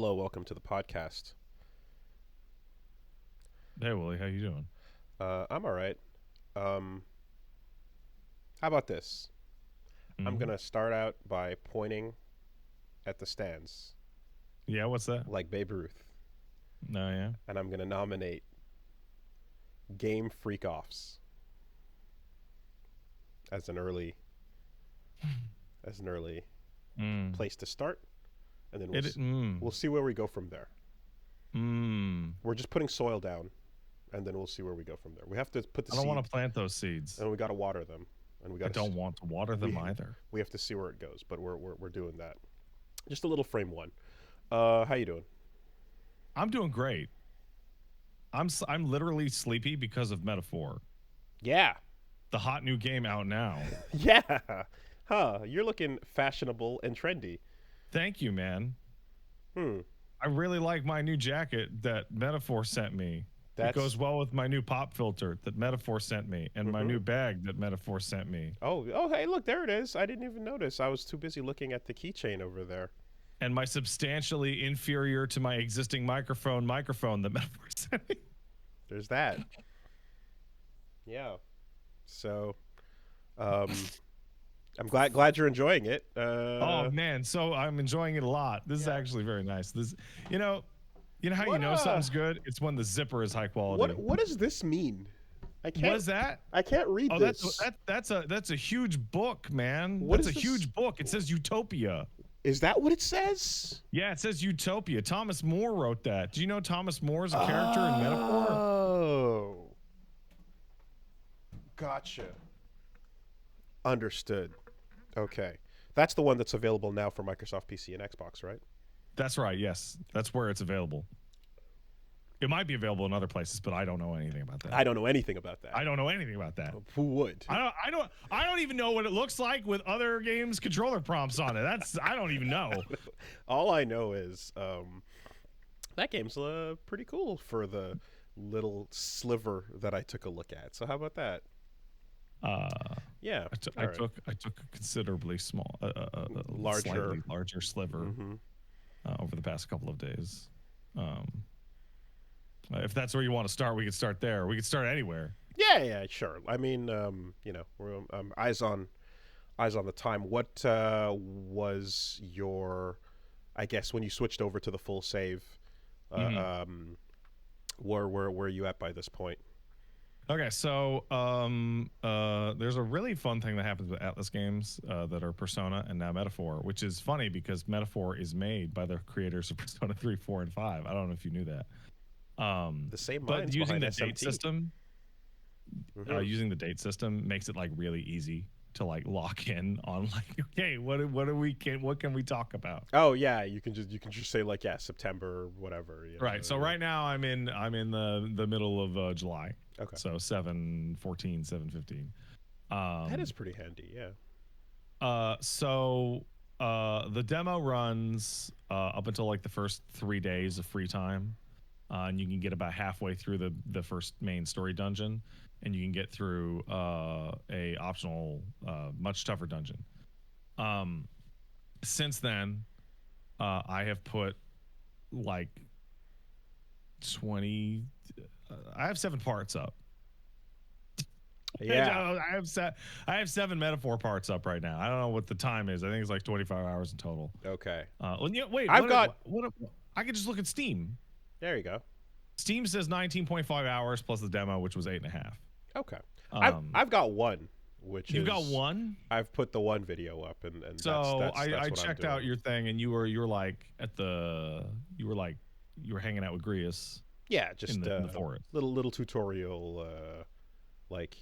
Hello, welcome to the podcast. Hey Willie, how you doing? I'm all right. Um, how about this? I'm Hmm. gonna start out by pointing at the stands Yeah, what's that? like Babe Ruth, No, yeah. and I'm gonna nominate Game Freak Offs as an early as an early Mm. place to start, and then It. we'll see where we go from there. Mm. We're just putting soil down, and then we'll see where we go from there. We have to put the I don't seed, want to plant those seeds. and we got to water them, and we I got to don't want to water them we either. we have to see where it goes. But we're doing that. Just a little frame one. How you doing? I'm doing great. I'm literally sleepy because of Metaphor, Yeah. the hot new game out now. Yeah. Huh. You're looking fashionable and trendy. Thank you, man. Hmm. I really like my new jacket that Metaphor sent me. It That's goes well with my new pop filter that Metaphor sent me, and my new bag that Metaphor sent me. oh hey, look, there it is. I didn't even notice. I was too busy looking at the keychain over there. And my substantially inferior to my existing microphone that Metaphor sent me. There's that. Yeah. So um I'm glad you're enjoying it. Oh man, so I'm enjoying it a lot. This is Yeah. actually very nice. This, you know, how you What know something's good? It's when the zipper is high quality. what does this mean? I What can't is that? I can't read Oh, this. that's a huge book, man. What That's a is this? huge book. It says Utopia. Is that what it says? Yeah, it says Utopia. Thomas More wrote that. Do you know Thomas More is a character in Metaphor? Oh. Gotcha. Understood. Okay. That's the one that's available now for Microsoft PC and Xbox, right? That's right. Yes, that's where it's available. It might be available in other places, but I don't know anything about that. I don't know anything about that. I don't know anything about that. Who would? I don't even know what it looks like with other games controller prompts on it. I don't even know. All I know is that game's pretty cool for the little sliver that I took a look at. So how about that? Uh, Yeah. I all right. took a considerably small, Larger. slightly larger sliver Mm-hmm. over the past couple of days. If that's where you want to start, we could start there. We could start anywhere. Yeah, sure. I mean, we're eyes on the time. What was your, I guess, when you switched over to the full save? Where were you at by this point? Okay, so there's a really fun thing that happens with Atlas games that are Persona and now Metaphor, which is funny because Metaphor is made by the creators of Persona 3, 4, and 5. I don't know if you knew that. The same But minds using behind the date SMT. system, using the date system makes it like really easy to like lock in on like, okay, what can we talk about? Oh yeah, you can just say like September or whatever. Right. So right now I'm in the middle of July. Okay. So 7/14, 7/15. That is pretty handy. Yeah. So the demo runs up until like the first 3 days of free time. And you can get about halfway through the first main story dungeon, and you can get through a optional, much tougher dungeon. Since then, I have put like 20. I have 7 parts up. Yeah. I have 7 Metaphor parts up right now. I don't know what the time is. I think it's like 25 hours in total. Okay. Well, yeah, wait. I've got. I could just look at Steam. There you go. Steam says 19.5 hours plus the demo, which was 8.5. Okay. I've got one, which You've is, got one. I've put the one video up, and So that's I what I'm checked doing. out your thing, and you were like you were hanging out with Grius. Yeah, just in the forest. Little tutorial, like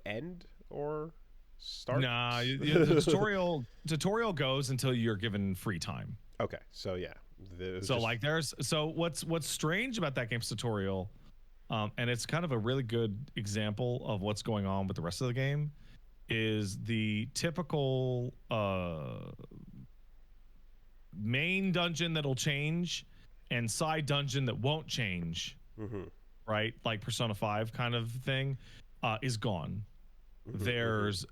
end or start. Nah, the tutorial goes until you're given free time. Okay, so yeah. What's strange about that game's tutorial, and it's kind of a really good example of what's going on with the rest of the game, is the typical main dungeon that'll change and side dungeon that won't change, right? Like Persona 5 kind of thing, is gone. There's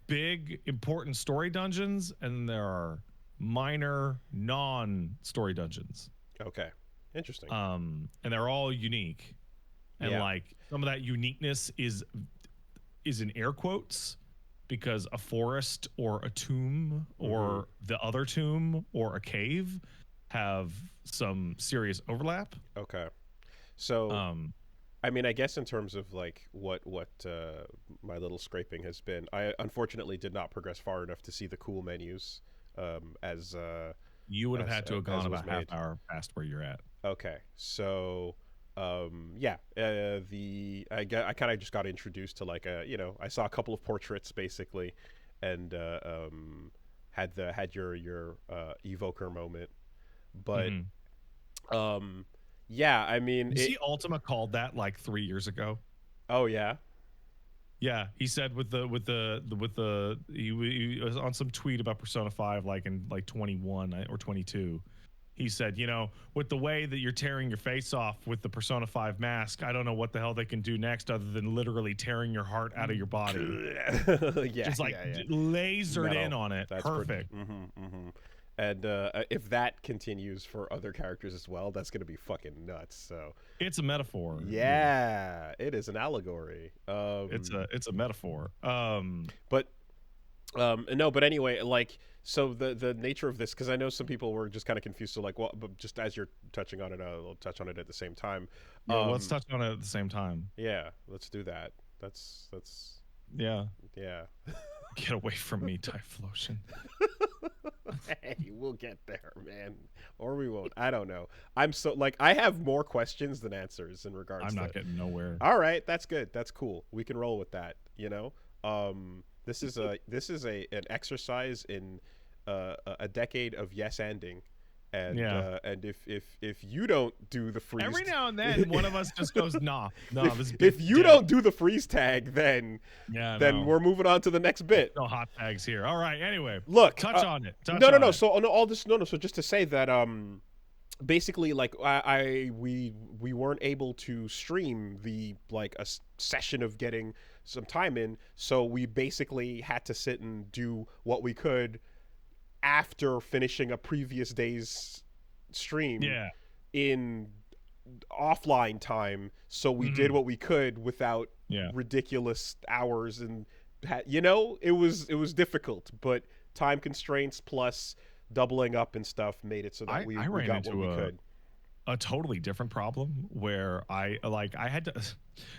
big important story dungeons, and there are minor non-story dungeons. Okay. Interesting. And they're all unique. And like some of that uniqueness is in air quotes, because a forest or a tomb or the other tomb or a cave have some serious overlap. Okay. So I mean, I guess in terms of like what my little scraping has been, I unfortunately did not progress far enough to see the cool menus as you would have had to have gone about half hour past where you're at. Okay. So I kind of just got introduced to like I saw a couple of portraits basically, and had your evoker moment, but yeah, I mean, you see Ultima called that like 3 years ago. Oh yeah. Yeah, he said he was on some tweet about Persona 5 like in like 21 or 22. He said, with the way that you're tearing your face off with the Persona 5 mask, I don't know what the hell they can do next other than literally tearing your heart out of your body. Just like lasered in on it. That's perfect. And if that continues for other characters as well, that's going to be fucking nuts. So it's a metaphor. Yeah, it is an allegory. It's a metaphor. But anyway, like, so the nature of this, because I know some people were just kind of confused. So like, well, but just as you're touching on it, I'll touch on it at the same time. Let's touch on it at the same time. Yeah, let's do that. That's yeah. Get away from me, Typhlosion. Hey, we'll get there, man. Or we won't. I don't know. I'm so like, I have more questions than answers in regards to I'm not getting nowhere. All right, that's good. That's cool. We can roll with that, This is an exercise in a decade of yes-anding. And and if you don't do the freeze, every now and then one of us just goes nah. If you don't do the freeze tag, then we're moving on to the next bit. No hot tags here. All right. Anyway, look, touch on it. No. So all this. No. So just to say that basically, like we weren't able to stream the like a session of getting some time in, so we basically had to sit and do what we could after finishing a previous day's stream in offline time. So we did what we could without ridiculous hours, and it was difficult, but time constraints plus doubling up and stuff made it so that we got what we could. A totally different problem where I had to.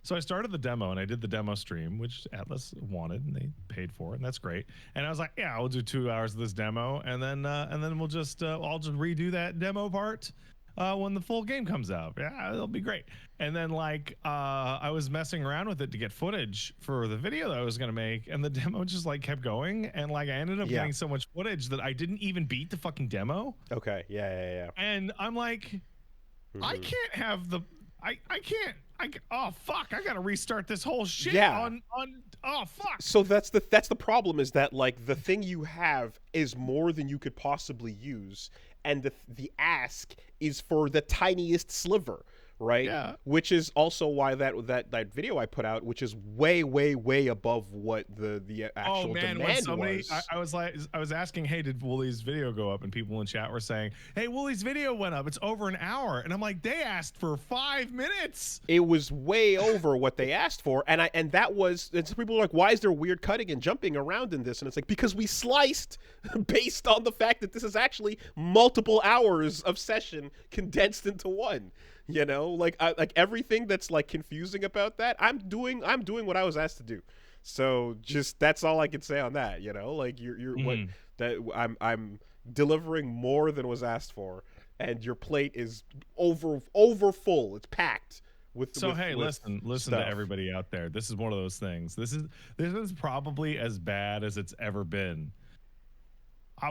So I started the demo and I did the demo stream, which Atlas wanted and they paid for it, and that's great. And I was like, yeah, I'll do 2 hours of this demo, and then we'll just I'll just redo that demo part when the full game comes out. Yeah, it'll be great. And then I was messing around with it to get footage for the video that I was gonna make, and the demo just like kept going, and like I ended up getting so much footage that I didn't even beat the fucking demo. Okay, yeah. And I'm like, I can't have the oh fuck, I gotta restart this whole shit on oh fuck. So that's the problem, is that like the thing you have is more than you could possibly use, and the ask is for the tiniest sliver, right? Yeah. Which is also why that video I put out, which is way above what the actual demand was. I was asking, hey, did Woolie's video go up? And people in chat were saying, hey, Woolie's video went up. It's over an hour. And I'm like, they asked for 5 minutes. It was way over what they asked for, and some people are like, why is there weird cutting and jumping around in this? And it's like, because we sliced based on the fact that this is actually multiple hours of session condensed into one. Like everything that's like confusing about that, I'm doing what I was asked to do. So just that's all I can say on that. Like I'm delivering more than was asked for, and your plate is over full. It's packed with. So hey, listen to everybody out there. This is one of those things. This is probably as bad as it's ever been.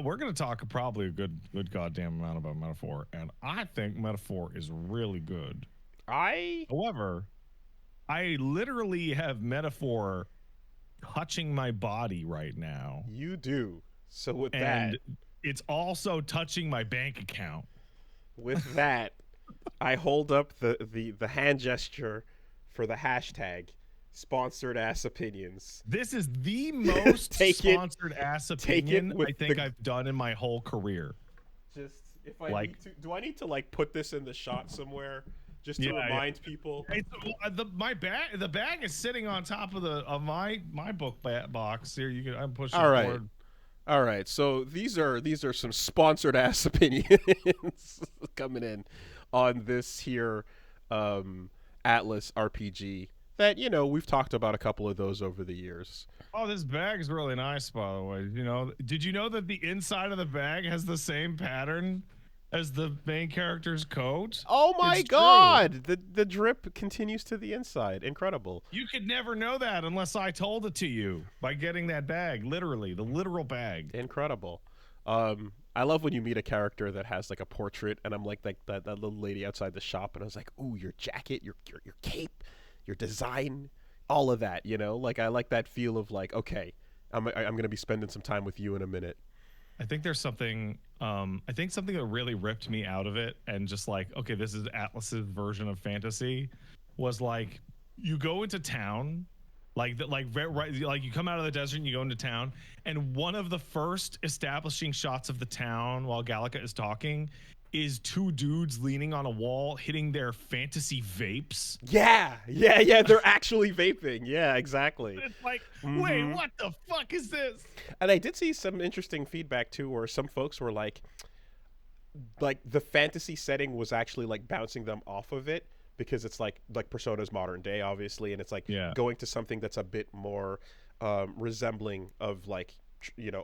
We're going to talk probably a good goddamn amount about Metaphor, and I think Metaphor is really good. However, I literally have Metaphor touching my body right now. You do. So with that, and it's also touching my bank account. With that, I hold up the hand gesture for the hashtag, Sponsored ass opinions. This is the most Take it- sponsored ass take it opinion with I think the- I've done in my whole career. Just if I Like- need to, do I need to like put this in the shot somewhere just to Yeah, remind people? The bag is sitting on top of my book box here. I'm pushing All right. forward. All right, so these are some sponsored ass opinions coming in on this here Atlas RPG that we've talked about a couple of those over the years. Oh, this bag is really nice, by the way. Did you know that the inside of the bag has the same pattern as the main character's coat? Oh my It's God! The drip continues to the inside. Incredible. You could never know that unless I told it to you by getting that bag, literally, the literal bag. Incredible. I love when you meet a character that has like a portrait, and I'm like that little lady outside the shop, and I was like, ooh, your jacket, your cape, your design, all of that. Like I like that feel of like, okay, I'm gonna be spending some time with you in a minute. I think there's something. I think something that really ripped me out of it, and just like, okay, this is Atlas's version of fantasy, was like you go into town, like you come out of the desert and you go into town, and one of the first establishing shots of the town while Gallica is talking is two dudes leaning on a wall hitting their fantasy vapes. Yeah. They're actually vaping. Yeah, exactly. It's like, wait, what the fuck is this? And I did see some interesting feedback too, where some folks were like the fantasy setting was actually like bouncing them off of it because it's like Persona's modern day, obviously, and it's like going to something that's a bit more resembling of like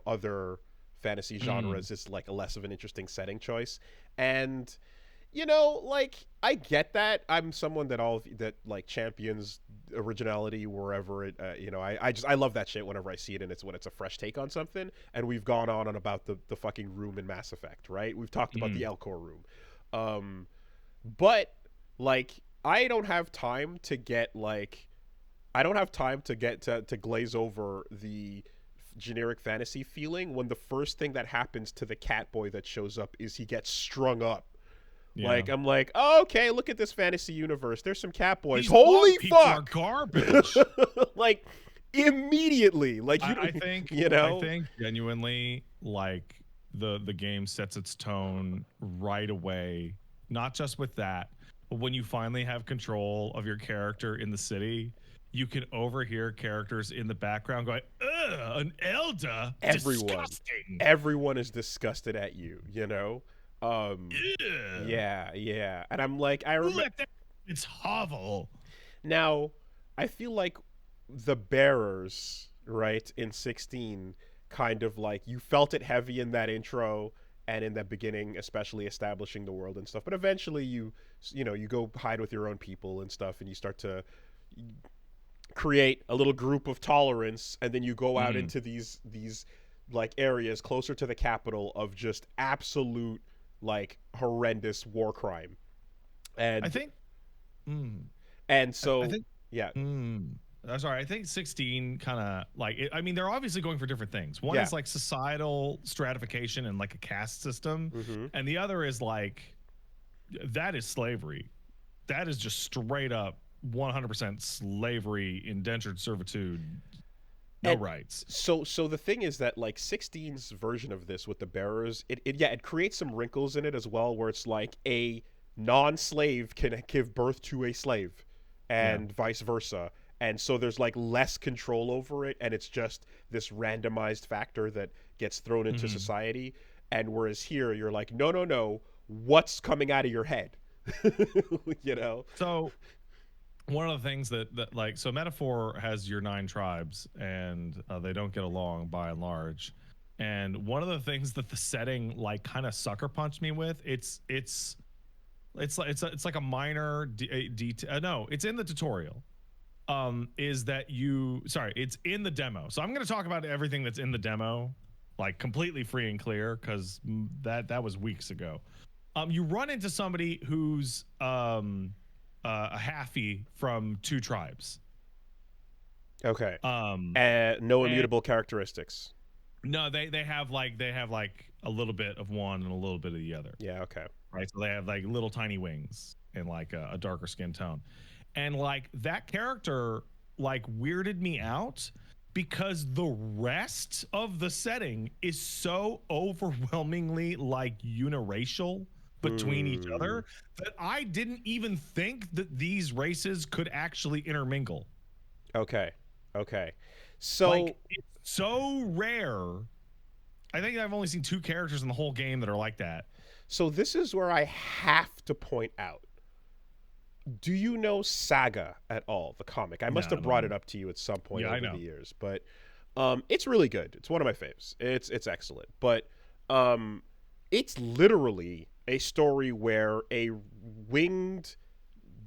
other fantasy genres is like a less of an interesting setting choice. And like I get that. I'm someone that like champions originality wherever it I love that shit whenever I see it, and it's when it's a fresh take on something. And we've gone on and about the fucking room in Mass Effect, right? We've talked about the Elcor room. But like I don't have time to get to glaze over the generic fantasy feeling when the first thing that happens to the cat boy that shows up is he gets strung up. Yeah. Like I'm like, oh, okay, look at this fantasy universe. There's some cat boys. These Holy people fuck! Are garbage. Like immediately. Like I think genuinely like the game sets its tone right away. Not just with that, but when you finally have control of your character in the city, you can overhear characters in the background going, ugh, an elder. Disgusting. Everyone is disgusted at you, Yeah. And I'm like, I remember it's hovel. Now, I feel like the bearers, right, in 16 kind of like you felt it heavy in that intro and in that beginning, especially establishing the world and stuff. But eventually you go hide with your own people and stuff, and you start to create a little group of tolerance, and then you go out into these like areas closer to the capital of just absolute like horrendous war crime. And I think and so I think, yeah. Sorry, I think 16 kind of like I mean, they're obviously going for different things. One is like societal stratification and like a caste system, and the other is like that is slavery. That is just straight up 100% slavery, indentured servitude, no rights. So the thing is that like 16's version of this with the bearers, it creates some wrinkles in it as well, where it's like a non-slave can give birth to a slave, and vice versa. And so there's like less control over it, and it's just this randomized factor that gets thrown into society. And whereas here you're like, no, what's coming out of your head? So one of the things that like, so Metaphor has your 9 tribes, and they don't get along by and large. And one of the things that the setting like kind of sucker punched me with, it's like a minor detail. No, it's in the tutorial. Is that it's in the demo. So I'm going to talk about everything that's in the demo, like completely free and clear, because that was weeks ago. You run into somebody who's a halfie from 2 tribes. Okay. No immutable characteristics. No, they have like a little bit of one and a little bit of the other. Yeah. Okay. Right. So they have like little tiny wings and like a darker skin tone. And like that character like weirded me out because the rest of the setting is so overwhelmingly like uniracial between each other that I didn't even think that these races could actually intermingle. Okay. So Like, it's so rare. I think I've only seen 2 characters in the whole game that are like that. so this is where I have to point out. Do you know Saga at all, the comic? I must No, have I brought don't. it up to you at some point Yeah, I over know. the years, but it's really good. It's one of my faves. It's excellent. But it's literally a story where a winged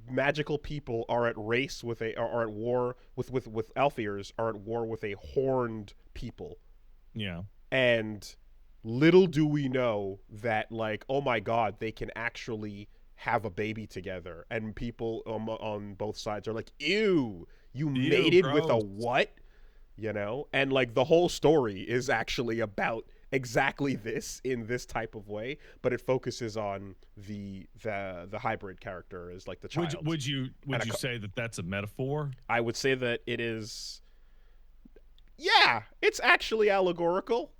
magical people are at race with are at war with Alfiers are at war with a horned people. Yeah. And little do we know that, like, oh my god, they can actually have a baby together, and people on both sides are like, ew, you Ew, mated with a gross. what? And like the whole story is actually about exactly this in this type of way, but it focuses on the hybrid character as like the child. Would you say that that's a metaphor? I would say that it is. Yeah, it's actually allegorical.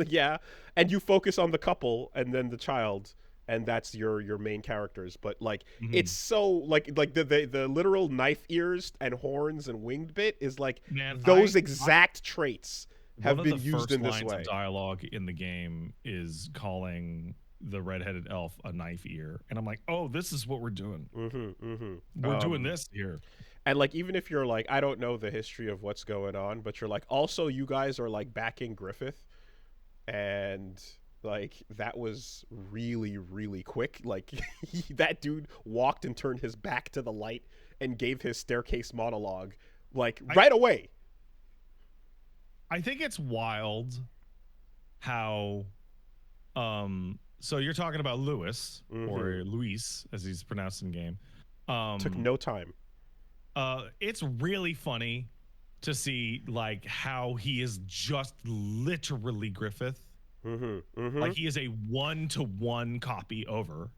Yeah, and you focus on the couple and then the child, and that's your main characters. But like, it's so like the literal knife ears and horns and winged bit is like Man, those exact traits have one of been the used first in this lines way. of dialogue in the game is calling the redheaded elf a knife ear, and I'm like, oh, this is what we're doing. We're doing this here. And like, even if you're like, I don't know the history of what's going on, but you're like, also you guys are like backing Griffith, and like that was really really quick. Like that dude walked and turned his back to the light and gave his staircase monologue like right away. I think it's wild how so you're talking about Lewis or Luis as he's pronounced in game. Took no time. It's really funny to see like how he is just literally Griffith. Like he is a 1-to-1 copy over.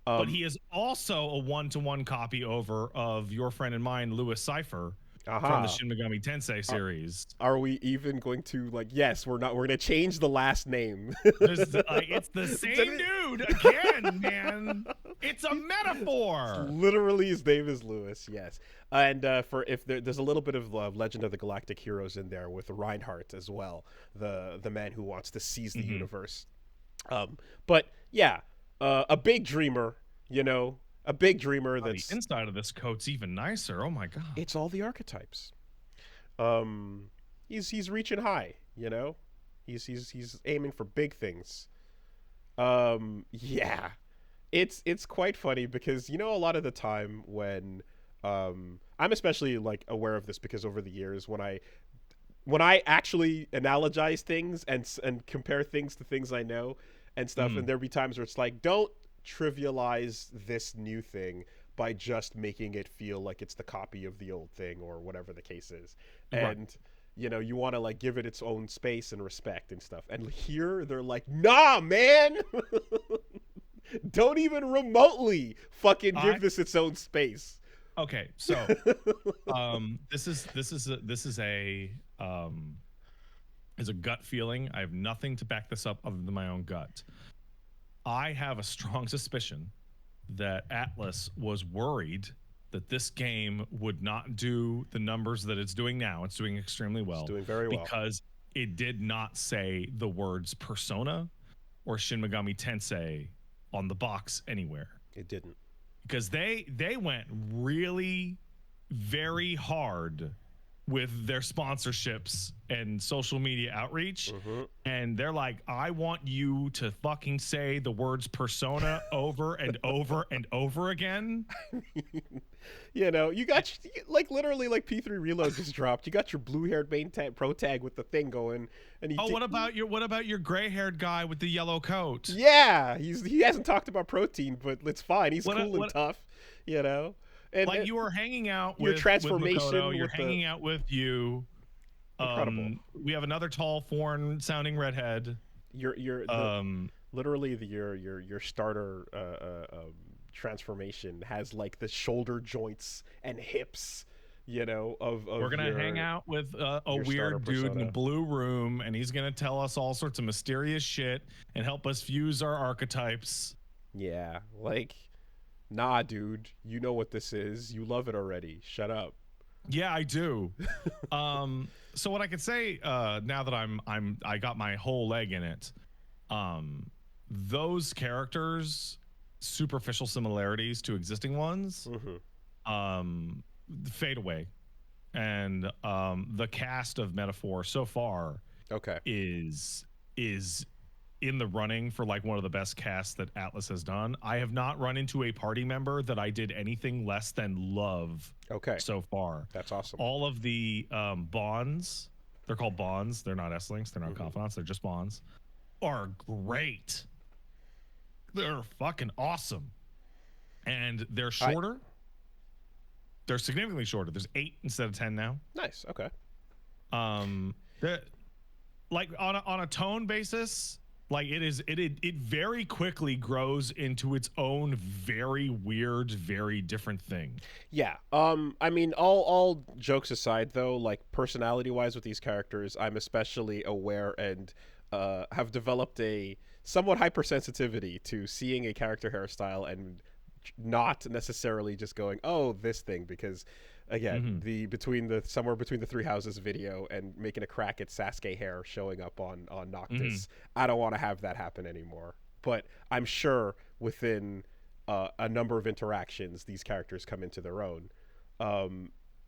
But he is also a 1-to-1 copy over of your friend and mine, Lewis Cipher, from the Shin Megami Tensei series. Are we even going to like? Yes, we're not. We're gonna change the last name. It's the same dude again, man. It's a metaphor. Literally, his name is Lewis. Yes, and for if there's a little bit of Legend of the Galactic Heroes in there with Reinhardt as well, the man who wants to seize the universe. But yeah, a big dreamer. A big dreamer. That's the inside of this coat's even nicer. Oh my god! It's all the archetypes. He's reaching high. He's aiming for big things. Yeah, it's quite funny because a lot of the time when I'm especially like aware of this because over the years when I actually analogize things and compare things to things I know and stuff, and there'll be times where it's like, don't trivialize this new thing by just making it feel like it's the copy of the old thing or whatever the case is. And you want to like give it its own space and respect and stuff. And here they're like, nah, man. Don't even remotely fucking give this its own space. Okay, so this is a gut feeling. I have nothing to back this up other than my own gut. I have a strong suspicion that Atlas was worried that this game would not do the numbers that it's doing now. It's doing extremely well. It's doing very well. Because it did not say the words Persona or Shin Megami Tensei on the box anywhere. It didn't. Because they went really very hard with their sponsorships and social media outreach. And they're like, I want you to fucking say the words Persona over and over and over again. You got like literally like P3 Reload just dropped. You got your blue-haired main pro tag with the thing going, and what about your gray-haired guy with the yellow coat? Yeah, he hasn't talked about protein, but it's fine. He's cool and tough, And like you were hanging out your with transformation. With Makoto, you're hanging out with you. Incredible. We have another tall, foreign-sounding redhead. Your starter transformation has like the shoulder joints and hips you know, of We're gonna hang out with a your starter weird dude in a persona. blue room, and he's gonna tell us all sorts of mysterious shit and help us fuse our archetypes. Yeah, like, nah, dude, you know what this is. You love it already. Shut up. Yeah, I do. So what I could say now that I got my whole leg in it, those characters, superficial similarities to existing ones, fade away, and the cast of Metaphor so far Okay. is in the running for like one of the best casts that Atlas has done. I have not run into a party member that I did anything less than love Okay. so far. That's awesome. All of the bonds, they're called bonds. They're not S-links. They're not confidants. They're just bonds. Are great. They're fucking awesome. And they're shorter. They're significantly shorter. There's 8 instead of 10 now. Nice. Okay. Like on a tone basis, like it very quickly grows into its own very weird, very different thing. Yeah. I mean, all jokes aside, though, like personality-wise with these characters, I'm especially aware and have developed a somewhat hypersensitivity to seeing a character hairstyle and not necessarily just going, "Oh, this thing," because again, somewhere between the Three Houses video and making a crack at Sasuke hair showing up on Noctis, I don't want to have that happen anymore. But I'm sure within a number of interactions, these characters come into their own.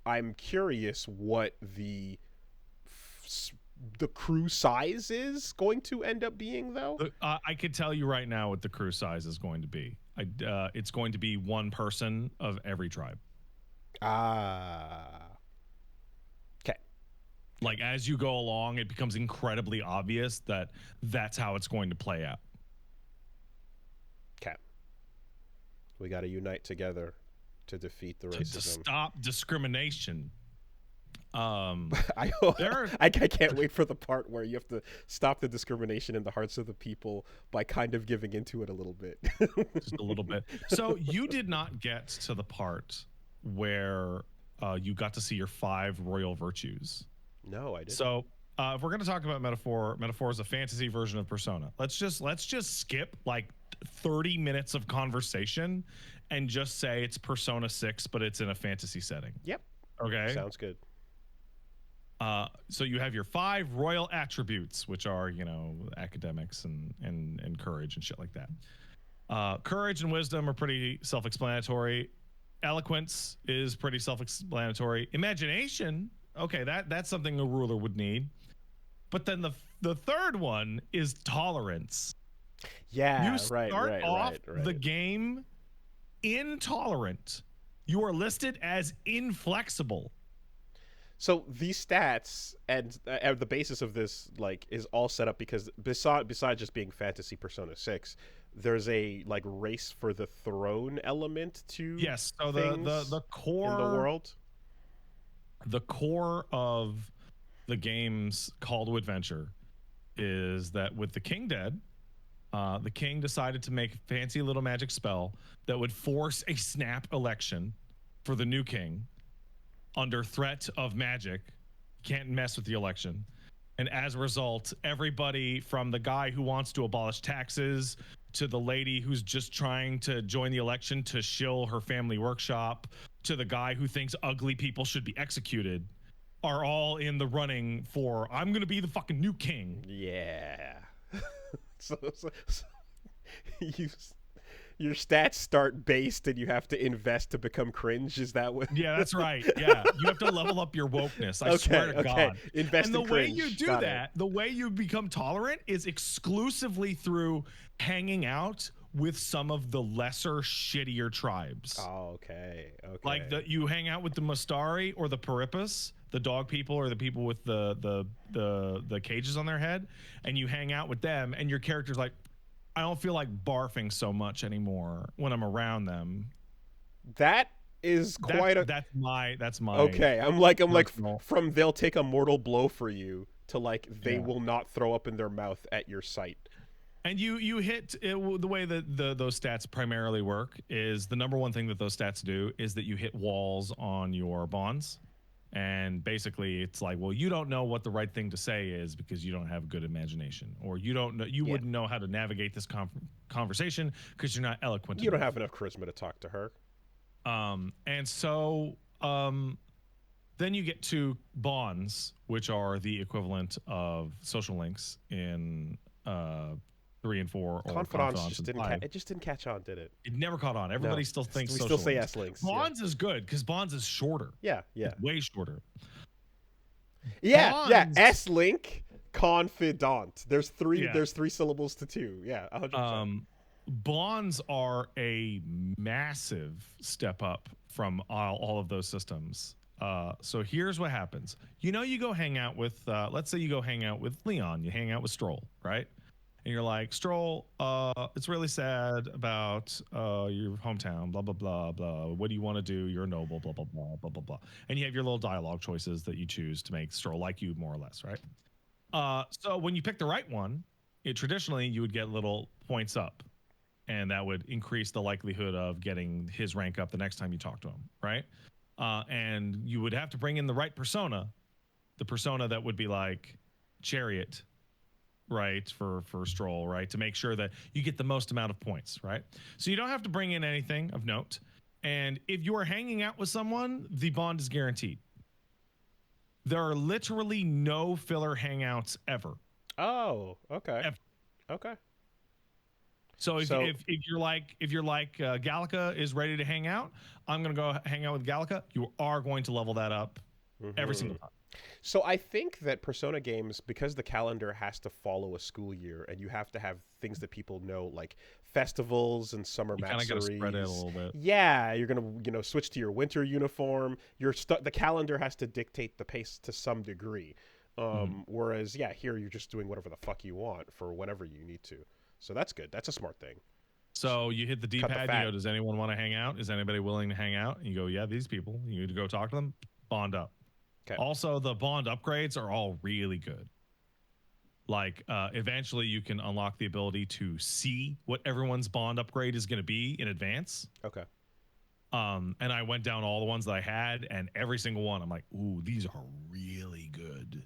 I'm curious what the crew size is going to end up being, though. I could tell you right now what the crew size is going to be. It's going to be one person of every tribe. Okay. Like as you go along, it becomes incredibly obvious that that's how it's going to play out. Okay. We got to unite together to defeat the racism. To stop discrimination. I can't wait for the part where you have to stop the discrimination in the hearts of the people by kind of giving into it a little bit. Just a little bit. So you did not get to the part where you got to see your 5 royal virtues. No, I didn't. So if we're going to talk about Metaphor is a fantasy version of Persona. Let's just skip like 30 minutes of conversation and just say it's Persona 6, but it's in a fantasy setting. Yep. Okay. Sounds good. So you have your 5 royal attributes, which are, you know, academics and courage and shit like that. Courage and wisdom are pretty self-explanatory. Eloquence is pretty self-explanatory. Imagination, okay, that's something a ruler would need. But then the third one is tolerance. Yeah, you start off the game intolerant. You are listed as inflexible. So these stats and the basis of this like is all set up because besides just being fantasy Persona 6, there's a like race for the throne element to so the core in the world. The core of the game's call to adventure is that with the king dead, the king decided to make a fancy little magic spell that would force a snap election for the new king. Under threat of magic, can't mess with the election. And as a result, everybody from the guy who wants to abolish taxes to the lady who's just trying to join the election to shill her family workshop to the guy who thinks ugly people should be executed are all in the running for, I'm going to be the fucking new king. Yeah. so your stats start based and you have to invest to become cringe. Is that what? Yeah, that's right. Yeah, you have to level up your wokeness. I swear to God. Invest and the in cringe. way you do that, the way you become tolerant is exclusively through hanging out with some of the lesser, shittier tribes. Oh, okay. Like you hang out with the Mustari or the Perippus, the dog people or the people with the cages on their head, and you hang out with them, and your character's like, I don't feel like barfing so much anymore when I'm around them. That is quite that's my okay. I'm like from they'll take a mortal blow for you to like they will not throw up in their mouth at your sight. And you hit it, the way that those stats primarily work is the number one thing that those stats do is that you hit walls on your bonds. And basically, it's like, well, you don't know what the right thing to say is because you don't have a good imagination, or you don't know, you wouldn't know how to navigate this conversation because you're not eloquent. You don't have enough charisma to talk to her. And so then you get to bonds, which are the equivalent of social links in 3 and 4, or Confidants just didn't it just didn't catch on, did it? It never caught on. Everybody still thinks we social still say links. S-links. Bonds is good because bonds is shorter. Yeah. It's way shorter. Yeah, bonds, S-link, confidant. There's three syllables to 2. Yeah, 100%. Bonds are a massive step up from all of those systems. So here's what happens. You go hang out with, let's say you go hang out with Leon. You hang out with Stroll, right? And you're like, Stroll, it's really sad about your hometown, blah, blah, blah, blah. What do you want to do? You're a noble, blah, blah, blah, blah, blah, blah. And you have your little dialogue choices that you choose to make Stroll like you, more or less, right? So when you pick the right one, traditionally you would get little points up. And that would increase the likelihood of getting his rank up the next time you talk to him, right? And you would have to bring in the right persona, the persona that would be like Chariot, right, for Stroll, right, to make sure that you get the most amount of points, right? So you don't have to bring in anything of note. And if you are hanging out with someone, the bond is guaranteed. There are literally no filler hangouts ever. Oh, okay. Ever. Okay. So if you're like Gallica is ready to hang out, I'm gonna go hang out with Gallica. You are going to level that up every single time. So I think that Persona games, because the calendar has to follow a school year, and you have to have things that people know, like festivals and summer matsuri. Kind of got to spread it a little bit. Yeah, you're gonna switch to your winter uniform. The calendar has to dictate the pace to some degree. Whereas here you're just doing whatever the fuck you want for whenever you need to. So that's good. That's a smart thing. So you hit the D-pad, you go, does anyone want to hang out? Is anybody willing to hang out? And you go, yeah, these people. You need to go talk to them. Bond up. Okay. Also, the bond upgrades are all really good. Like, eventually you can unlock the ability to see what everyone's bond upgrade is going to be in advance. Okay. And I went down all the ones that I had, and every single one, I'm like, ooh, these are really good.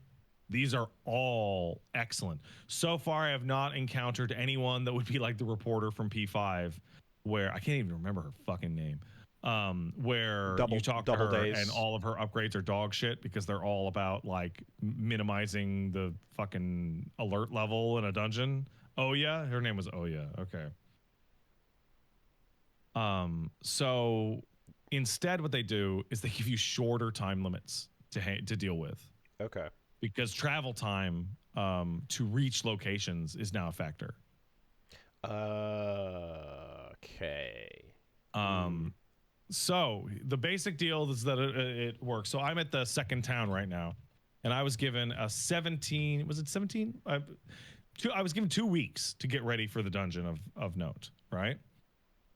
These are all excellent. So far, I have not encountered anyone that would be like the reporter from P5, where I can't even remember her fucking name. Where you talk to her days. And all of her upgrades are dog shit because they're all about like minimizing the fucking alert level in a dungeon. Oh yeah, her name was Oya. Okay. So instead, what they do is they give you shorter time limits to deal with. Okay. Because travel time to reach locations is now a factor. Okay. So the basic deal is that it works. So I'm at the second town right now, and I was given a 17. Was it 17? I was given 2 weeks to get ready for the dungeon of note, right?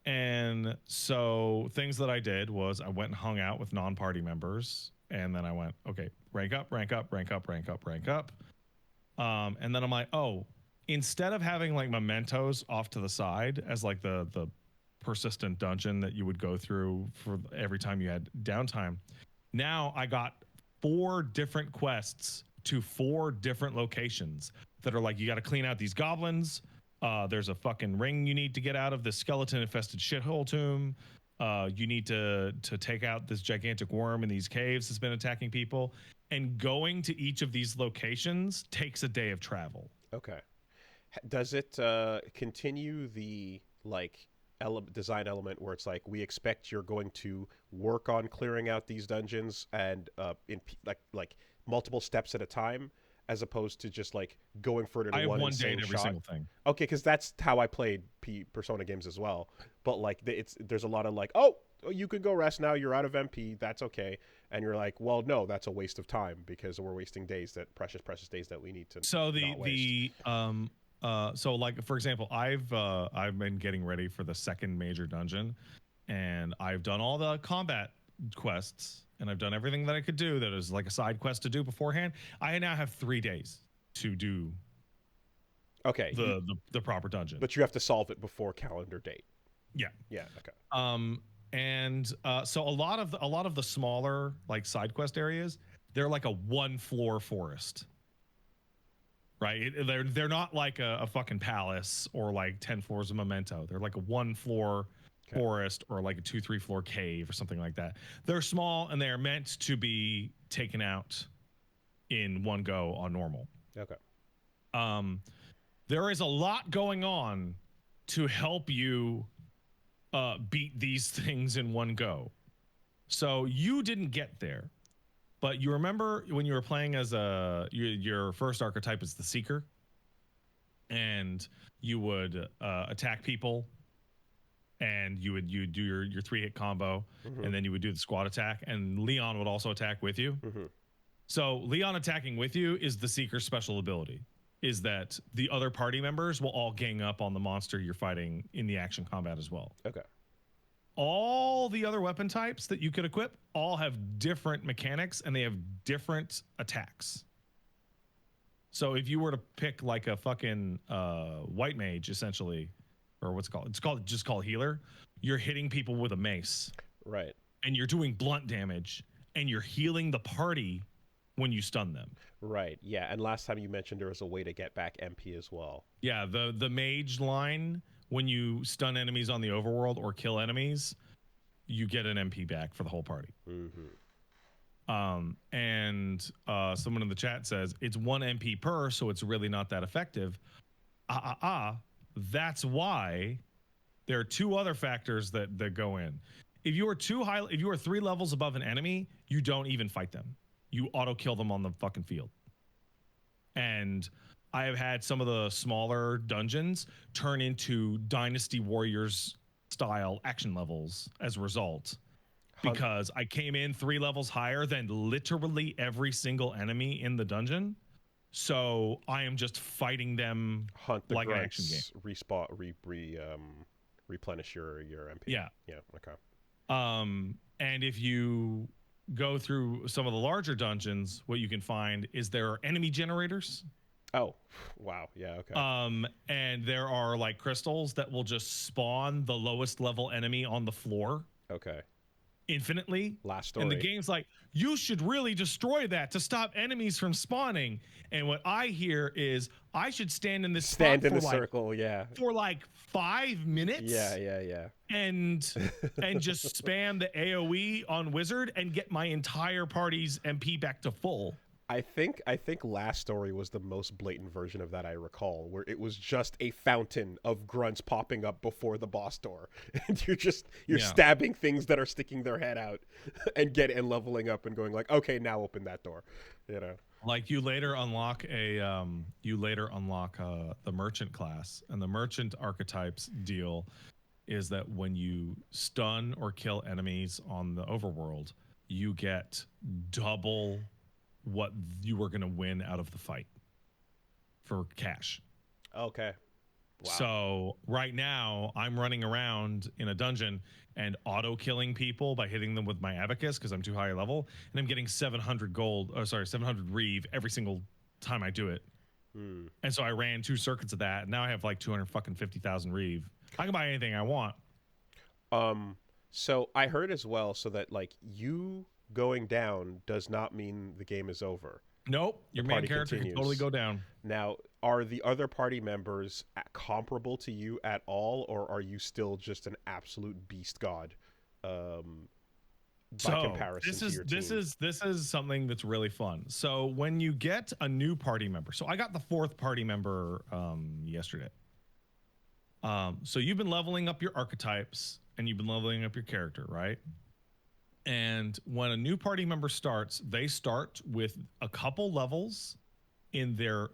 And so things that I did was I went and hung out with non-party members. And then I went, okay, rank up, rank up, rank up, rank up, rank up. And then I'm like, oh, instead of having like mementos off to the side as like the persistent dungeon that you would go through for every time you had downtime, now I got 4 different quests to 4 different locations that are like, you got to clean out these goblins. There's a fucking ring you need to get out of this skeleton-infested shithole tomb. You need to take out this gigantic worm in these caves that's been attacking people. And going to each of these locations takes a day of travel. Okay. Does it continue the like design element where it's like, we expect you're going to work on clearing out these dungeons and in like multiple steps at a time, as opposed to just like going for it in one day in every shot? single thing. Okay, because that's how I played Persona games as well. But like, there's a lot of like, oh, you can go rest now. You're out of MP. That's okay. And you're like, well, no, that's a waste of time because we're wasting days, that precious days that we need to. So so like, for example, I've been getting ready for the second major dungeon, and I've done all the combat quests, and I've done everything that I could do that is like a side quest to do beforehand. I now have 3 days to do the proper dungeon. But you have to solve it before calendar date. Yeah. Yeah, okay. And so a lot of the smaller like side quest areas, they're like a 1-floor forest, right? They're not like a fucking palace or like 10 floors of Memento. They're like a 1-floor forest or like a 2-3 floor cave or something like that. They're small and they're meant to be taken out in one go on normal. Okay. There is a lot going on to help you beat these things in one go. So you didn't get there, but you remember when you were playing as your first archetype is the Seeker, and you would attack people, and you would do your 3-hit combo, and then you would do the squad attack, and Leon would also attack with you. So Leon attacking with you is the Seeker's special ability, is that the other party members will all gang up on the monster you're fighting in the action combat as well. Okay. All the other weapon types that you could equip all have different mechanics and they have different attacks. So if you were to pick like a fucking white mage, essentially, or what's it called? It's just called healer. You're hitting people with a mace. Right. And you're doing blunt damage and you're healing the party when you stun them. Right. Yeah. And last time you mentioned there was a way to get back MP as well. Yeah. The mage line, when you stun enemies on the overworld or kill enemies, you get an MP back for the whole party. And someone in the chat says it's 1 MP per, so it's really not that effective. That's why there are 2 other factors that go in. If you are 3 levels above an enemy, you don't even fight them. You auto kill them on the fucking field. And I have had some of the smaller dungeons turn into Dynasty Warriors style action levels as a result, because I came in 3 levels higher than literally every single enemy in the dungeon. So I am just fighting them like an action game. Replenish your MP. Yeah. Yeah. Okay. And if you go through some of the larger dungeons, what you can find is there are enemy generators. Oh, wow. Yeah, okay. And there are like crystals that will just spawn the lowest level enemy on the floor. Okay. Infinitely. Last story. And the game's like, you should really destroy that to stop enemies from spawning. And what I hear is I should stand in this circle, yeah. For like 5 minutes. Yeah. And just spam the AoE on Wizard and get my entire party's MP back to full. I think Last Story was the most blatant version of that I recall, where it was just a fountain of grunts popping up before the boss door, and you're stabbing things that are sticking their head out, and leveling up and going like, okay, now open that door, you know. Like you later unlock the merchant class, and the merchant archetypes deal is that when you stun or kill enemies on the overworld, you get double what you were going to win out of the fight for cash. Okay. Wow. So right now I'm running around in a dungeon and auto killing people by hitting them with my abacus because I'm too high a level, and I'm getting 700 reeve every single time I do it. And so I ran 2 circuits of that, and now I have like 250,000 reeve. I can buy anything I want. So I heard as well, so that like you going down does not mean the game is over. Nope, your main character continues. Can totally go down. Now, are the other party members comparable to you at all, or are you still just an absolute beast god by comparison to your team? This is something that's really fun. So when you get a new party member, so I got the 4th party member yesterday. So you've been leveling up your archetypes and you've been leveling up your character, right? And when a new party member starts, they start with a couple levels in their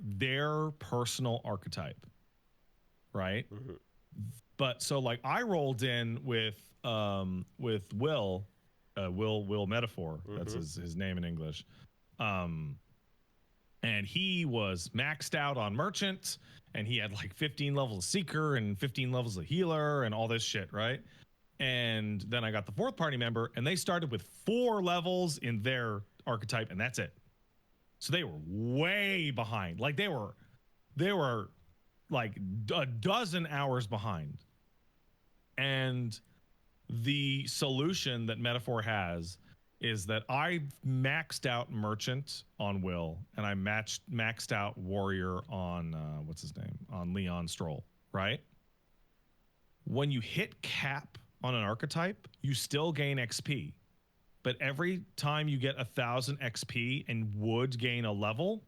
personal archetype, right? But so like I rolled in with Will Metaphor. That's his name in English. And he was maxed out on merchant, and he had like 15 levels of seeker and 15 levels of healer and all this shit, right? And then I got the 4th party member, and they started with 4 levels in their archetype, and that's it. So they were way behind. Like they were like a dozen hours behind. And the solution that Metaphor has is that I maxed out Merchant on Will, and I maxed out Warrior on what's his name, on Leon Stroll, right? When you hit cap on an archetype, you still gain XP, but every time you get 1,000 XP and would gain a level,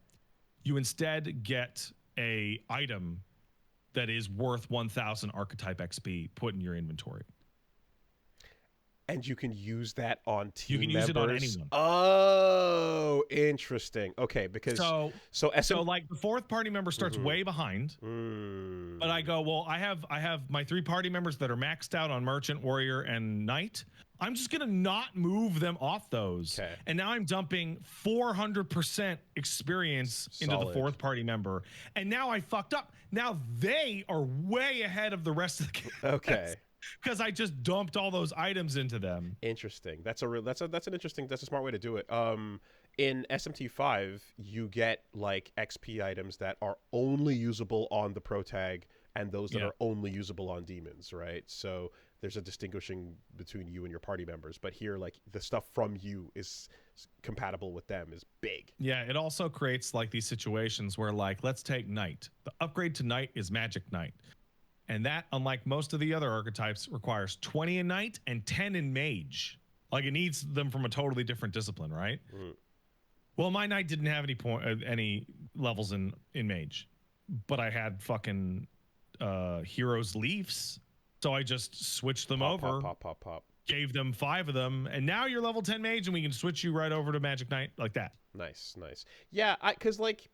you instead get a item that is worth 1,000 archetype XP put in your inventory. And you can use that on team members. You can use it on anyone. Oh, interesting. Okay, because so like the fourth party member starts way behind. But I go, well, I have my 3 party members that are maxed out on Merchant, Warrior, and Knight. I'm just gonna not move them off those. Okay. And now I'm dumping 400% experience into the fourth party member. And now I fucked up. Now they are way ahead of the rest of the cast. Okay. Because I just dumped all those items into them. Interesting. That's a smart way to do it. In SMT5, you get like XP items that are only usable on the pro tag and those that are only usable on demons, right? So there's a distinguishing between you and your party members. But here, like the stuff from you is compatible with them is big. Yeah, it also creates like these situations where like, let's take Knight. The upgrade to Knight is Magic Knight. And that, unlike most of the other archetypes, requires 20 in Knight and 10 in Mage. Like, it needs them from a totally different discipline, right? Well, my Knight didn't have any levels in Mage. But I had fucking Heroes Leafs. So I just switched them over. Pop. Gave them 5 of them. And now you're level 10 Mage, and we can switch you right over to Magic Knight like that. Nice. Yeah, because, like,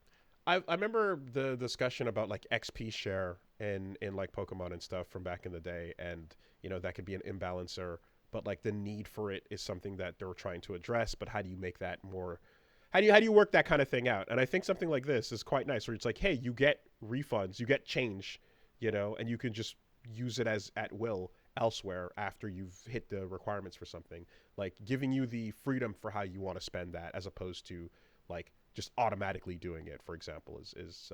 I remember the discussion about, like, XP share in like Pokemon and stuff from back in the day, and you know that could be an imbalancer, but like the need for it is something that they're trying to address. But how do you make that more? How do you work that kind of thing out? And I think something like this is quite nice, where it's like, hey, you get refunds, you get change, you know, and you can just use it as at will elsewhere after you've hit the requirements for something, like giving you the freedom for how you want to spend that, as opposed to like just automatically doing it, for example, is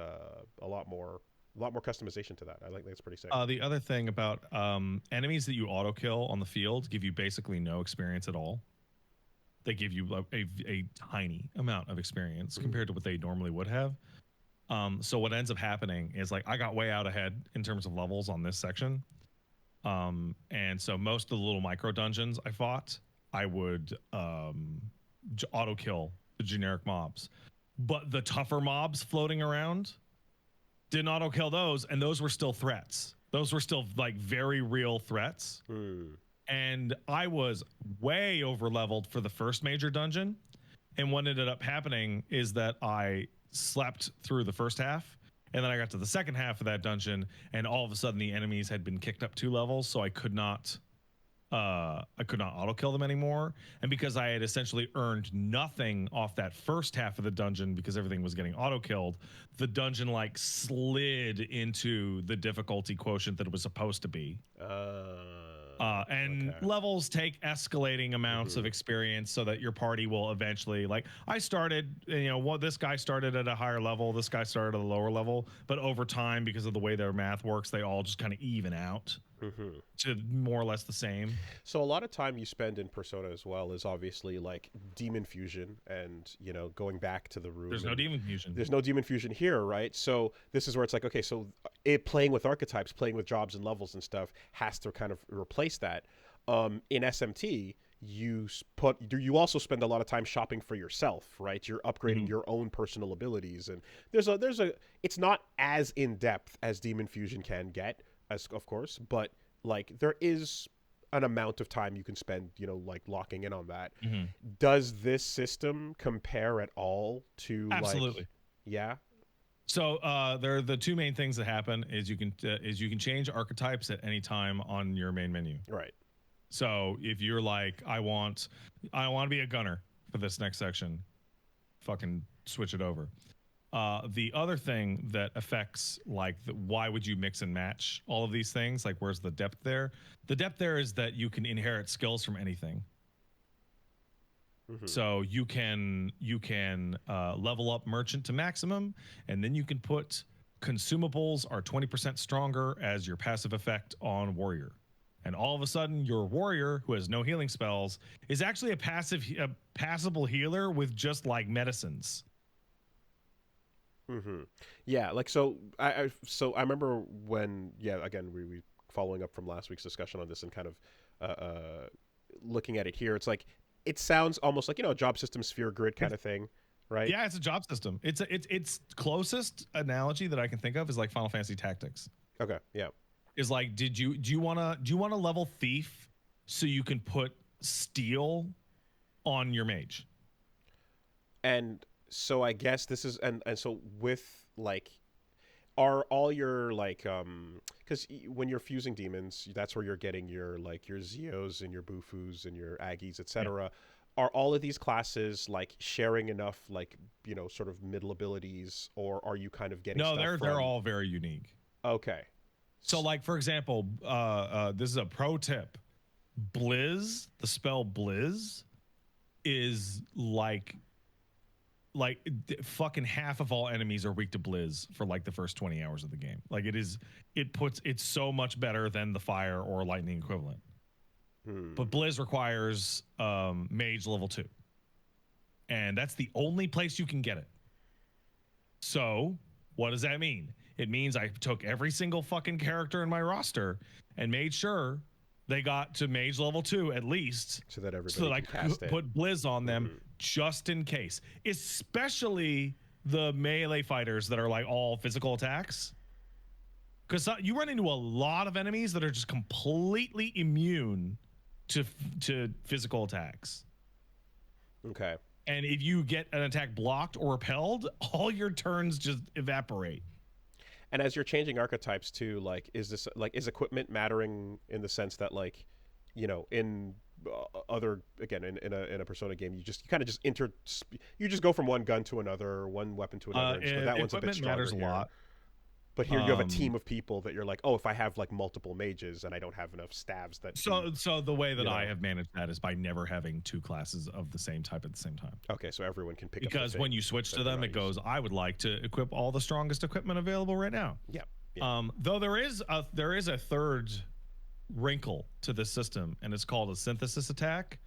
a lot more customization to that. I think that's pretty sick. The other thing about enemies that you auto kill on the field give you basically no experience at all. They give you a tiny amount of experience compared to what they normally would have. So what ends up happening is, like, I got way out ahead in terms of levels on this section. And so most of the little micro dungeons I fought, I would auto kill the generic mobs. But the tougher mobs floating around, didn't auto kill those, and those were still threats. Those were still like very real threats. And I was way over leveled for the first major dungeon. And what ended up happening is that I slept through the first half, and then I got to the second half of that dungeon, and all of a sudden the enemies had been kicked up 2 levels, so I could not auto kill them anymore. And because I had essentially earned nothing off that first half of the dungeon because everything was getting auto killed, the dungeon like slid into the difficulty quotient that it was supposed to be. And levels take escalating amounts of experience so that your party will eventually, like, I started, you know, this guy started at a higher level, this guy started at a lower level, but over time, because of the way their math works, they all just kind of even out to more or less the same. So a lot of time you spend in Persona as well is obviously like demon fusion and, you know, going back to the room. There's no demon fusion. There's no demon fusion here, right? So this is where it's like, okay, so playing with archetypes, playing with jobs and levels and stuff has to kind of replace that. In SMT, you also spend a lot of time shopping for yourself, right? You're upgrading your own personal abilities, and it's not as in depth as demon fusion can get, of course, but like there is an amount of time you can spend, you know, like locking in on that. Does this system compare at all to Absolutely. Like, yeah? So there are the 2 main things that happen is you can change archetypes at any time on your main menu. Right. So if you're like, I want to be a gunner for this next section, fucking switch it over. The other thing that affects, like, why would you mix and match all of these things? Like, where's the depth there? The depth there is that you can inherit skills from anything. So you can level up Merchant to maximum, and then you can put consumables are 20% stronger as your passive effect on Warrior. And all of a sudden, your warrior, who has no healing spells, is actually a passable healer with just like medicines. Mm-hmm. Yeah, like so I remember when again we following up from last week's discussion on this and kind of looking at it here, it's like it sounds almost like, you know, a job system sphere grid kind of thing, right? Yeah, it's a job system. It's closest analogy that I can think of is like Final Fantasy Tactics. Okay, yeah. Is like, do you want to level thief so you can put steel on your mage? And so I guess this is and so with like, are all your like because when you're fusing demons, that's where you're getting your like your Zeos and your Bufus and your Aggies, etc. Yeah. Are all of these classes like sharing enough like, you know, sort of middle abilities, or are you kind of getting No, stuff they're all very unique. Okay. So like, for example, this is a pro tip. Blizz, the spell Blizz is like fucking half of all enemies are weak to Blizz for like the first 20 hours of the game. Like it's so much better than the fire or lightning equivalent. But Blizz requires mage level 2. And that's the only place you can get it. So what does that mean? It means I took every single fucking character in my roster and made sure they got to mage level 2 at least, so that I could put Blizz on them just in case. Especially the melee fighters that are like all physical attacks. Because you run into a lot of enemies that are just completely immune to physical attacks. Okay. And if you get an attack blocked or repelled, all your turns just evaporate. And as you're changing archetypes too, like, is equipment mattering in the sense that, like, you know, in other, again, in a Persona game, you kind of you just go from one gun to another, one weapon to another. And that one's a bit stronger. Matters a lot. But here you have a team of people that you're like, oh, if I have like multiple mages and I don't have enough stabs that. So the way that I have managed that is by never having two classes of the same type at the same time. Okay, so everyone can pick up. Because when you switch to them, it goes, I would like to equip all the strongest equipment available right now. Yeah. Though there is a third wrinkle to this system, and it's called a synthesis attack.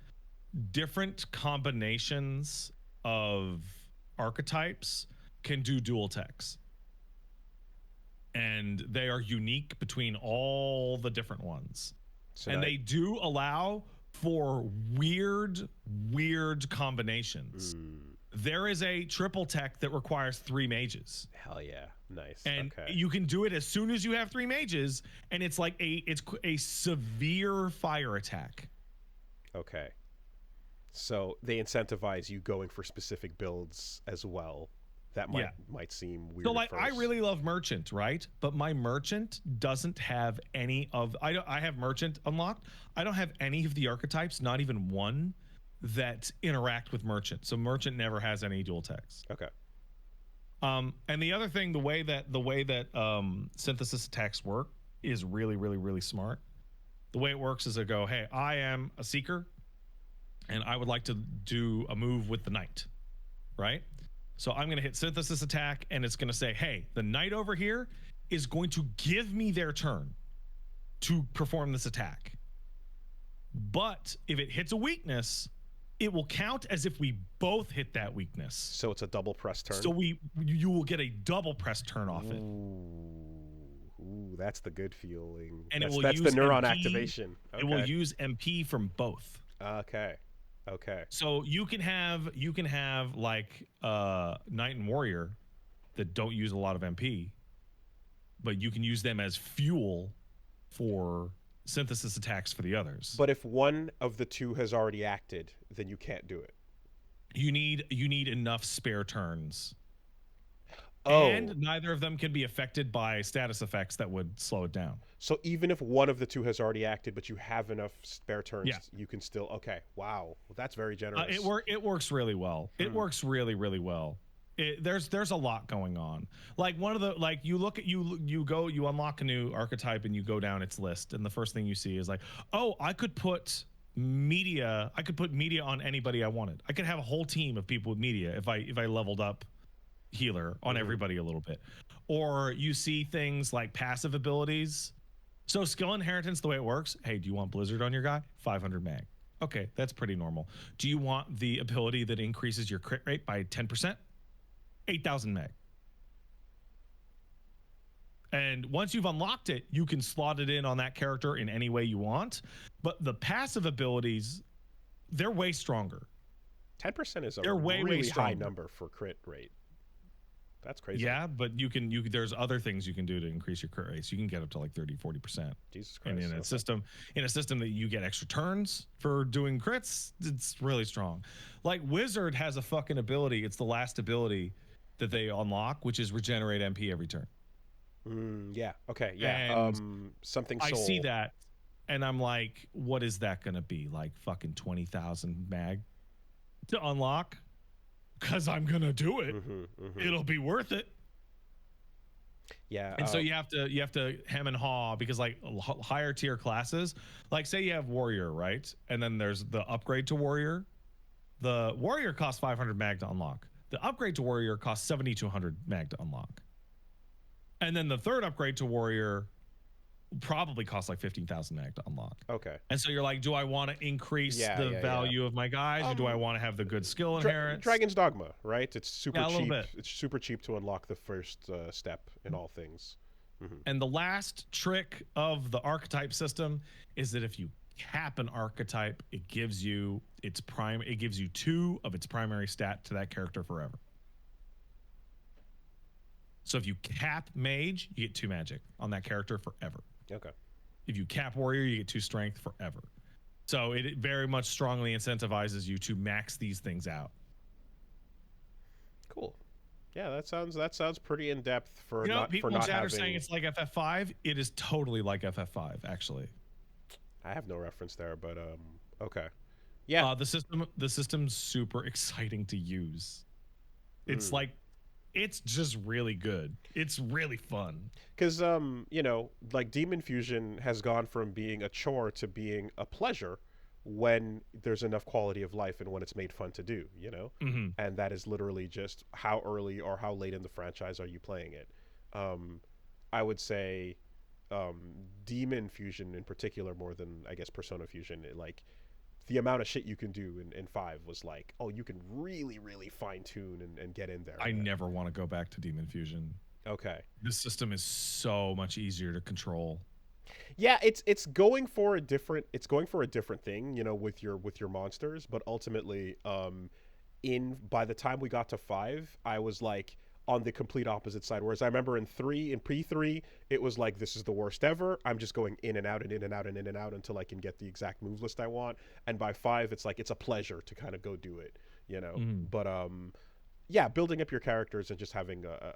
Different combinations of archetypes can do dual techs. And they are unique between all the different ones. So and they do allow for weird combinations. There is a triple tech that requires 3 mages. Hell yeah. Nice. And you can do it as soon as you have 3 mages, and it's like a severe fire attack. Okay. So they incentivize you going for specific builds as well. That might seem weird. So like, I really love Merchant, right? But my Merchant doesn't have any of. I have Merchant unlocked. I don't have any of the archetypes, not even one, that interact with Merchant. So Merchant never has any dual techs. Okay. And the other thing, the way that synthesis attacks work is really smart. The way it works is I go, hey, I am a seeker, and I would like to do a move with the knight, right? So I'm going to hit synthesis attack, and it's going to say, hey, the knight over here is going to give me their turn to perform this attack. But if it hits a weakness, it will count as if we both hit that weakness. So it's a double press turn. So you will get a double press turn off it. Ooh, that's the good feeling. And that's the neuron MP, activation. Okay. It will use MP from both. Okay. So you can have like Knight and Warrior that don't use a lot of MP, but you can use them as fuel for synthesis attacks for the others. But if one of the two has already acted, then you can't do it. You need enough spare turns. Oh. And neither of them can be affected by status effects that would slow it down. So even if one of the two has already acted, but you have enough spare turns, you can still. Okay, wow, well, that's very generous. It works really well. It works really well. There's a lot going on. Like one of the you unlock a new archetype and you go down its list, and the first thing you see is like, oh, I could put media on anybody I wanted. I could have a whole team of people with media if I leveled up healer on everybody a little bit. Or you see things like passive abilities. So skill inheritance, the way it works, hey, do you want Blizzard on your guy? 500 mag. Okay, that's pretty normal. Do you want the ability that increases your crit rate by 10%? 8,000 meg. And once you've unlocked it, you can slot it in on that character in any way you want. But the passive abilities, they're way stronger. 10% is a They're way really high stronger. number for crit rate. That's crazy. Yeah, but you can there's other things you can do to increase your crit rates. You can get up to like 30-40%. Jesus Christ. And in a system that you get extra turns for doing crits, it's really strong. Like Wizard has a fucking ability. It's the last ability that they unlock, which is regenerate MP every turn. Yeah. Okay. Yeah. And something soul. I see that and I'm like, what is that gonna be? Like fucking 20,000 mag to unlock? Because I'm gonna do it. It'll be worth it. Yeah. And so you have to hem and haw, because like higher tier classes, like say you have warrior, right? And then there's the upgrade to warrior. The warrior costs 500 mag to unlock. The upgrade to warrior costs 7,200 mag to unlock. And then the third upgrade to warrior probably costs like 15,000 mag to unlock. Okay. And so you're like, do I want to increase the value of my guys, or do I want to have the good skill inheritance? Dragon's Dogma, right? It's super cheap. Bit. It's super cheap to unlock the first step in all things. And the last trick of the archetype system is that if you cap an archetype, it gives you it gives you 2 of its primary stat to that character forever. So if you cap mage, you get 2 magic on that character forever. Okay. If you cap warrior, you get 2 strength forever. So it very much strongly incentivizes you to max these things out. Cool. Yeah, that sounds pretty in depth for people for not in chat having... are saying it's like FF5. It is totally like FF5, actually. I have no reference there, but okay. Yeah. The system's super exciting to use. It's like, it's just really good. It's really fun. Because like Demon Fusion has gone from being a chore to being a pleasure when there's enough quality of life and when it's made fun to do, and that is literally just how early or how late in the franchise are you playing it. I would say Demon Fusion in particular, more than I guess Persona Fusion, like the amount of shit you can do in 5 was like, oh, you can really, really fine tune and get in there. I never want to go back to Demon Fusion. Okay. This system is so much easier to control. Yeah, it's going for a different thing, with your monsters, but ultimately, by the time we got to 5, I was like on the complete opposite side. Whereas I remember in P3, it was like, this is the worst ever. I'm just going in and out and in and out and in and out until I can get the exact move list I want. And by 5, it's like, it's a pleasure to kind of go do it, But yeah, building up your characters and just having a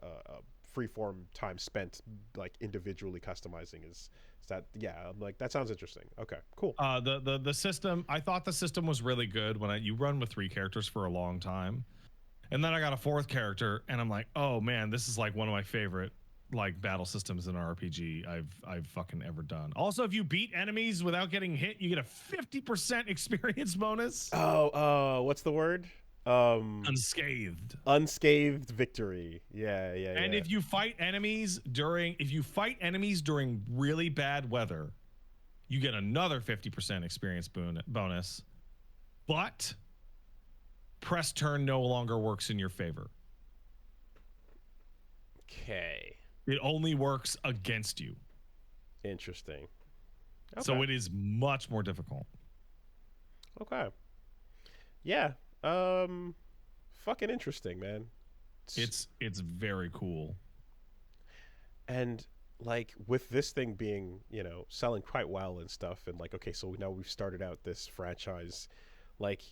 freeform time spent like individually customizing is that, yeah, I'm like, that sounds interesting. Okay, cool. The system, I thought the system was really good when you run with 3 characters for a long time. And then I got a 4th character and I'm like, oh man, this is like one of my favorite like battle systems in an RPG I've fucking ever done. Also, if you beat enemies without getting hit, you get a 50% experience bonus. What's the word? Unscathed victory. Yeah. And if you fight enemies during really bad weather, you get another 50% experience bonus. But press turn no longer works in your favor. Okay. It only works against you. Interesting. Okay. So it is much more difficult. Okay. Yeah. Fucking interesting, man. It's very cool. And like with this thing being, selling quite well and stuff, and like, okay, so now we've started out this franchise, like,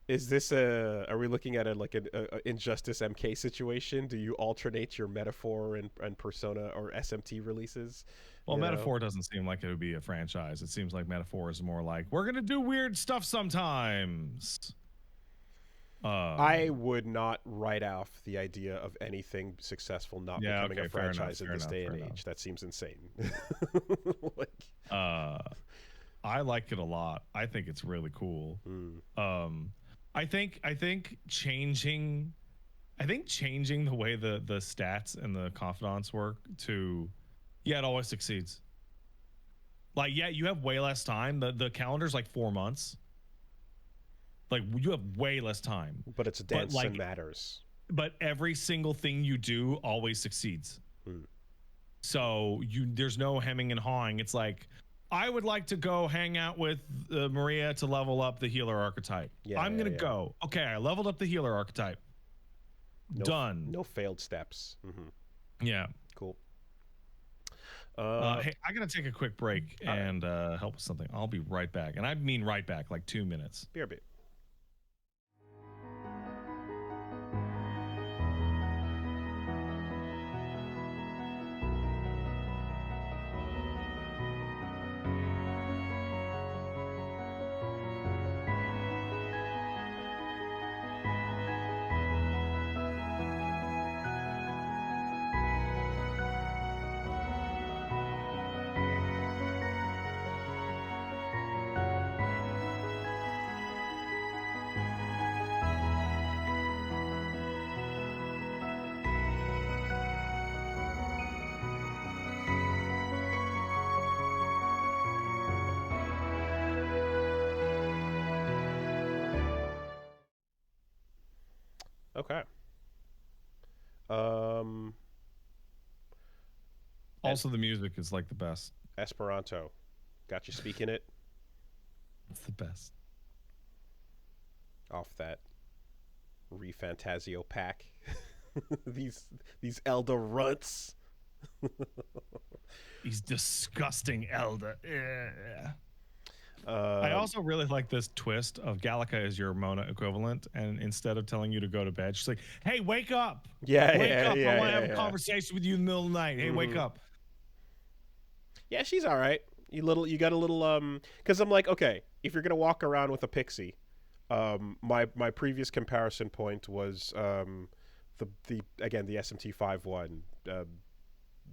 is this are we looking at like an Injustice MK situation? Do you alternate your Metaphor and Persona or SMT releases? Well, Metaphor doesn't seem like it would be a franchise. It seems like Metaphor is more like, we're gonna do weird stuff sometimes. I would not write off the idea of anything successful not becoming a franchise in this day and age. That seems insane. I like it a lot. I think it's really cool. I think changing the way the stats and the confidants work to, it always succeeds. Like, yeah, you have way less time. The calendar's like 4 months. Like, you have way less time. But it's dense and matters. But every single thing you do always succeeds. So there's no hemming and hawing. It's like, I would like to go hang out with Maria to level up the healer archetype. I'm going to go. Okay, I leveled up the healer archetype. Done. No failed steps. Yeah. Cool. Hey, I got to take a quick break and help with something. I'll be right back. And I mean right back, like 2 minutes. BRB. Okay. Also, the music is like the best. Esperanto. Got you speaking it? It's the best. Off that Refantasio pack. these elder runts. These disgusting elder. Yeah. I also really like this twist of Gallica is your Mona equivalent, and instead of telling you to go to bed, she's like, "Hey, wake up! Wake up! I want to have a conversation with you in the middle of the night. Hey, wake up!" Yeah, she's all right. You got a little because I'm like, okay, if you're gonna walk around with a pixie, my previous comparison point was the SMT5 one.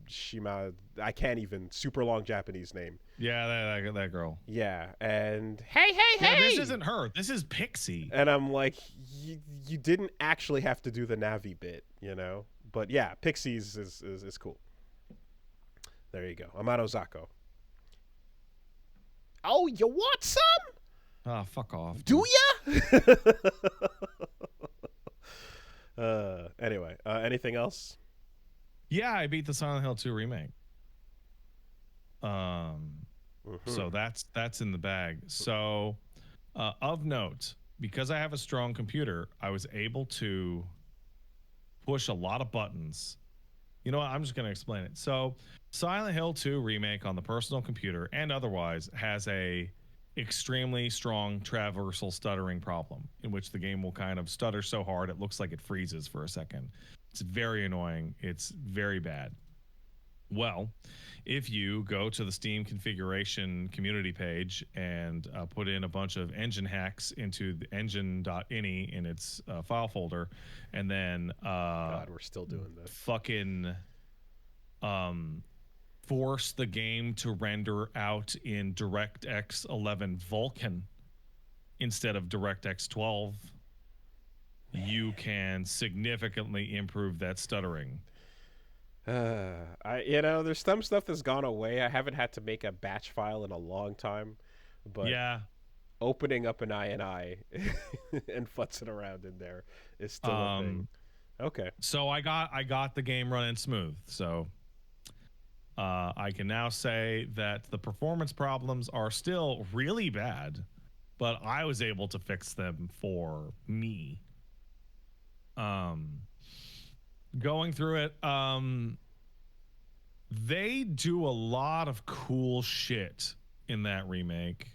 Shima, I can't even, super long Japanese name. Yeah, that girl. Yeah, and hey, this isn't her. This is Pixie. And I'm like, you didn't actually have to do the Navi bit, you know. But yeah, Pixies is cool. There you go, Amado Zako. Oh, you want some? Ah, fuck off. Do ya? Anyway, anything else? Yeah, I beat the Silent Hill 2 remake. So that's in the bag. So, of note, because I have a strong computer, I was able to push a lot of buttons. You know what? I'm just going to explain it. So, Silent Hill 2 remake on the personal computer and otherwise has a extremely strong traversal stuttering problem in which the game will kind of stutter so hard it looks like it freezes for a second. It's very annoying. It's very bad. Well, if you go to the Steam configuration community page and put in a bunch of engine hacks into the engine.ini in its file folder, and then God, we're still doing this. Fucking force the game to render out in DirectX 11 Vulkan instead of DirectX 12. You can significantly improve that stuttering. There's some stuff that's gone away. I haven't had to make a batch file in a long time, but yeah, opening up an INI and futzing around in there is still a thing. Okay. So I got the game running smooth. So I can now say that the performance problems are still really bad, but I was able to fix them for me. Going through it, they do a lot of cool shit in that remake.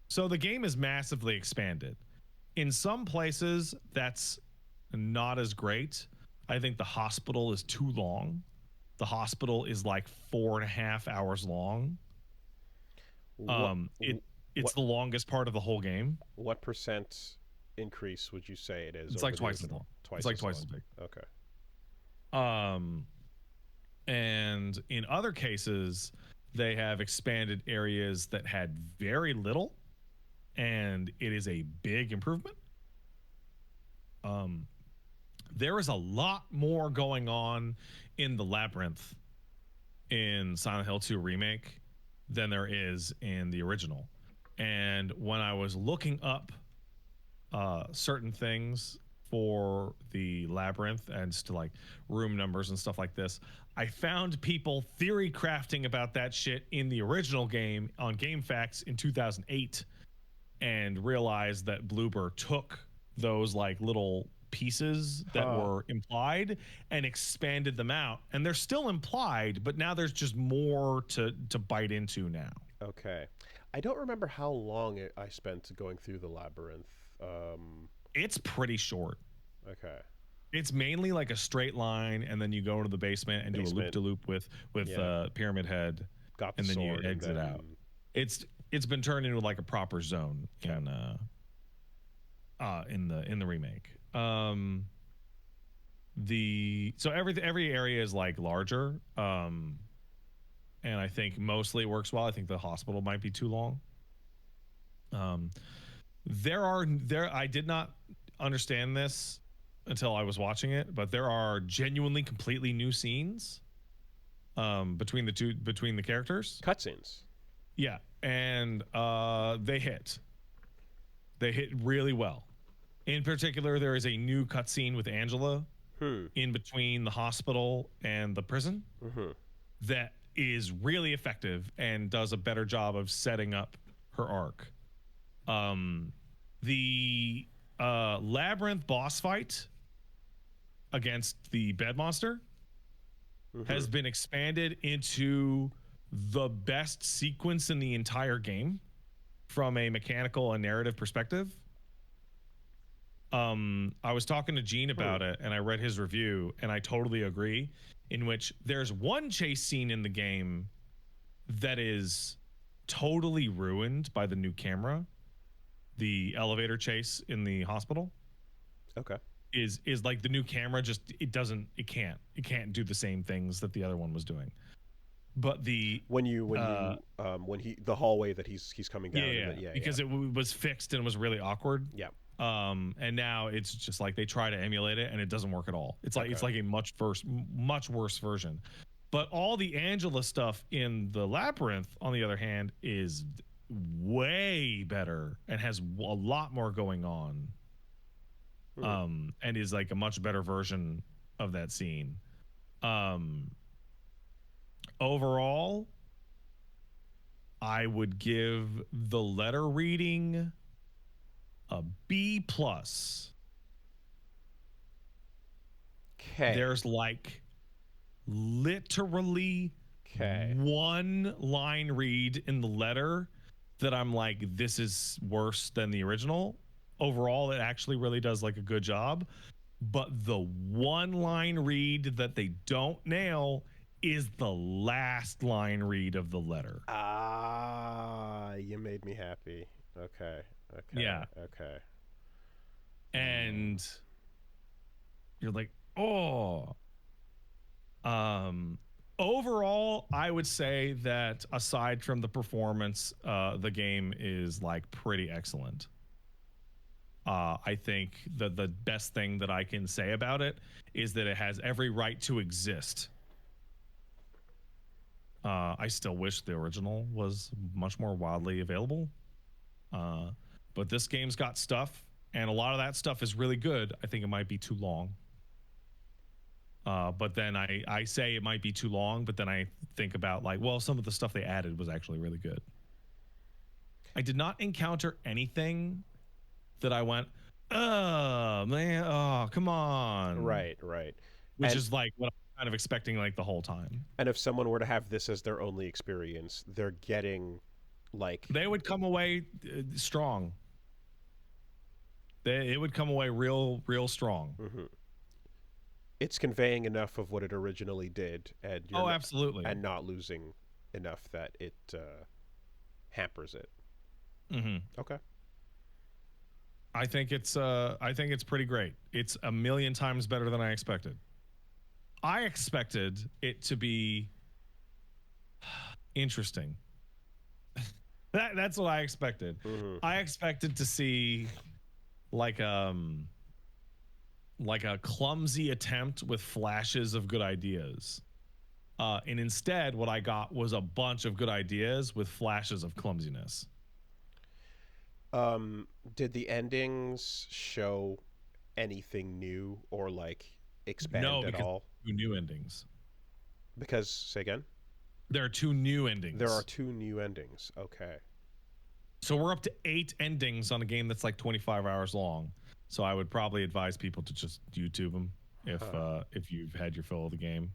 So the game is massively expanded. In some places, that's not as great. I think the hospital is too long. The hospital is like 4.5 hours long. It's the longest part of the whole game. What percent increase would you say it is? It's like twice as long. It's like twice as big. Okay. And in other cases, they have expanded areas that had very little, and it is a big improvement. There is a lot more going on in the labyrinth in Silent Hill 2 Remake than there is in the original. And when I was looking up certain things for the labyrinth and to like room numbers and stuff like this, I found people theory crafting about that shit in the original game on GameFAQs in 2008, and realized that Bloober took those like little pieces that were implied and expanded them out, and they're still implied, but now there's just more to bite into now. Okay. I don't remember how long I spent going through the labyrinth. It's pretty short. Okay. It's mainly like a straight line, and then you go into the basement and do a loop-de-loop with Pyramid Head, Got the and then you sword exit out. It's been turned into like a proper zone in the remake. So every area is like larger, and I think mostly it works well. I think the hospital might be too long. I did not understand this until I was watching it, but there are genuinely completely new scenes between the characters. Cutscenes. Yeah, and they hit really well. In particular, there is a new cutscene with Angela in between the hospital and the prison that is really effective and does a better job of setting up her arc. The labyrinth boss fight against the bed monster has been expanded into the best sequence in the entire game from a mechanical and narrative perspective. I was talking to Gene about it, and I read his review, and I totally agree, in which there's one chase scene in the game that is totally ruined by the new camera. The elevator chase in the hospital. Okay. Is like the new camera just it can't do the same things that the other one was doing. But the hallway that he's coming down because it was fixed and it was really awkward. Yeah. And now it's just like they try to emulate it and it doesn't work at all. It's like it's like a much worse version. But all the Angela stuff in the labyrinth, on the other hand, is way better and has a lot more going on. And is like a much better version of that scene. Overall, I would give the letter reading a B+. Okay. There's like literally one line read in the letter that I'm like, this is worse than the original. Overall, it actually really does like a good job. But the one line read that they don't nail is the last line read of the letter. You made me happy. Okay. Yeah. Okay. And you're like, oh. Overall, I would say that aside from the performance, the game is like pretty excellent. I think that the best thing that I can say about it is that it has every right to exist. I still wish the original was much more widely available. But this game's got stuff, and a lot of that stuff is really good. I think it might be too long. But then I say it might be too long, but then I think about like, well, some of the stuff they added was actually really good. I did not encounter anything that I went, oh, man, oh, come on. Right. Which is like what I'm kind of expecting like the whole time. And if someone were to have this as their only experience, they're getting like... They would come away strong. It would come away real strong. It's conveying enough of what it originally did, and absolutely, and not losing enough that it hampers it. Okay. I think it's pretty great. It's a million times better than I expected. I expected it to be interesting. That's what I expected. I expected to see like a clumsy attempt with flashes of good ideas. And instead, what I got was a bunch of good ideas with flashes of clumsiness. Did the endings show anything new or like expand at all? Two new endings. Because, say again? There are two new endings. There are two new endings. Okay. So we're up to 8 endings on a game that's like 25 hours long. So I would probably advise people to just YouTube them if you've had your fill of the game.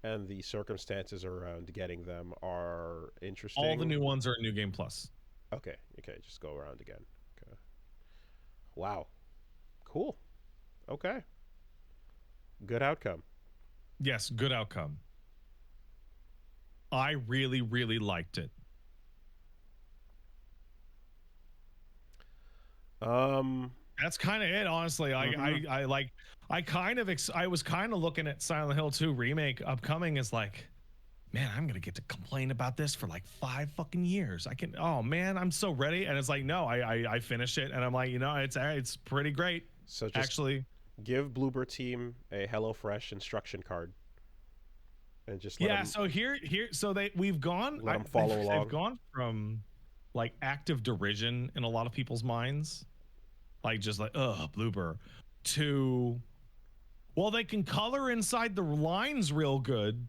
And the circumstances around getting them are interesting. All the new ones are in New Game Plus. Okay. Just go around again. Okay. Wow. Cool. Okay. Good outcome. Yes, good outcome. I really, really liked it. That's kind of it, honestly. I was kind of looking at Silent Hill 2 remake upcoming as like, man, I'm gonna get to complain about this for like 5 fucking years. Oh man, I'm so ready. And it's like, no, I finished it and I'm like, it's pretty great. So just actually give Bloober Team a HelloFresh instruction card. And just so we've gone. Let them follow along. They've gone from like active derision in a lot of people's minds, like just like Bloober, to they can color inside the lines real good.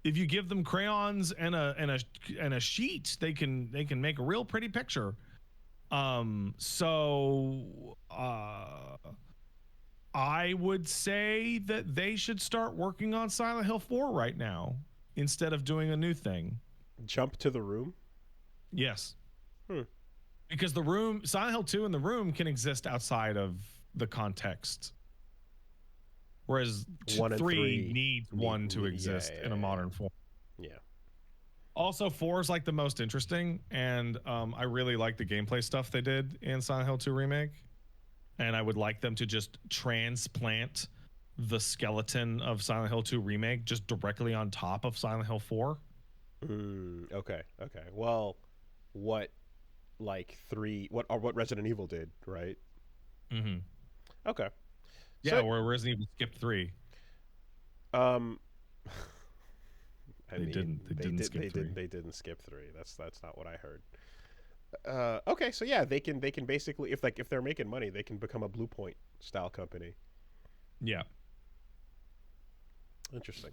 If you give them crayons and a sheet, they can make a real pretty picture. I would say that they should start working on Silent Hill 4 right now instead of doing a new thing. Jump to the Room? Yes. Because the Room, Silent Hill 2 and the Room can exist outside of the context. Whereas 3 needs 1 to exist in a modern form. Yeah. Also, 4 is like the most interesting, and I really like the gameplay stuff they did in Silent Hill 2 Remake. And I would like them to just transplant the skeleton of Silent Hill 2 Remake just directly on top of Silent Hill 4. Okay. Well, what Resident Evil did, right? Mm-hmm. Okay. Yeah, so, where Resident Evil skipped 3. They didn't skip 3. They didn't skip 3. That's not what I heard. Okay, so yeah, they can basically, if they're making money, they can become a Blue Point style company. Yeah. Interesting.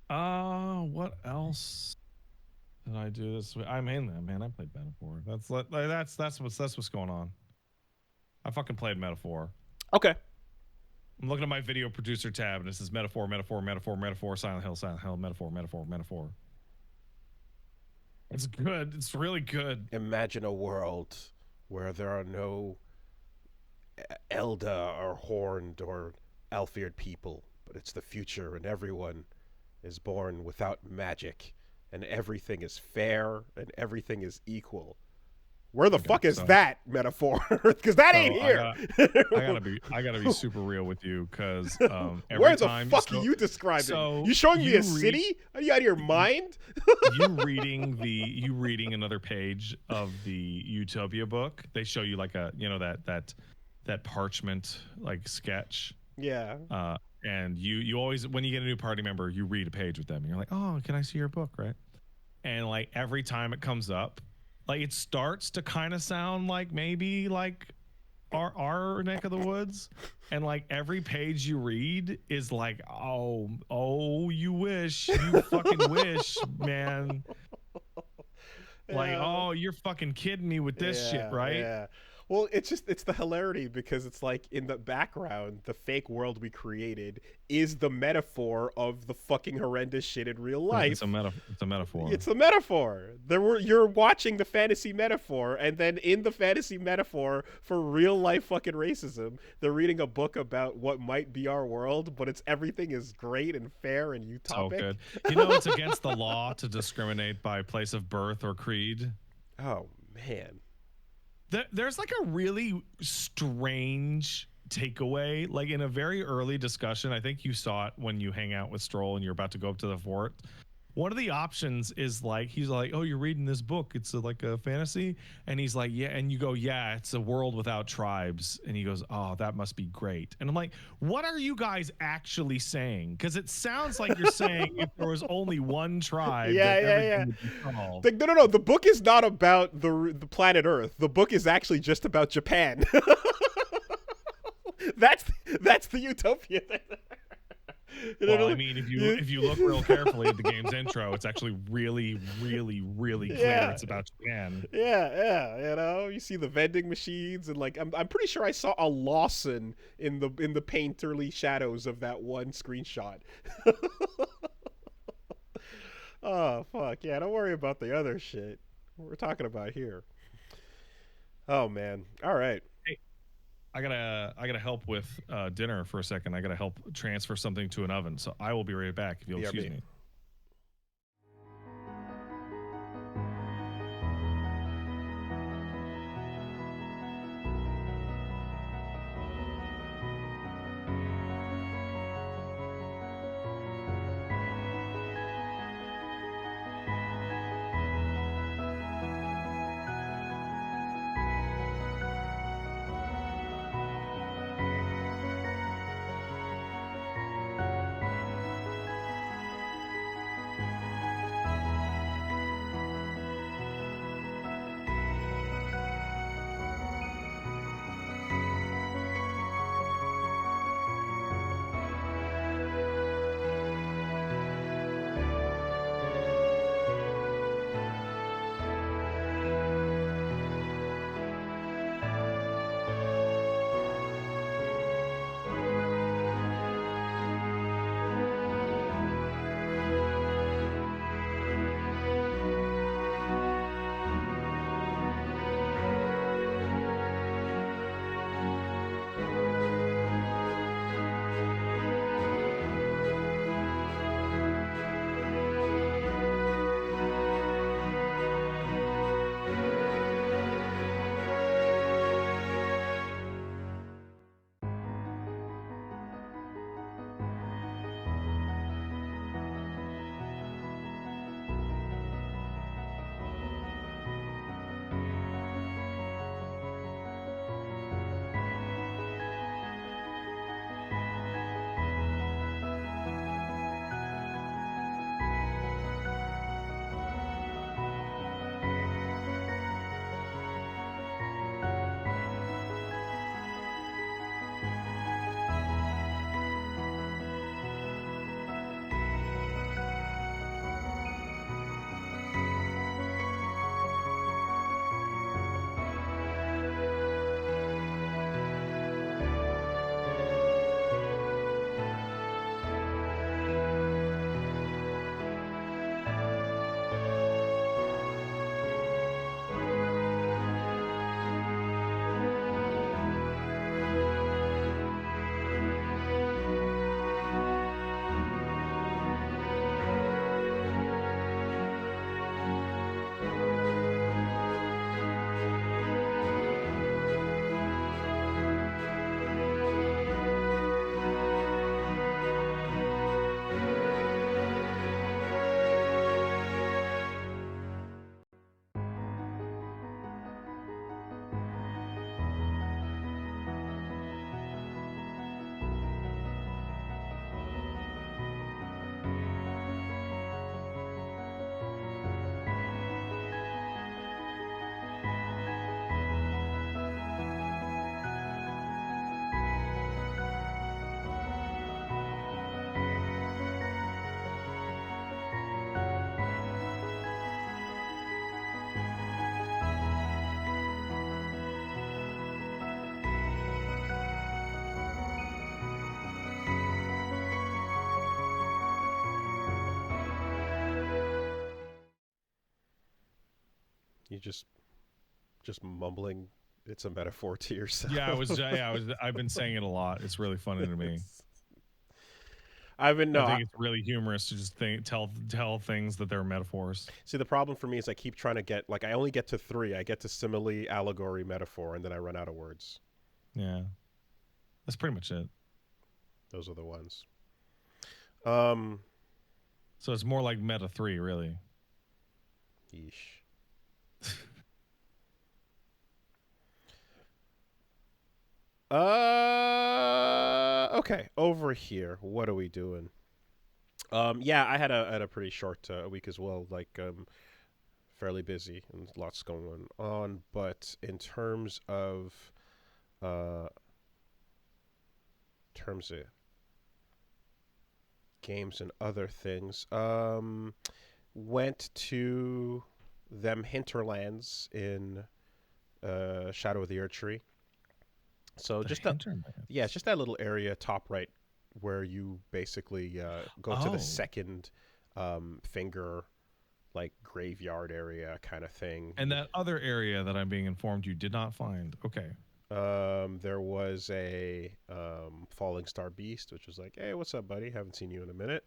What else did I do this week? I played Metaphor. That's what's going on. I fucking played Metaphor. Okay. I'm looking at my video producer tab and it says Metaphor, Silent Hill, Metaphor. It's good. It's really good. Imagine a world where there are no Elda or Horned or Alfeared people, but it's the future and everyone is born without magic and everything is fair and everything is equal. Where the fuck is that Metaphor? Because that ain't here. I gotta be super real with you, because where the fuck are you describing? You showing me a city? Are you out of your mind? you reading another page of the Utopia book. They show you like that parchment like sketch. Yeah. And you always, when you get a new party member, you read a page with them. And you're like, oh, can I see your book, right? And like every time it comes up, like it starts to kind of sound like maybe like our neck of the woods, and like every page you read is like, oh, you fucking wish, man. Like, oh, you're fucking kidding me with this shit, right? Yeah. Well, it's the hilarity, because it's like in the background, the fake world we created is the metaphor of the fucking horrendous shit in real life. It's a metaphor. It's a metaphor. You're watching the fantasy metaphor, and then in the fantasy metaphor for real life fucking racism, they're reading a book about what might be our world, but everything is great and fair and utopic. So good. You know, it's against the law to discriminate by place of birth or creed. Oh man. There's like a really strange takeaway, like in a very early discussion. I think you saw it when you hang out with Stroll and you're about to go up to the fort. one of the options is like, he's like, oh, you're reading this book, it's like a fantasy, and he's like, yeah, and you go, yeah, it's a world without tribes, and he goes, oh, that must be great. And I'm like, what are you guys actually saying? Because it sounds like you're saying if there was only one tribe, that everything would be solved. Like, no. The book is not about the planet Earth. The book is actually just about Japan. That's the utopia. Well, I mean, if you look real carefully at the game's intro, it's actually really clear it's about Japan. Yeah. You know, you see the vending machines, and like I'm pretty sure I saw a Lawson in the painterly shadows of that one screenshot. Oh fuck yeah! Don't worry about the other shit we're talking about here. Oh man! All right. I gotta help with dinner for a second. I gotta help transfer something to an oven, so I will be right back if you'll excuse me. You just mumbling. It's a metaphor to yourself. I've been saying it a lot. It's really funny to me. I think it's really humorous to just tell things that they're metaphors. See, the problem for me is I keep trying to get, like, I only get to 3. I get to simile, allegory, metaphor, and then I run out of words. Yeah, that's pretty much it. Those are the ones. So it's more like Meta 3, really. Yeesh. Okay, over here. What are we doing? Yeah, I had a pretty short week as well. Like, fairly busy and lots going on. But in uh, terms of games and other things, went to them hinterlands in Shadow of the Erdtree. So The just that, Hinterlands. yeah, it's just that little area top right where you basically go to the second finger, like graveyard area kind of thing. And that other area that I'm being informed you did not find. Okay. There was a falling star beast, which was like, hey, what's up, buddy? Haven't seen you in a minute.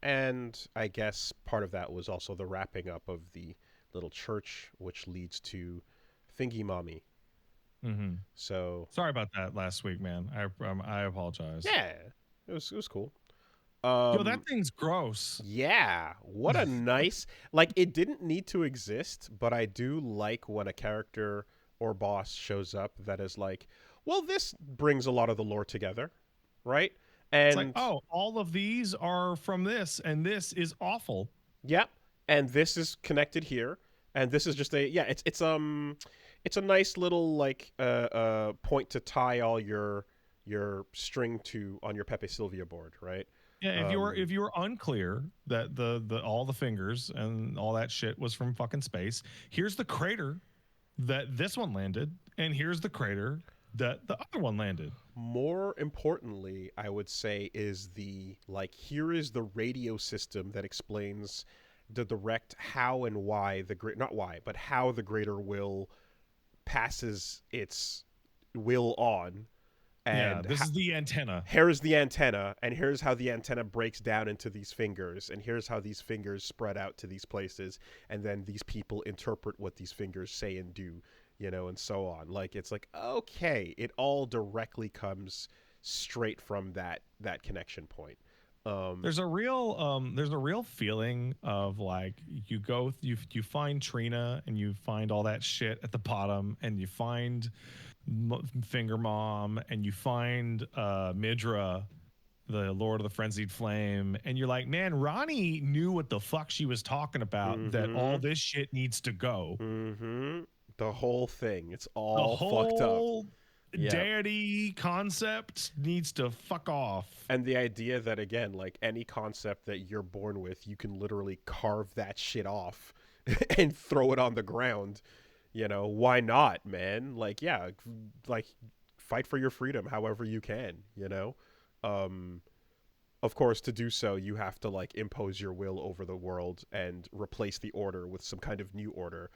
And I guess part of that was also the wrapping up of the little church, which leads to Thingy Mommy. Mm-hmm. So sorry about that last week, man. I apologize. Yeah, it was cool. Yo, that thing's gross. Yeah, what a nice like. It didn't need to exist, but I do like when a character or boss shows up that is like, well, this brings a lot of the lore together, right? And it's like, oh, all of these are from this, and this is awful. Yep, and this is connected here, and this is just it's a nice little like point to tie all your string to on your Pepe Sylvia board, right? Yeah, if you were unclear that the all the fingers and all that shit was from fucking space, here's the crater that this one landed, and here's the crater that the other one landed. More importantly, I would say is the like here is the radio system that explains the direct how and why the great not why, but how the greater will passes its will on. And this is the antenna. Here's the antenna, and here's how the antenna breaks down into these fingers, and here's how these fingers spread out to these places, and then these people interpret what these fingers say and do, and so on. Like it's like, okay, it all directly comes straight from that connection point. There's a real feeling of like you find Trina and you find all that shit at the bottom, and you find Finger Mom, and you find Midra, the Lord of the Frenzied Flame, and you're like, man, Ronnie knew what the fuck she was talking about. Mm-hmm. That all this shit needs to go. Mm-hmm. The whole thing, it's all fucked up. Deity concept needs to fuck off. And the idea that, again, like any concept that you're born with, you can literally carve that shit off and throw it on the ground. Why not, man? Like, yeah, like fight for your freedom however you can, Of course, to do so, you have to like impose your will over the world and replace the order with some kind of new order,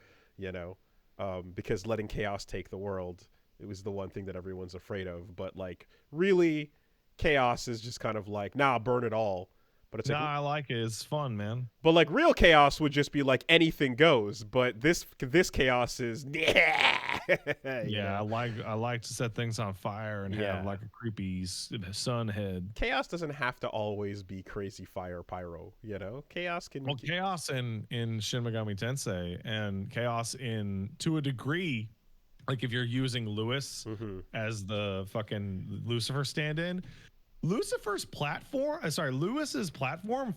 because letting chaos take the world, it was the one thing that everyone's afraid of. But like, really, chaos is just kind of like, nah, burn it all. But it's I like it. It's fun, man. But like real chaos would just be like anything goes. But this chaos is I like to set things on fire and have like a creepy sun head. Chaos doesn't have to always be crazy fire pyro. Chaos can. Well, chaos in Shin Megami Tensei, and chaos to a degree. Like if you're using Lewis as the fucking Lucifer stand-in. Lewis's platform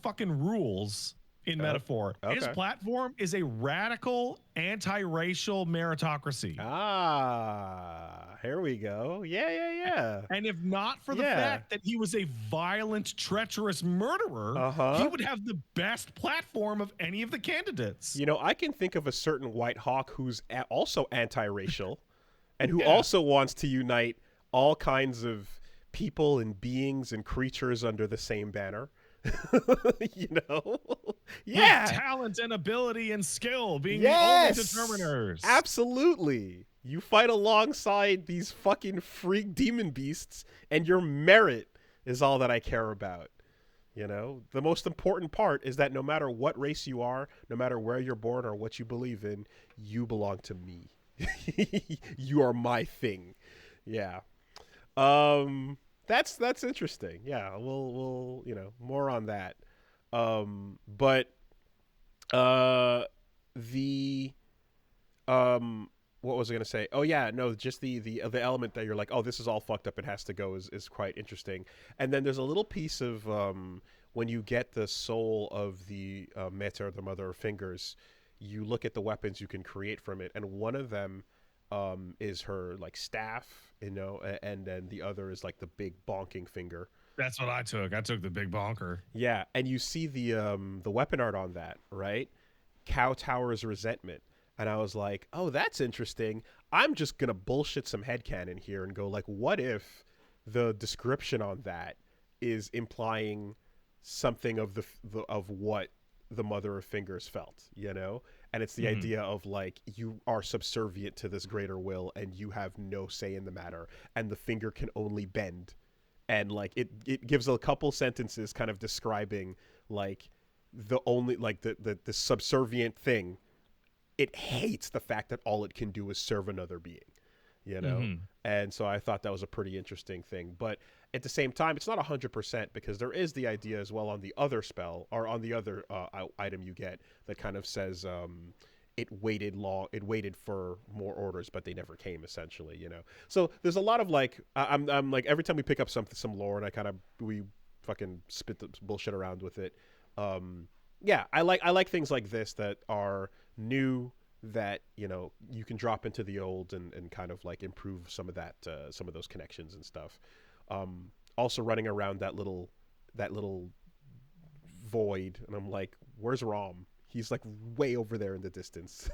fucking rules in Metaphor. Okay. His platform is a radical anti-racial meritocracy. Here we go. Yeah. And if not for the fact that he was a violent, treacherous murderer, he would have the best platform of any of the candidates. I can think of a certain White Hawk who's also anti-racial and who also wants to unite all kinds of people and beings and creatures under the same banner. With talent and ability and skill being the only determiners. Absolutely. You fight alongside these fucking freak demon beasts, and your merit is all that I care about. The most important part is that no matter what race you are, no matter where you're born or what you believe in, you belong to me. You are my thing. Yeah. That's interesting. Yeah, we'll more on that. But the what was I gonna say? Oh yeah, no, just the element that you're like, oh, this is all fucked up. It has to go is quite interesting. And then there's a little piece of when you get the soul of the Meta, or the Mother of Fingers, you look at the weapons you can create from it, and one of them is her like staff, and then the other is like the big bonking finger. That's what I took. I took the big bonker. Yeah, and you see the weapon art on that, right? Cow Tower's Resentment. And I was like, oh, that's interesting. I'm just going to bullshit some headcanon here and go like, what if the description on that is implying something of of what the Mother of Fingers felt, And it's the idea of like, you are subservient to this greater will and you have no say in the matter, and the finger can only bend. And like it gives a couple sentences kind of describing like the only like the subservient thing. It hates the fact that all it can do is serve another being, And so I thought that was a pretty interesting thing. But at the same time, it's not 100%, because there is the idea as well on the other spell, or on the other item you get, that kind of says it waited for more orders, but they never came, essentially, So there's a lot of like, I'm like, every time we pick up some lore and we fucking spit the bullshit around with it. Yeah, I like things like this that are new, that you can drop into the old and kind of like improve some of that, some of those connections and stuff. Also running around that little void, and I'm like, where's Rom? He's like way over there in the distance.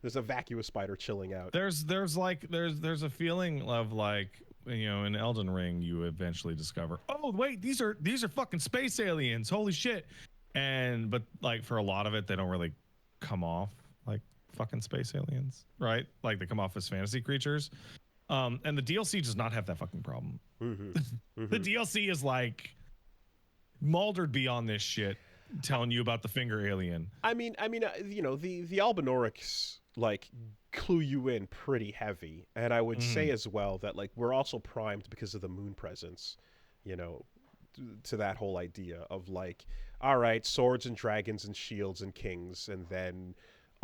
There's a vacuous spider chilling out. There's a feeling of like, in Elden Ring you eventually discover, oh wait, these are fucking space aliens, holy shit. But like for a lot of it, they don't really come off like fucking space aliens, right? Like they come off as fantasy creatures. And the DLC does not have that fucking problem. The DLC is like Muldered beyond this shit, telling you about the finger alien. I mean, the Albinorics like clue you in pretty heavy, and I would say as well that like we're also primed because of the moon presence, to that whole idea of like, all right, swords and dragons and shields and kings, and then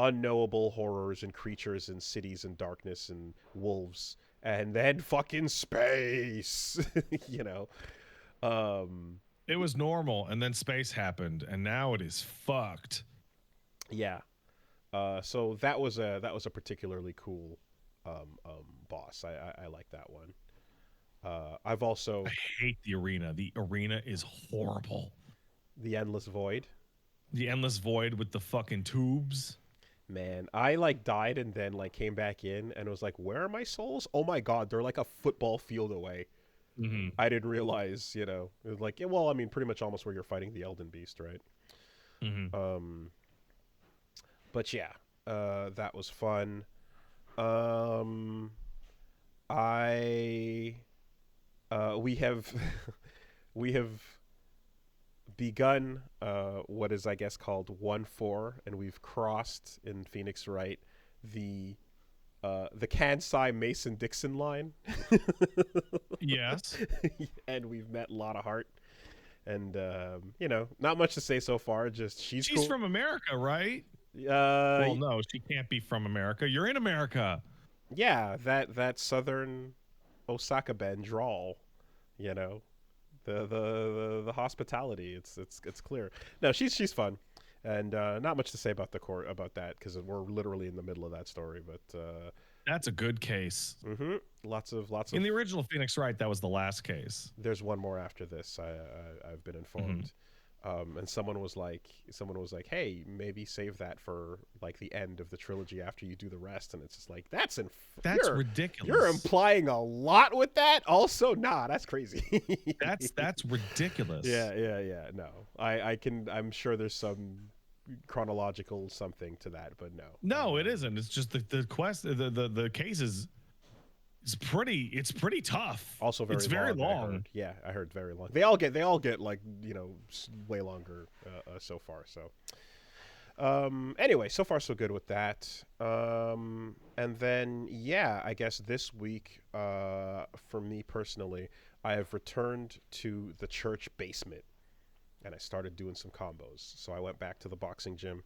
unknowable horrors and creatures and cities and darkness and wolves, and then fucking space. It was normal, and then space happened, and now it is fucked. Yeah. So that was a particularly cool boss. I like that one. I hate the arena. The arena is horrible. The Endless Void. The Endless Void with the fucking tubes. Man, I like died and then like came back in and was like, where are my souls? Oh my god, they're like a football field away. I didn't realize, it was like, yeah, well, I mean, pretty much almost where you're fighting the Elden Beast, right? But yeah, that was fun. We have we have begun what is, I guess, called 1-4, and we've crossed in Phoenix Wright the Kansai Mason-Dixon line. Yes. And we've met Lotta Hart. And, not much to say so far. Just she's cool. From America, right? Well, no, she can't be from America. You're in America. Yeah, that southern Osaka bend drawl, the hospitality. It's clear. No, she's fun. And not much to say about about that, because we're literally in the middle of that story. But that's a good case. Lots of. In the original Phoenix Wright, that was the last case. There's one more after this. I've been informed. And someone was like, hey, maybe save that for like the end of the trilogy after you do the rest. And it's just like, that's ridiculous. You're implying a lot with that. Also, nah, that's crazy. that's ridiculous. Yeah. No, I'm sure there's some chronological something to that, but no. No, it isn't. It's just the case is. It's pretty tough. Also very long. It's very long. I heard very long. They all get like, way longer so far. So anyway, so far so good with that. And then I guess this week for me personally, I have returned to the church basement. and I started doing some combos. So I went back to the boxing gym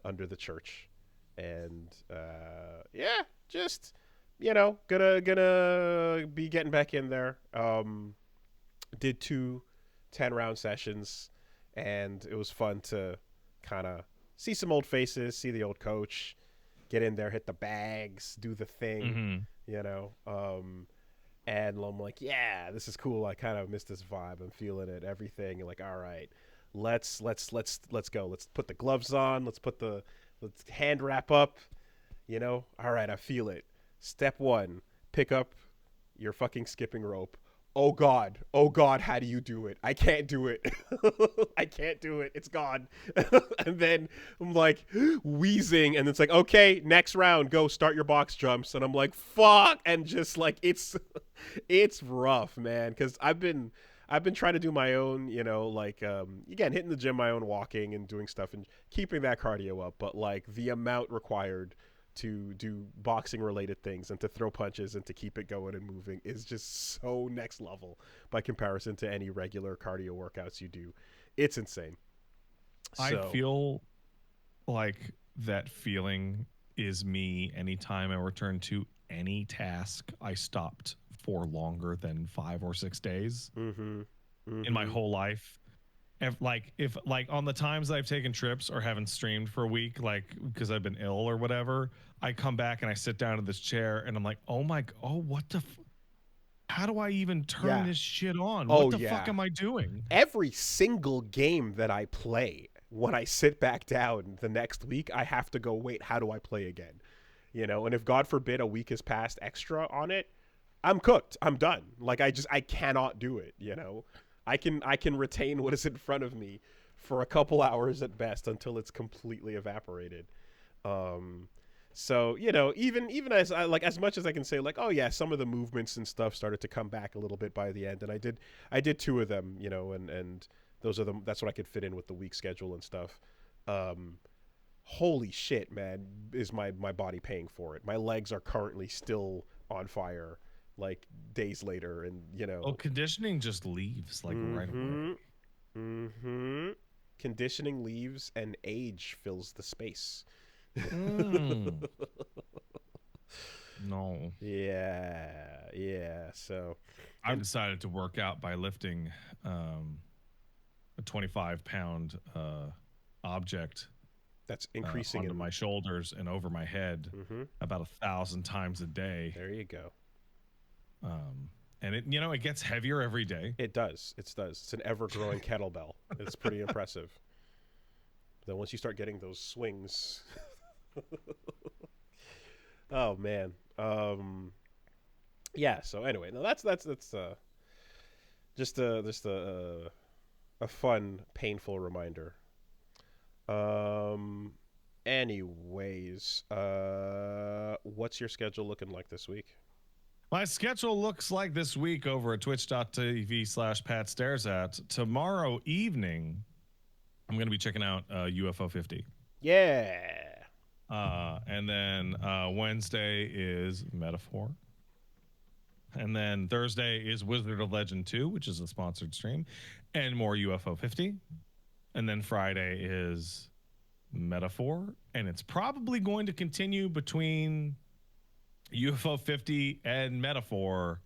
under the church, and yeah, just gonna be getting back in there. Did 2 10-round sessions, and it was fun to kind of see some old faces, see the old coach, get in there, hit the bags, do the thing, and I'm like, yeah, this is cool. I kind of miss this vibe. I'm feeling it, everything. And like, all right, let's go. Let's put the gloves on. Let's hand wrap up. All right, I feel it. Step 1, pick up your fucking skipping rope. Oh God, how do you do it? I can't do it. I can't do it. It's gone. And then I'm like wheezing, and it's like, okay, next round, go start your box jumps. And I'm like, fuck, and just like it's rough, man, because I've been trying to do my own, again, hitting the gym, my own walking and doing stuff and keeping that cardio up, but like the amount required to do boxing related things and to throw punches and to keep it going and moving is just so next level by comparison to any regular cardio workouts you do. It's insane. I feel like that feeling is me anytime I return to any task I stopped for longer than 5 or 6 days in my whole life. If on the times I've taken trips or haven't streamed for a week, like because I've been ill or whatever, I come back and I sit down in this chair and I'm like, what the how do I even turn this shit on? What the fuck am I doing? Every single game that I play, when I sit back down the next week, I have to go, wait, how do I play again? And if God forbid a week has passed extra on it, I'm cooked. I'm done. Like I cannot do it, I can retain what is in front of me for a couple hours at best until it's completely evaporated. So even as as much as I can say like, oh yeah, some of the movements and stuff started to come back a little bit by the end, and I did 2 of them, and that's what I could fit in with the week schedule and stuff. Holy shit, man, is my body paying for it? My legs are currently still on fire, like days later, and conditioning just leaves right away. Conditioning leaves and age fills the space. No. Yeah. So I decided to work out by lifting a 25-pound object that's increasing onto my shoulders and over my head about 1,000 times a day. There you go. And it gets heavier every day. It does. It's an ever-growing kettlebell. It's pretty impressive. Then once you start getting those swings, oh man. Yeah. So anyway, no, that's just a fun, painful reminder. Anyways, what's your schedule looking like this week? My schedule looks like this week over at twitch.tv/PatStaresAt. Tomorrow evening, I'm going to be checking out UFO 50. Yeah. And then Wednesday is Metaphor. And then Thursday is Wizard of Legend 2, which is a sponsored stream, and more UFO 50. And then Friday is Metaphor, and it's probably going to continue between UFO 50 and Metaphor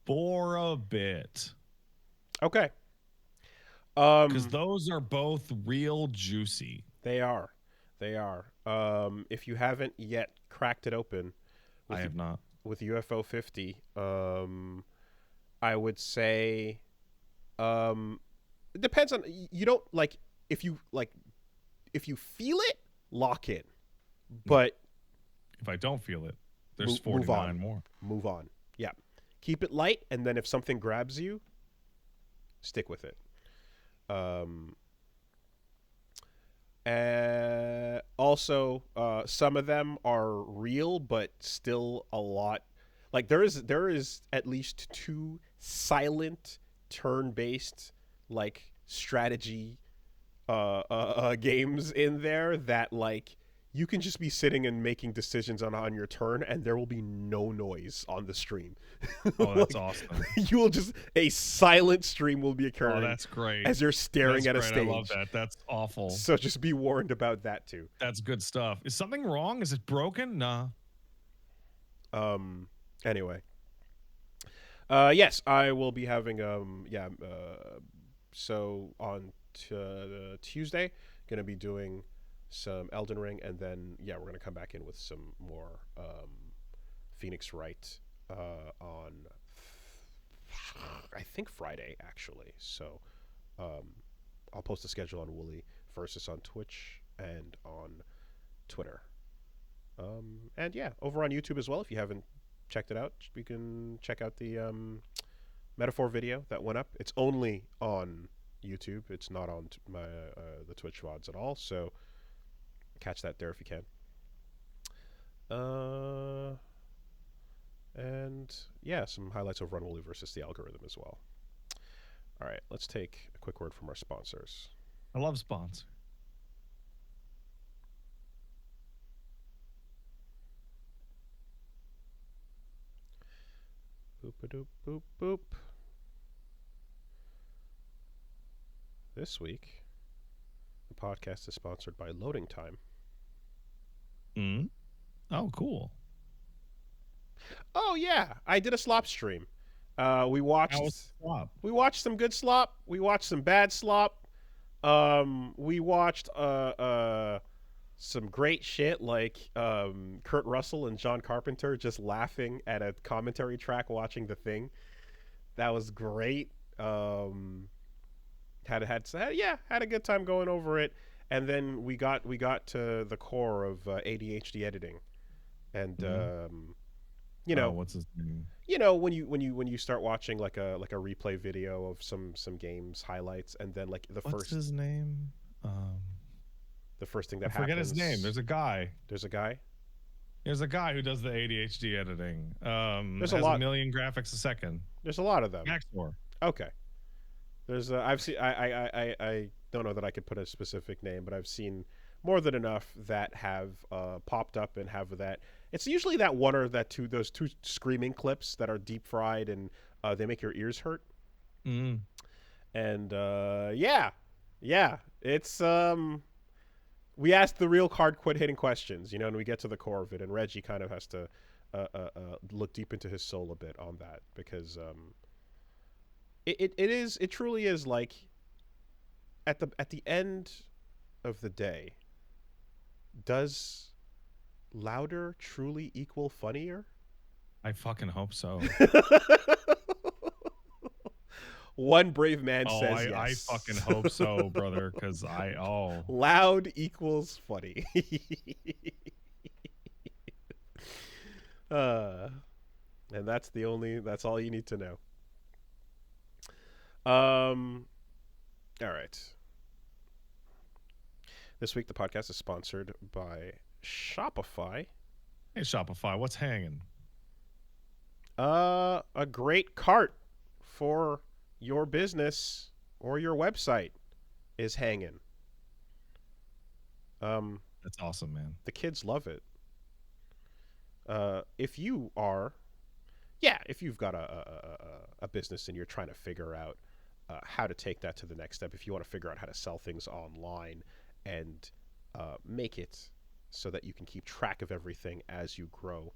for a bit. Okay. Because those are both real juicy. They are. If you haven't yet cracked it open, I have not. With UFO 50, I would say, it depends on, you don't like, if you feel it, lock in. But if I don't feel it, there's 49 more. Move on. Yeah. Keep it light, and then if something grabs you, stick with it. Also, some of them are real, but still a lot. Like there is at least 2 silent turn-based like strategy games in there that like you can just be sitting and making decisions on your turn, and there will be no noise on the stream. Oh, that's awesome. You will just a silent stream will be occurring. Oh, that's great. As you're staring at a stage. I love that. That's awful. So just be warned about that too. That's good stuff. Is something wrong? Is it broken? Nah. Anyway. Yes, I will be having so on Tuesday, gonna be doing some Elden Ring, and then we're gonna come back in with some more Phoenix Wright on I think Friday actually. So I'll post a schedule on Wooly versus on Twitch and on Twitter. And over on YouTube as well. If you haven't checked it out, you can check out the Metaphor video that went up. It's only on YouTube. It's not on my the Twitch VODs at all. So catch that there if you can. And some highlights over on Wooly versus the algorithm as well. All right, let's take a quick word from our sponsors. I love sponsors. Boop-a-doop, boop, boop. This week, the podcast is sponsored by Loading Time. Oh, cool. Oh, yeah. I did a slop stream. We watched some good slop. We watched some bad slop. We watched some great shit like Kurt Russell and John Carpenter just laughing at a commentary track watching The Thing. That was great. Had a good time going over it, and then we got to the core of ADHD editing, and what's his name? When you start watching like a replay video of some games highlights, and then like what's his name? The first thing that I forget his name. There's a guy. There's a guy who does the ADHD editing. There's a million graphics a second. There's a lot of them. Maxmore. Okay. There's I've seen I don't know that I could put a specific name, but I've seen more than enough that have popped up and have that. It's usually that one or those two screaming clips that are deep fried and they make your ears hurt. And it's we asked the real hard quit hitting questions, and we get to the core of it, and Reggie kind of has to look deep into his soul a bit on that, because it truly is like at the end of the day, does louder truly equal funnier? I fucking hope so. One brave man says yes. I fucking hope so, brother, because loud equals funny. And that's all you need to know. All right. This week the podcast is sponsored by Shopify. Hey, Shopify, what's hanging? A great cart for your business or your website is hanging. That's awesome, man. The kids love it. If you've got a business and you're trying to figure out how to take that to the next step, if you want to figure out how to sell things online and make it so that you can keep track of everything as you grow,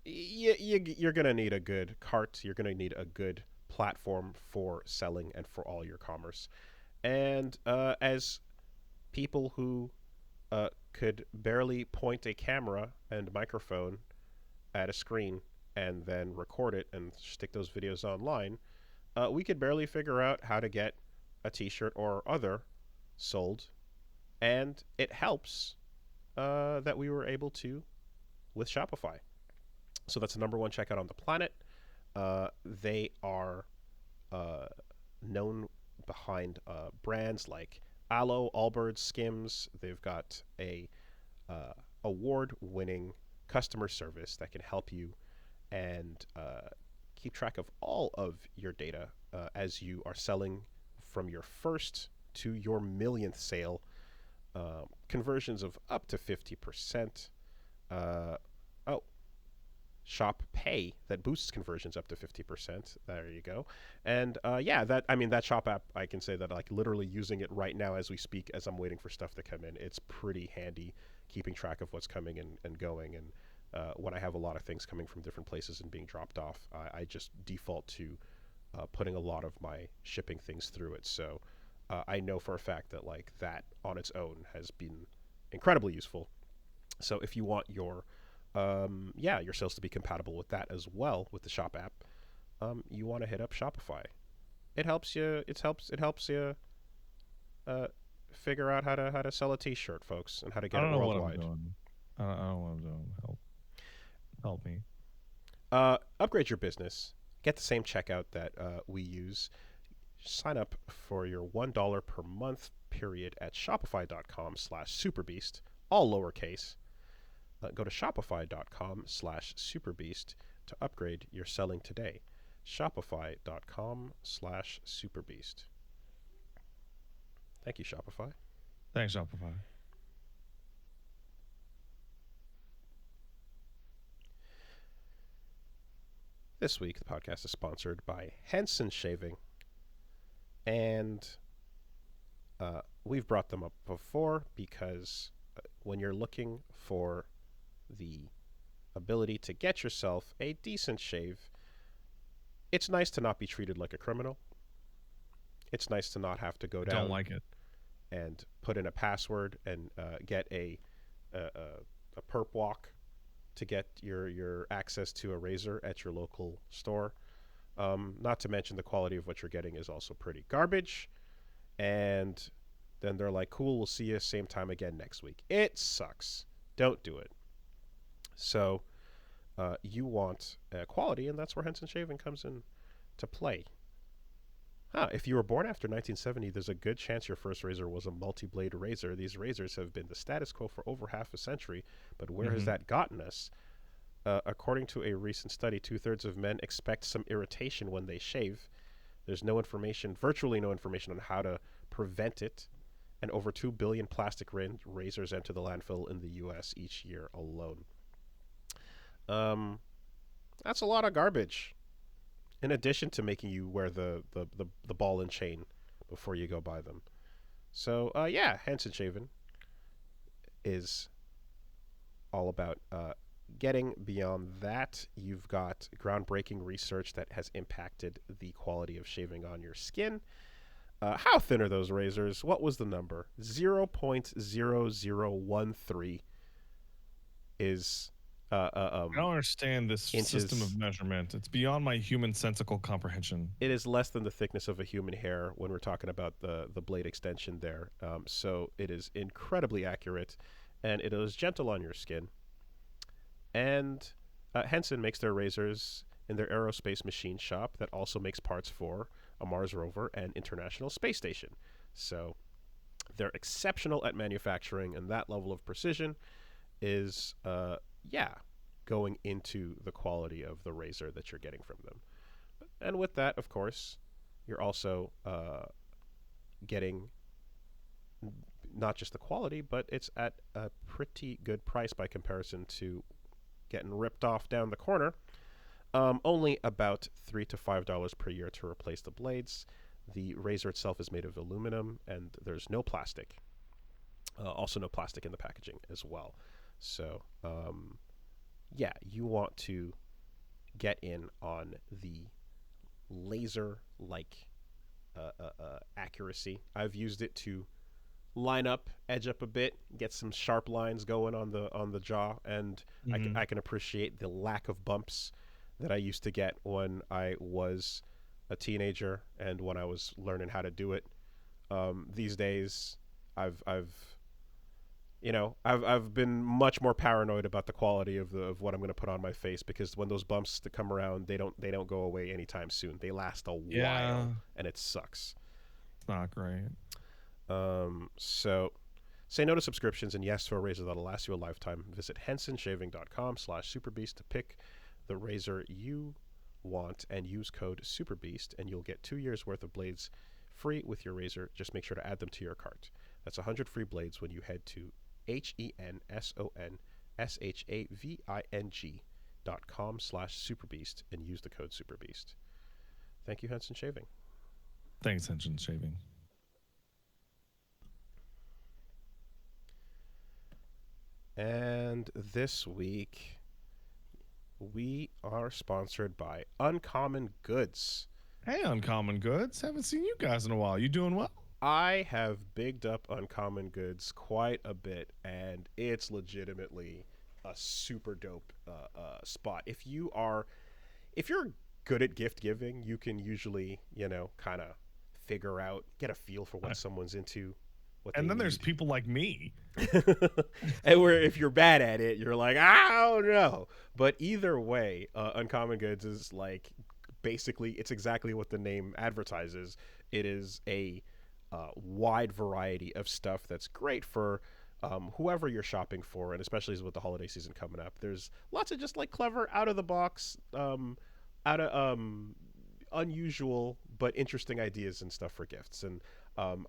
you're going to need a good cart. You're going to need a good platform for selling and for all your commerce. And as people who could barely point a camera and microphone at a screen and then record it and stick those videos online, we could barely figure out how to get a t-shirt or other sold. And it helps that we were able to with Shopify. So that's the number one checkout on the planet. They are known behind brands like Aloe, Allbirds, Skims. They've got a award-winning customer service that can help you and keep track of all of your data as you are selling from your first to your millionth sale. conversions of up to 50%. Oh, shop pay that boosts conversions up to 50%. There you go. And that shop app, I can say that like literally using it right now as we speak, as I'm waiting for stuff to come in. It's pretty handy keeping track of what's coming and going. And when I have a lot of things coming from different places and being dropped off, I just default to putting a lot of my shipping things through it. So I know for a fact that like that on its own has been incredibly useful. So if you want your sales to be compatible with that as well with the shop app, you want to hit up Shopify. It helps you. It helps you figure out how to sell a T-shirt, folks, and how to get it worldwide. What I'm doing. I don't know what I'm doing. Help me. Upgrade your business. Get the same checkout that we use. Sign up for your $1 per month period at shopify.com/superbeast, all lowercase. Go to shopify.com/superbeast to upgrade your selling today. Shopify.com/superbeast. Thank you, Shopify. Thanks, Shopify. This week, the podcast is sponsored by Henson Shaving. And we've brought them up before because when you're looking for the ability to get yourself a decent shave, it's nice to not be treated like a criminal. It's nice to not have to go down. Don't like it. And put in a password and get a perp walk to get your access to a razor at your local store. Not to mention the quality of what you're getting is also pretty garbage. And then they're like, cool, we'll see you same time again next week. It sucks. Don't do it. So you want quality, and that's where Henson Shaving comes in to play. If you were born after 1970, there's a good chance your first razor was a multi-blade razor. These razors have been the status quo for over half a century, but where has that gotten us? According to a recent study, 2/3 of men expect some irritation when they shave. There's virtually no information on how to prevent it, and over 2 billion plastic razors enter the landfill in the U.S. each year alone. That's a lot of garbage. In addition to making you wear the ball and chain before you go buy them. So, Henson Shaving is all about getting beyond that. You've got groundbreaking research that has impacted the quality of shaving on your skin. How thin are those razors? What was the number? 0.0013 is... I don't understand this system of measurement. It's beyond my human sensical comprehension. It is less than the thickness of a human hair when we're talking about the blade extension there. So it is incredibly accurate, and it is gentle on your skin. And Henson makes their razors in their aerospace machine shop that also makes parts for a Mars rover and International Space Station. So they're exceptional at manufacturing, and that level of precision is... going into the quality of the razor that you're getting from them. And with that, of course, you're also getting not just the quality, but it's at a pretty good price by comparison to getting ripped off down the corner. Only about $3 to $5 per year to replace the blades. The razor itself is made of aluminum, and there's no plastic. Also no plastic in the packaging as well. So, you want to get in on the laser-like accuracy. I've used it to line up, edge up a bit, get some sharp lines going on the jaw, and I can appreciate the lack of bumps that I used to get when I was a teenager and when I was learning how to do it. These days, I've been much more paranoid about the quality of what I'm going to put on my face, because when those bumps that come around, they don't go away anytime soon. They last a while, and it sucks. It's not great. So say no to subscriptions and yes to a razor that'll last you a lifetime. Visit hensonshaving.com/superbeast to pick the razor you want and use code SUPERBEAST, and you'll get 2 years worth of blades free with your razor. Just make sure to add them to your cart. That's 100 free blades when you head to HENSONSHAVING.com/superbeast and use the code superbeast. Thank you, Henson Shaving. Thanks, Henson Shaving. And this week, we are sponsored by Uncommon Goods. Hey, Uncommon Goods. Haven't seen you guys in a while. You doing well? I have bigged up Uncommon Goods quite a bit, and it's legitimately a super dope spot. If you're good at gift giving, you can usually, kind of get a feel for what someone's into. And then there's people like me. And where if you're bad at it, you're like, I don't know. But either way, Uncommon Goods is like, basically, it's exactly what the name advertises. It is a wide variety of stuff that's great for whoever you're shopping for, and especially with the holiday season coming up. There's lots of just like clever, out of the box, unusual but interesting ideas and stuff for gifts. And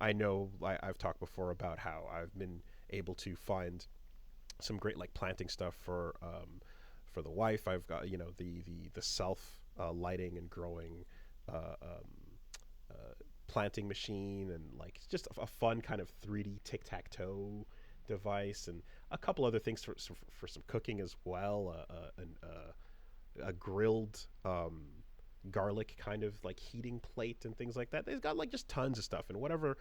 I know I've talked before about how I've been able to find some great like planting stuff for the wife. I've got the self lighting and growing planting machine, and like just a fun kind of 3D tic-tac-toe device, and a couple other things for some cooking as well. A grilled garlic kind of like heating plate and things like that. They've got like just tons of stuff, and whatever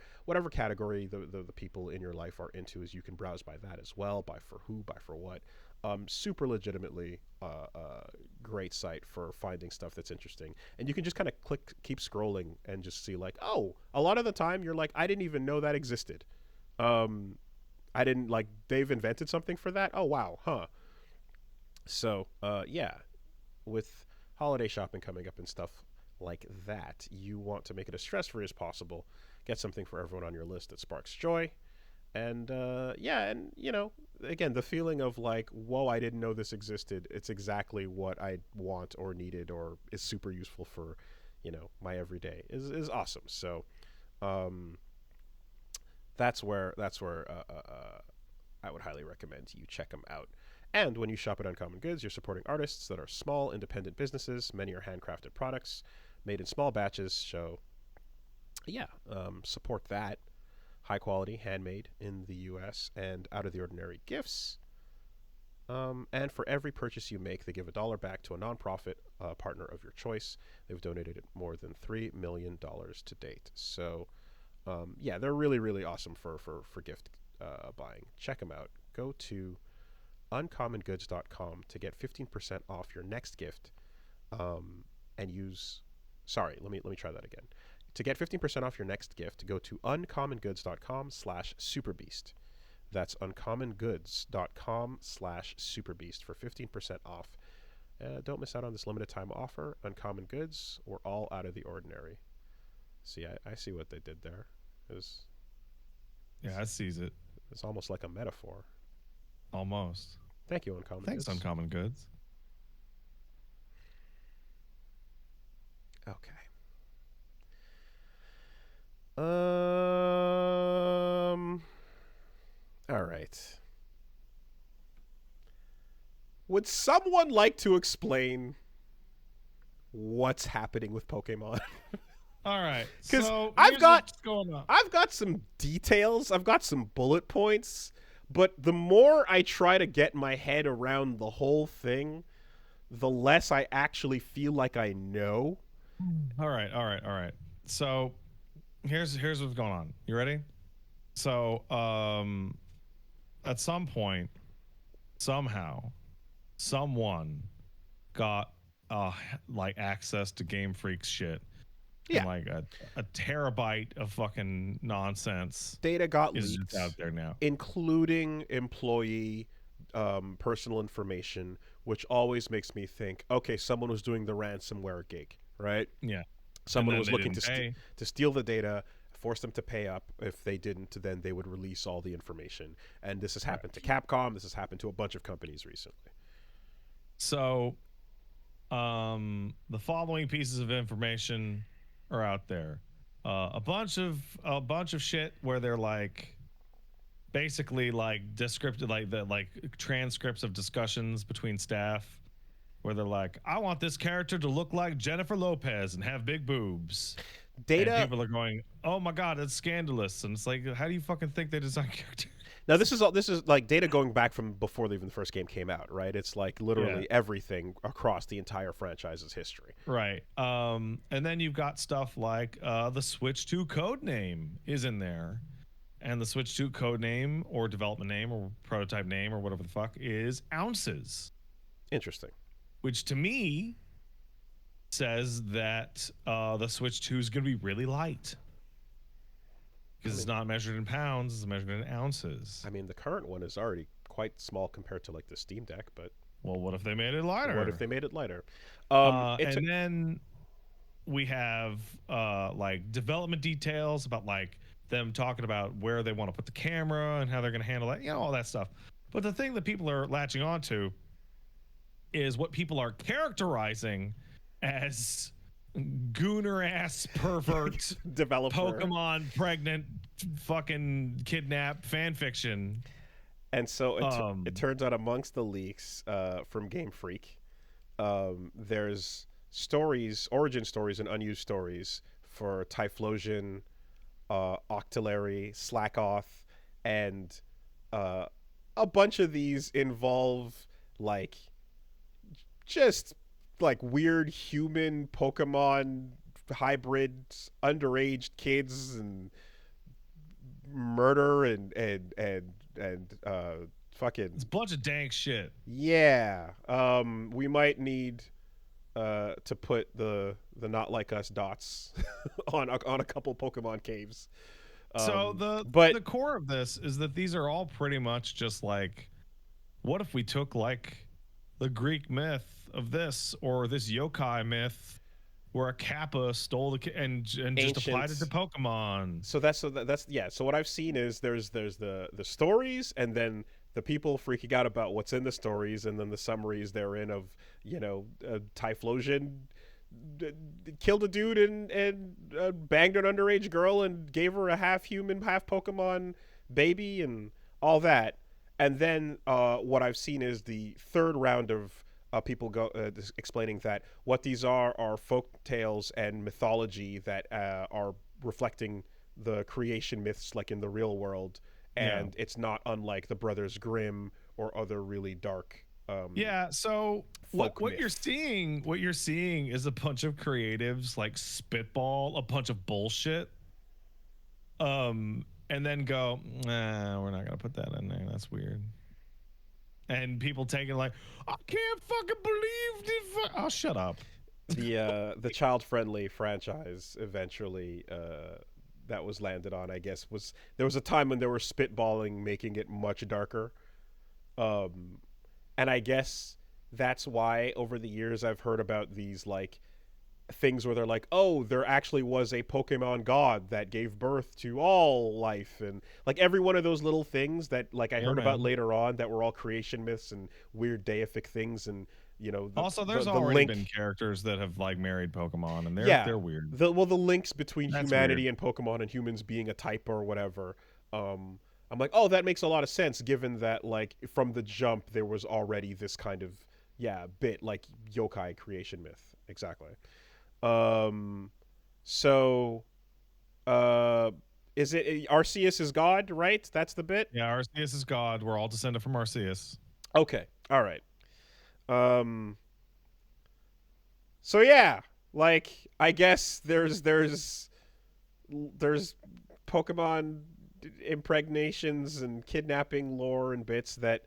category the people in your life are into, is you can browse by that as well, by for who, by for what. Super legitimately great site for finding stuff that's interesting, and you can just kind of keep scrolling and just see like, oh, a lot of the time you're like, I didn't even know that existed. I didn't like, they've invented something for that. Oh wow, huh? So yeah, with holiday shopping coming up and stuff like that, you want to make it as stress-free as possible. Get something for everyone on your list that sparks joy. And and again, the feeling of like, whoa, I didn't know this existed. It's exactly what I want or needed or is super useful for, my everyday is awesome. So that's where I would highly recommend you check them out. And when you shop at Uncommon Goods, you're supporting artists that are small, independent businesses. Many are handcrafted products made in small batches. So support that. High quality, handmade in the U.S., and out of the ordinary gifts. And for every purchase you make, they give $1 back to a nonprofit partner of your choice. They've donated more than $3 million to date. So, they're really, really awesome for gift buying. Check them out. Go to uncommongoods.com to get 15% off your next gift. And use. Sorry, let me try that again. To get 15% off your next gift, go to uncommongoods.com/superbeast. That's uncommongoods.com/superbeast for 15% off. Don't miss out on this limited time offer. Uncommon Goods, we're all out of the ordinary. See, I see what they did there. I sees it. It's almost like a metaphor. Almost. Thank you, Uncommon Thanks, Goods. Uncommon Goods. Okay. All right. Would someone like to explain what's happening with Pokemon? All right. Because so I've got some details. I've got some bullet points. But the more I try to get my head around the whole thing, the less I actually feel like I know. All right. So here's what's going on. You ready? So at some point, somehow, someone got like access to Game Freak's shit. Yeah. And like a terabyte of fucking nonsense. Data got is leaked out there now, including employee personal information, which always makes me think, okay, someone was doing the ransomware gig, right? Yeah. Someone was looking to steal the data, force them to pay up. If they didn't, then they would release all the information. And this has happened to Capcom. This has happened to a bunch of companies recently. So the following pieces of information are out there. A bunch of shit where they're like, basically like descriptive, like the like transcripts of discussions between staff, where they're like, "I want this character to look like Jennifer Lopez and have big boobs," and Data. people are going, "Oh my god, it's scandalous!" And it's like, how do you fucking think they design characters? Now this is like data going back from before even the first game came out, right? It's like literally everything across the entire franchise's history. Right. And then you've got stuff like the Switch 2 code name is in there. And the Switch 2 code name or development name or prototype name or whatever the fuck is ounces. Interesting. Which to me says that the Switch 2 is going to be really light. Because it's not measured in pounds, it's measured in ounces. I mean, the current one is already quite small compared to like the Steam Deck, but well, what if they made it lighter? What if they made it lighter? And then we have like development details about like them talking about where they want to put the camera and how they're going to handle that, you know, all that stuff. But the thing that people are latching onto is what people are characterizing as gooner ass pervert developer Pokemon pregnant fucking kidnap fan fiction. And so it turns out amongst the leaks from Game Freak, there's stories, origin stories and unused stories for Typhlosion, Octillery, Slakoth, and a bunch of these involve like just like weird human Pokemon hybrids, underage kids, and murder and fucking. It's a bunch of dank shit. Yeah. We might need to put the not like us dots on a couple Pokemon caves. So the core of this is that these are all pretty much just like, what if we took like the Greek myth of this or this yokai myth where a Kappa stole and just applied it to Pokemon. So that's yeah. So what I've seen is there's the stories, and then the people freaking out about what's in the stories, and then the summaries therein of, you know, Typhlosion killed a dude and banged an underage girl and gave her a half human, half Pokemon baby and all that. And then what I've seen is the third round of people explaining that what these are folk tales and mythology that are reflecting the creation myths like in the real world, and it's not unlike the Brothers Grimm or other really dark so what you're seeing is a bunch of creatives like spitball a bunch of bullshit and then go, nah, we're not gonna put that in there, that's weird. And people taking like, I can't fucking believe this. Oh, shut up. The child-friendly franchise eventually that was landed on, I guess, there was a time when they were spitballing, making it much darker. And I guess that's why over the years I've heard about these like things where they're like, oh, there actually was a Pokemon god that gave birth to all life, and like every one of those little things that like I heard about later on that were all creation myths and weird deific things. And you know, there's already been characters that have like married Pokemon, and they're weird. The links between humanity and Pokemon and humans being a type or whatever. I'm like, oh, that makes a lot of sense given that like from the jump there was already this kind of bit like yokai creation myth. Exactly. Is it Arceus is God, right? That's the bit? Yeah, Arceus is God. We're all descended from Arceus. Okay. All right. So yeah, like I guess there's Pokemon impregnations and kidnapping lore and bits that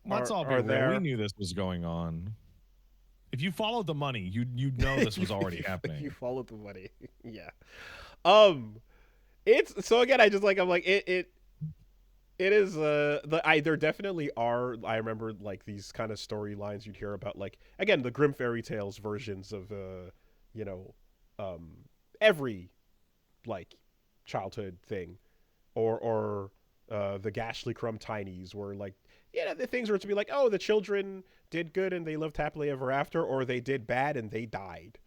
are there. We knew this was going on. If you followed the money, you'd know this was already happening. You followed the money, yeah. It's so again. I'm like it is there definitely are. I remember like these kind of storylines you'd hear about, like again the Grimm fairy tales versions of every like childhood thing, or the Gashly Crumb Tinies, where like the things were to be like, oh, the children did good and they lived happily ever after, or they did bad and they died,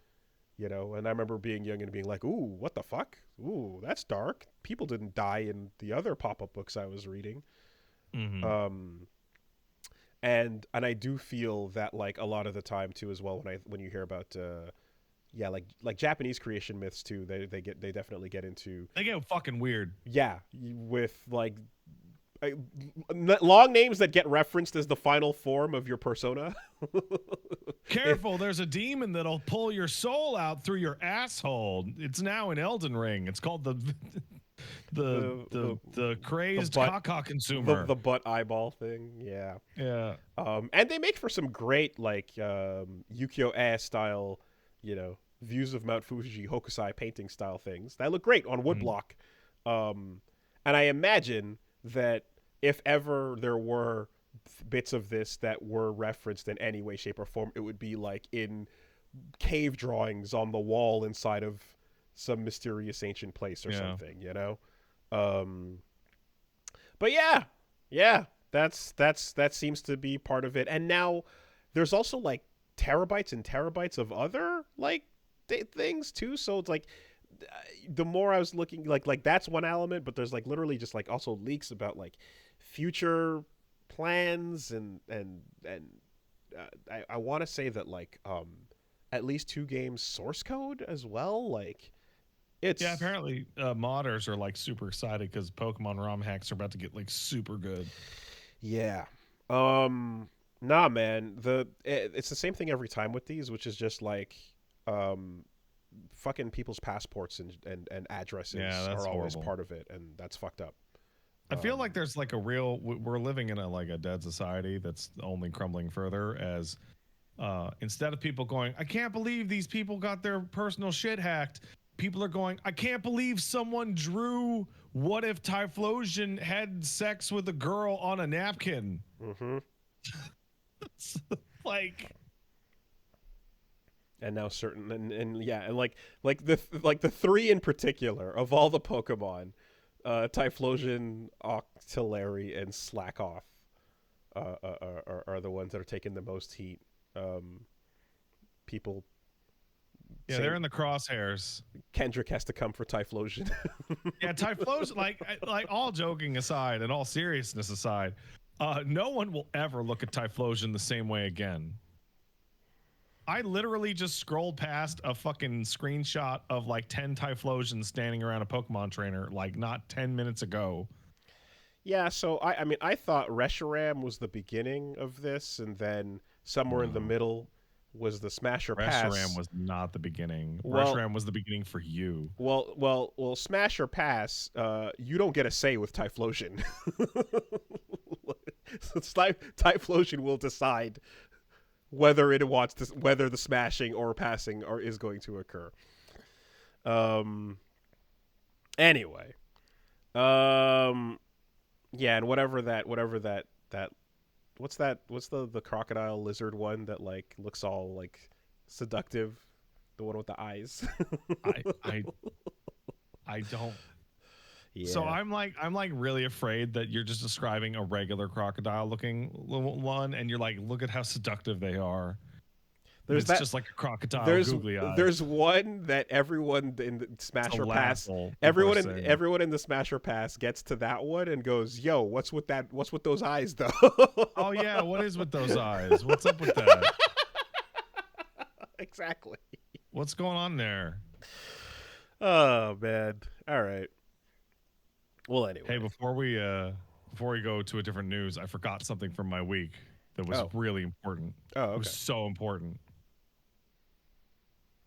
and I remember being young and being like, ooh, what the fuck, ooh, that's dark, people didn't die in the other pop-up books I was reading. Mm-hmm. Um, and I do feel that like a lot of the time too as well when you hear about yeah, like Japanese creation myths too, they definitely get into They get fucking weird. yeah, with like uh, long names that get referenced as the final form of your persona. Careful, there's a demon that'll pull your soul out through your asshole. It's now in Elden Ring. It's called the the crazed butt caca consumer. the butt eyeball thing. Yeah. Yeah. And they make for some great like Yukio-e style, views of Mount Fuji Hokusai painting style things that look great on woodblock. And I imagine that if ever there were bits of this that were referenced in any way, shape, or form, it would be like in cave drawings on the wall inside of some mysterious ancient place or something, But yeah, that seems to be part of it. And now there's also like terabytes and terabytes of other like things too. So it's like the more I was looking, like that's one element, but there's like literally just like also leaks about like future plans and I want to say that like at least 2 games source code as well. Like it's apparently modders are like super excited because Pokemon ROM hacks are about to get like super good. Yeah. Nah, man. It's the same thing every time with these, which is just like fucking people's passports and addresses are always part of it, and that's fucked up. I feel like there's like we're living in a dead society that's only crumbling further as instead of people going, I can't believe these people got their personal shit hacked, people are going, I can't believe someone drew what if Typhlosion had sex with a girl on a napkin. Mm-hmm. Like, and now certain and yeah, and like the 3 in particular of all the Pokemon, Typhlosion, Octillery, and Slakoth are the ones that are taking the most heat. People they're in the crosshairs. Kendrick has to come for Typhlosion. Yeah, Typhlosion, like all joking aside and all seriousness aside, no one will ever look at Typhlosion the same way again. I literally just scrolled past a fucking screenshot of like 10 Typhlosions standing around a Pokemon trainer like not 10 minutes ago. Yeah, so I mean I thought Reshiram was the beginning of this, and then somewhere in the middle was the Smasher Pass. Reshiram was not the beginning. Well, Reshiram was the beginning for you. Well, Smasher Pass, you don't get a say with Typhlosion. Typhlosion will decide whether whether the smashing or passing is going to occur. Anyway, yeah, and whatever that what's the crocodile lizard one that like looks all like seductive, the one with the eyes. I don't. Yeah. So I'm like really afraid that you're just describing a regular crocodile looking one, and you're like, look at how seductive they are. It's just like a crocodile. Googly eyes. There's one that everyone in the Smasher Pass, everyone in the Smasher Pass gets to that one and goes, "Yo, what's with that? What's with those eyes, though?" Oh yeah, what is with those eyes? What's up with that? Exactly. What's going on there? Oh man. All right. Well, anyway. Hey, before we go to a different news, I forgot something from my week that was really important. Oh, okay. It was so important.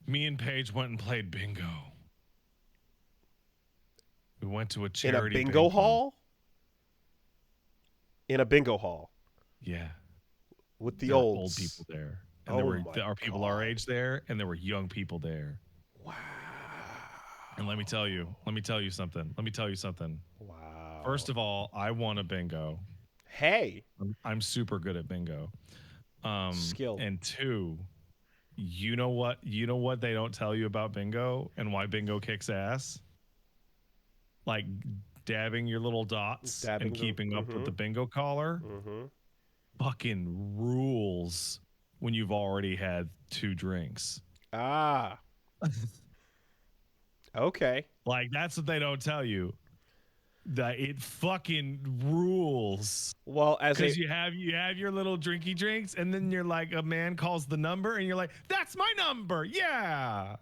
Me and Paige went and played bingo. We went to a charity bingo hall. In a bingo hall. Yeah. With the old people there. And there were people God. our age there, and there were young people there. Wow. And let me tell you something. Wow. First of all, I won a bingo. Hey. I'm super good at bingo. Skill. And 2, you know what they don't tell you about bingo and why bingo kicks ass? Like dabbing your little dots and keeping up with the bingo caller. Mm-hmm. Fucking rules when you've already had 2 drinks. Ah. Okay. Like, that's what they don't tell you. that it fucking rules. Well, Because you have your little drinky drinks, and then you're like, a man calls the number, and you're like, that's my number, yeah.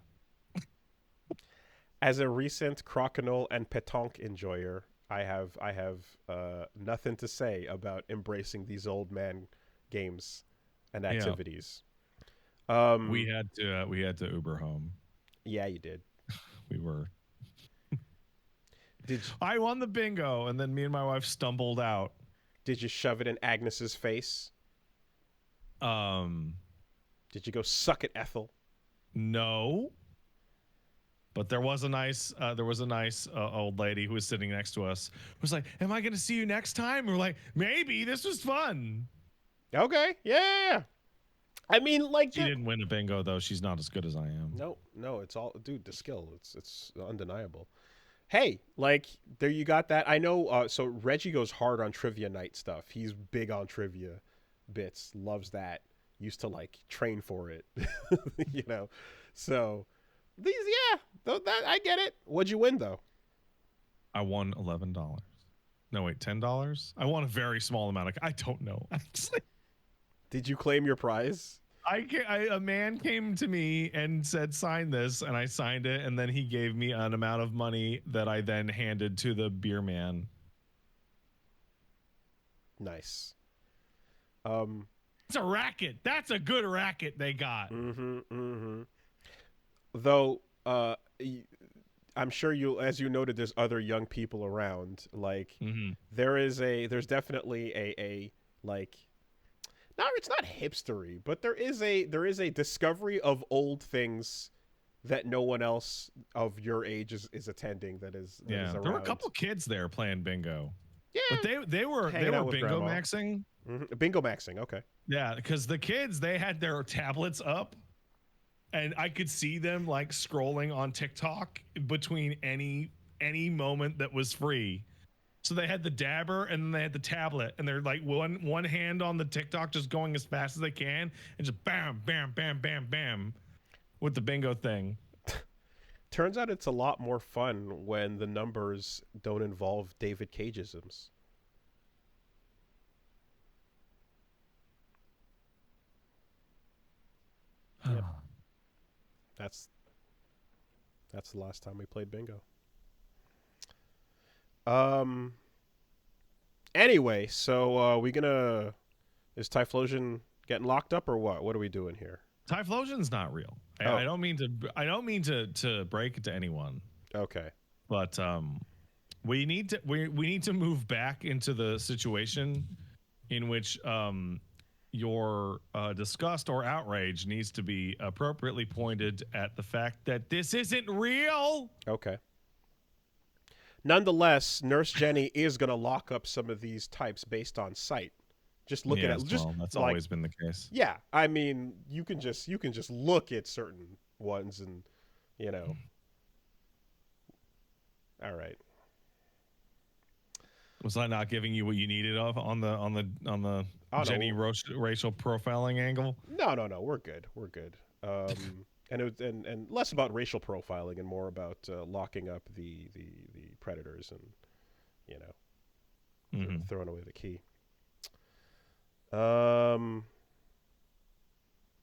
as a recent crokinole and petanque enjoyer, I have nothing to say about embracing these old man games and activities. We had to Uber home. Yeah, you did. We were. Did I won the bingo, and then me and my wife stumbled out. Did you shove it in Agnes's face? Did you go suck it, Ethel? No. But there was a nice old lady who was sitting next to us who was like, am I going to see you next time? We're like, maybe. This was fun. Okay. Yeah. I mean, like, she didn't win a bingo, though. She's not as good as I am. No, it's all, dude, the skill. It's undeniable. Hey, like, there you got that. I know, so Reggie goes hard on trivia night stuff. He's big on trivia bits, loves that. Used to, like, train for it, you know? So, these, that I get it. What'd you win, though? I won $11. No, wait, $10? I won a very small amount. I don't know. Did you claim your prize? A man came to me and said, sign this, and I signed it, and then he gave me an amount of money that I then handed to the beer man. Nice. It's a racket. That's a good racket they got. Though, I'm sure as you noted, there's other young people around. Like, there's definitely a like, no, it's not hipstery, but there is a discovery of old things that no one else of your age is attending. That is around. There were a couple kids there playing bingo. Yeah, but they were bingo grandma. Maxing. Bingo maxing. Okay. Yeah, because the kids, they had their tablets up, and I could see them like scrolling on TikTok between any moment that was free. So they had the dabber and then they had the tablet, and they're like one hand on the TikTok, just going as fast as they can, and just bam, bam, bam, bam, bam, with the bingo thing. Turns out it's a lot more fun when the numbers don't involve David Cageisms. Yep. That's the last time we played bingo. Anyway, so is Typhlosion getting locked up or what? What are we doing here? Typhlosion's not real. I don't mean to break it to anyone. Okay. But we need to move back into the situation in which your disgust or outrage needs to be appropriately pointed at the fact that this isn't real. Okay. Nonetheless, Nurse Jenny is going to lock up some of these types based on sight. Just looking at that's like, always been the case. Yeah, I mean, you can just look at certain ones and, you know. All right. Was I not giving you what you needed on the Jenny racial profiling angle? No, we're good. And it was, and less about racial profiling and more about locking up the predators and, you know, throwing away the key.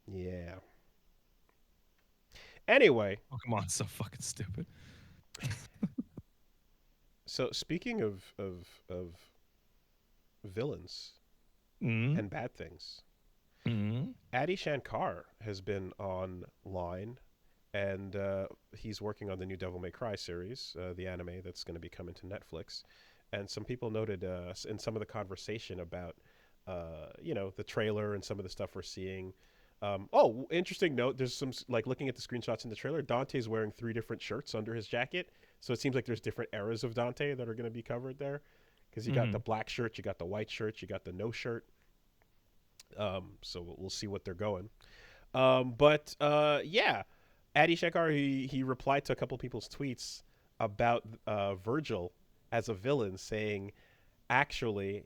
Yeah. Anyway, Pokemon's so fucking stupid. So speaking of villains and bad things, Adi Shankar has been online, and he's working on the new Devil May Cry series, the anime that's going to be coming to Netflix. And some people noted in some of the conversation about, you know, the trailer and some of the stuff we're seeing. Interesting note. There's some, like, looking at the screenshots in the trailer, Dante's wearing 3 different shirts under his jacket. So it seems like there's different eras of Dante that are going to be covered there. Because you got the black shirt, you got the white shirt, you got the no shirt. So we'll see what they're going. Yeah, Adi Shankar, he replied to a couple people's tweets about Vergil as a villain, saying, actually,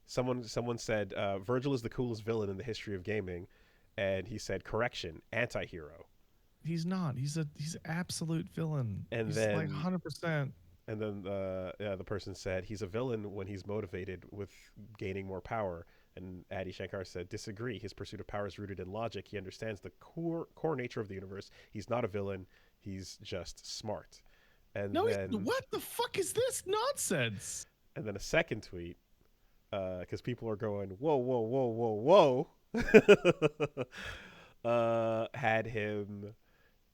someone said Vergil is the coolest villain in the history of gaming, and he said, correction, anti-hero. He's not. He's an absolute villain. And he's then, like 100%. And then the person said he's a villain when he's motivated with gaining more power. And Adi Shankar said, disagree. His pursuit of power is rooted in logic. He understands the core nature of the universe. He's not a villain. He's just smart. And No, then what the fuck is this nonsense? And then a second tweet, because people are going, whoa, whoa, whoa, whoa, whoa, had him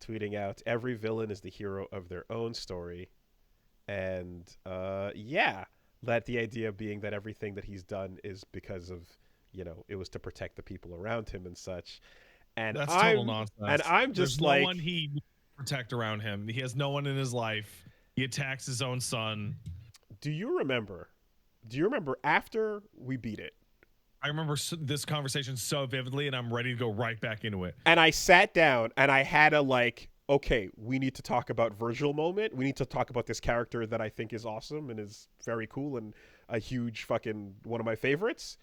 tweeting out, every villain is the hero of their own story. And yeah, that the idea being that everything that he's done is because of, it was to protect the people around him and such. And that's total nonsense. And I'm just There's like, no one he protect around him. He has no one in his life. He attacks his own son. Do you remember after we beat it? I remember this conversation so vividly, and I'm ready to go right back into it. And I sat down and I had a okay, we need to talk about Vergil moment. We need to talk about this character that I think is awesome and is very cool and a huge fucking one of my favorites.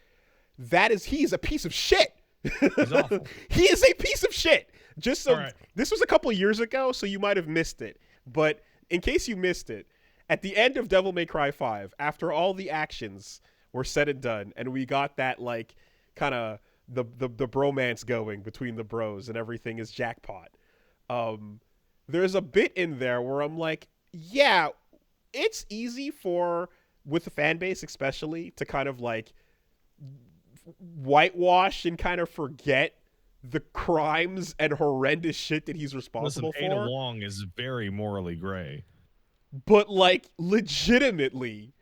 He's a piece of shit. He's awful. He is a piece of shit. Just so right. This was a couple years ago, so you might have missed it. But in case you missed it, at the end of Devil May Cry 5, after all the actions were said and done, and we got that kind of the bromance going between the bros and everything is jackpot. There's a bit in there where I'm like, yeah, it's easy with the fan base especially, to kind of whitewash and kind of forget the crimes and horrendous shit that he's responsible for. Ada Wong is very morally gray. But legitimately,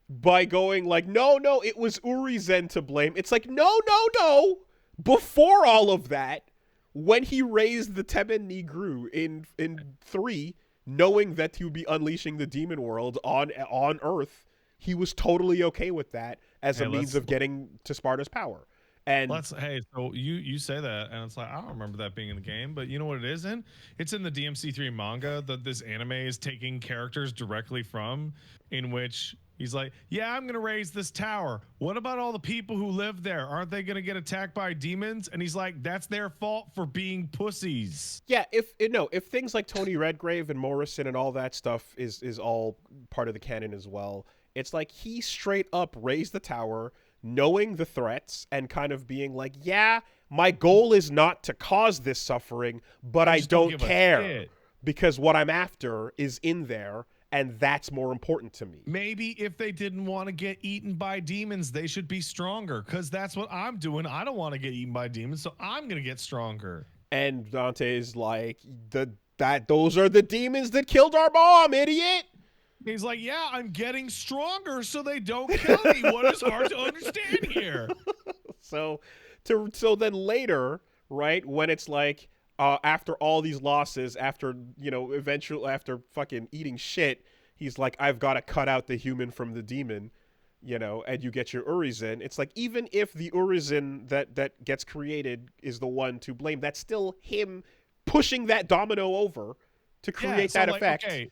by going no, it was Urizen to blame. It's no. Before all of that, when he raised the Temen Nigru in 3, knowing that he would be unleashing the demon world on Earth, he was totally okay with that as a means of getting to Sparta's power. And so you say that, and it's I don't remember that being in the game, but you know what it is in? It's in the DMC3 manga that this anime is taking characters directly from, in which he's like, yeah, I'm going to raise this tower. What about all the people who live there? Aren't they going to get attacked by demons? And he's like, that's their fault for being pussies. Yeah, if things like Tony Redgrave and Morrison and all that stuff is all part of the canon as well, it's he straight up raised the tower, knowing the threats and kind of being yeah, my goal is not to cause this suffering, but I don't care because what I'm after is in there, and that's more important to me. Maybe if they didn't want to get eaten by demons, they should be stronger, because that's what I'm doing. I don't want to get eaten by demons, so I'm going to get stronger. And Dante's those are the demons that killed our mom, idiot. He's like, yeah, I'm getting stronger so they don't kill me. What is hard to understand here? So then later, right, when it's after all these losses, after, eventually after fucking eating shit, he's like, I've got to cut out the human from the demon, and you get your Urizen. It's even if the Urizen that gets created is the one to blame, that's still him pushing that domino over to create that effect. Okay.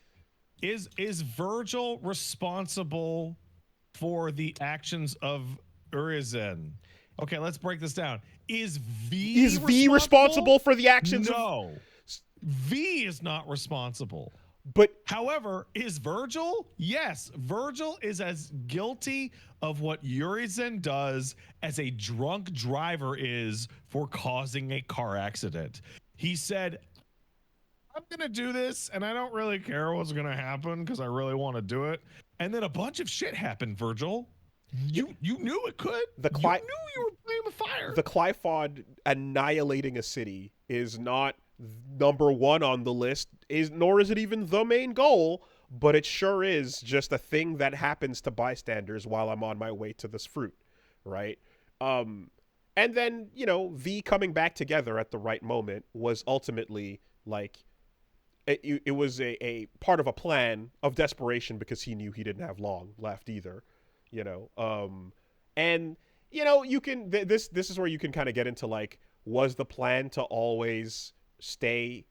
Is Vergil responsible for the actions of Urizen? Okay, let's break this down. Is V responsible for the actions? No. V is not responsible. But however, is Vergil? Yes, Vergil is as guilty of what Urizen does as a drunk driver is for causing a car accident. He said, I'm going to do this, and I don't really care what's going to happen because I really want to do it. And then a bunch of shit happened, Vergil. You knew it could. You knew you were playing with fire. The Qliphoth annihilating a city is not number one on the list, nor is it even the main goal, but it sure is just a thing that happens to bystanders while I'm on my way to this fruit, right? And then, V coming back together at the right moment was ultimately it was a part of a plan of desperation because he knew he didn't have long left either, and you can this is where you can kind of get into was the plan to always stay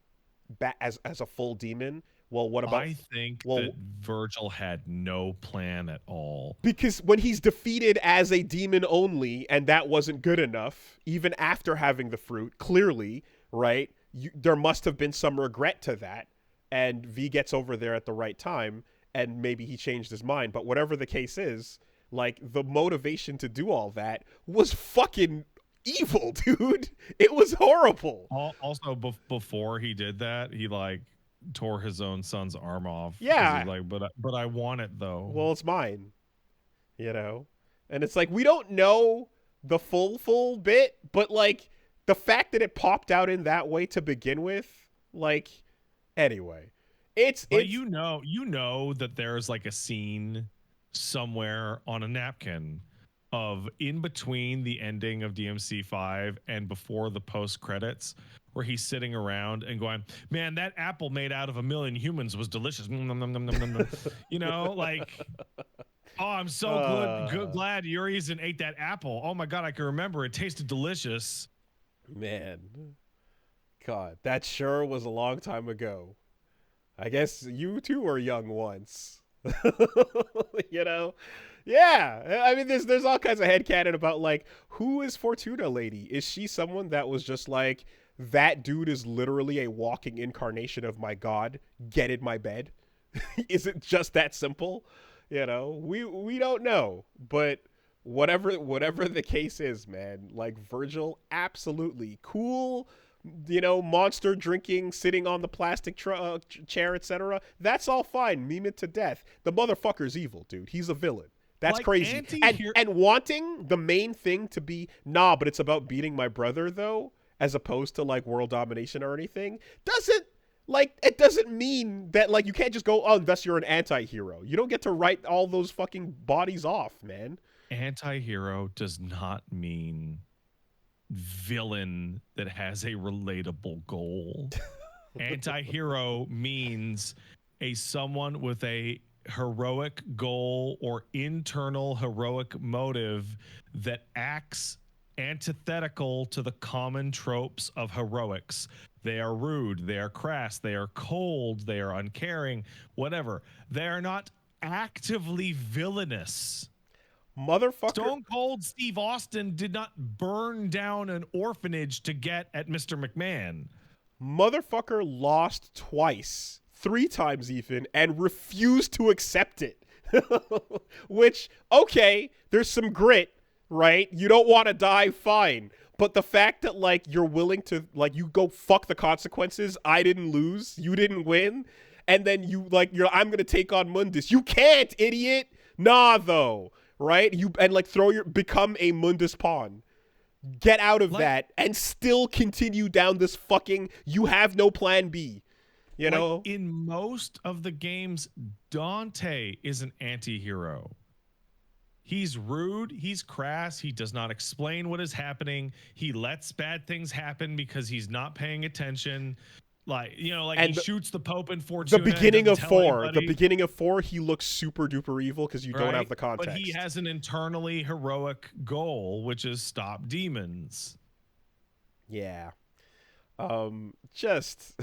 back as a full demon? Well, what about? I think that Vergil had no plan at all, because when he's defeated as a demon only, and that wasn't good enough, even after having the fruit, clearly, right? There must have been some regret to that, and V gets over there at the right time and maybe he changed his mind. But whatever the case is, like, the motivation to do all that was fucking evil, dude. It was horrible. Also, before he did that, he like tore his own son's arm off. 'Cause Yeah. he's like, but I want it though. Well, it's mine, you know? And it's like, we don't know the full bit, but like the fact that it popped out in that way to begin with, like, anyway. But you know that there's like a scene somewhere on a napkin of in between the ending of DMC 5 and before the post credits where he's sitting around and going, man, that apple made out of a million humans was delicious. You know, like, oh, I'm so glad Urizen ate that apple. Oh my God, I can remember. It tasted delicious. Man, God, that sure was a long time ago. I guess you too were young once. You know? Yeah. I mean, there's all kinds of headcanon about, like, who is Fortuna Lady? Is she someone that was just like, that dude is literally a walking incarnation of my God, get in my bed? Is it just that simple? You know? We don't know. But whatever the case is, man, like, Vergil, absolutely cool. You know, monster drinking, sitting on the plastic chair, etc. That's all fine. Meme it to death. The motherfucker's evil, dude. He's a villain. That's like crazy. And wanting the main thing to be, nah, but it's about beating my brother, though, as opposed to, like, world domination or anything, it doesn't mean that, like, you can't just go, oh, thus you're an anti-hero. You don't get to write all those fucking bodies off, man. Anti-hero does not mean villain that has a relatable goal. Anti-hero means someone with a heroic goal or internal heroic motive that acts antithetical to the common tropes of heroics. They are rude, they are crass, they are cold, they are uncaring, whatever. They are not actively villainous. Motherfucker. Stone Cold Steve Austin did not burn down an orphanage to get at Mr. McMahon. Motherfucker lost twice, 3 times even, and refused to accept it. Which, okay, there's some grit, right? You don't want to die, fine. But the fact that, like, you're willing to, like, you go fuck the consequences, I didn't lose, you didn't win, and then I'm going to take on Mundus. You can't, idiot! Nah, though. Right? Become a Mundus pawn. Get out of that and still continue down this fucking, you have no plan B. You know? In most of the games, Dante is an anti-hero. He's rude, he's crass, he does not explain what is happening. He lets bad things happen because he's not paying attention. Like, you know, like, and he shoots the Pope in Fortuna. The beginning of 4, he looks super duper evil because you don't have the context. But he has an internally heroic goal, which is stop demons. Yeah. Just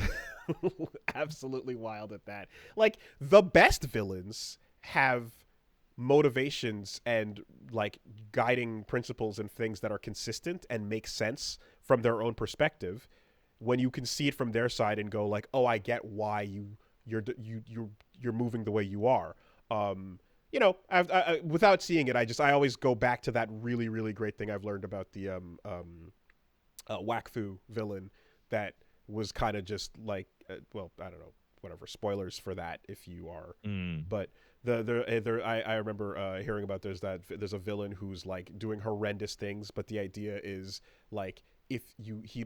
absolutely wild at that. Like, the best villains have motivations and, like, guiding principles and things that are consistent and make sense from their own perspective. When you can see it from their side and go, like, oh, I get why you're moving the way you are. You know, I without seeing it, I always go back to that really, really great thing I've learned about the Wakfu villain that was kind of just like, well, I don't know, whatever, spoilers for that if you are. But I remember hearing about there's a villain who's, like, doing horrendous things, but the idea is, like,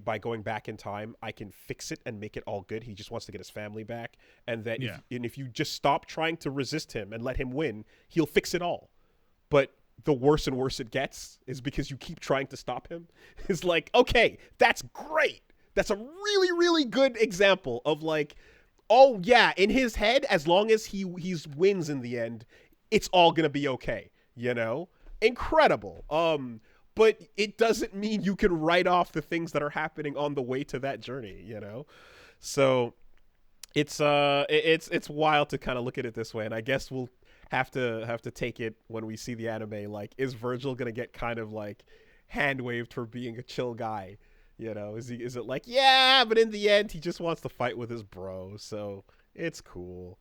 by going back in time, I can fix it and make it all good. He just wants to get his family back, and that if you just stop trying to resist him and let him win, he'll fix it all. But the worse and worse it gets is because you keep trying to stop him. It's like, okay, that's great. That's a really, really good example of, like, oh yeah, in his head, as long as he wins in the end, it's all gonna be okay. You know, incredible. But it doesn't mean you can write off the things that are happening on the way to that journey, you know? So it's wild to kind of look at it this way, and I guess we'll have to take it when we see the anime. Like, is Vergil gonna get kind of, like, hand waved for being a chill guy? You know, is it like, yeah, but in the end he just wants to fight with his bro, so it's cool.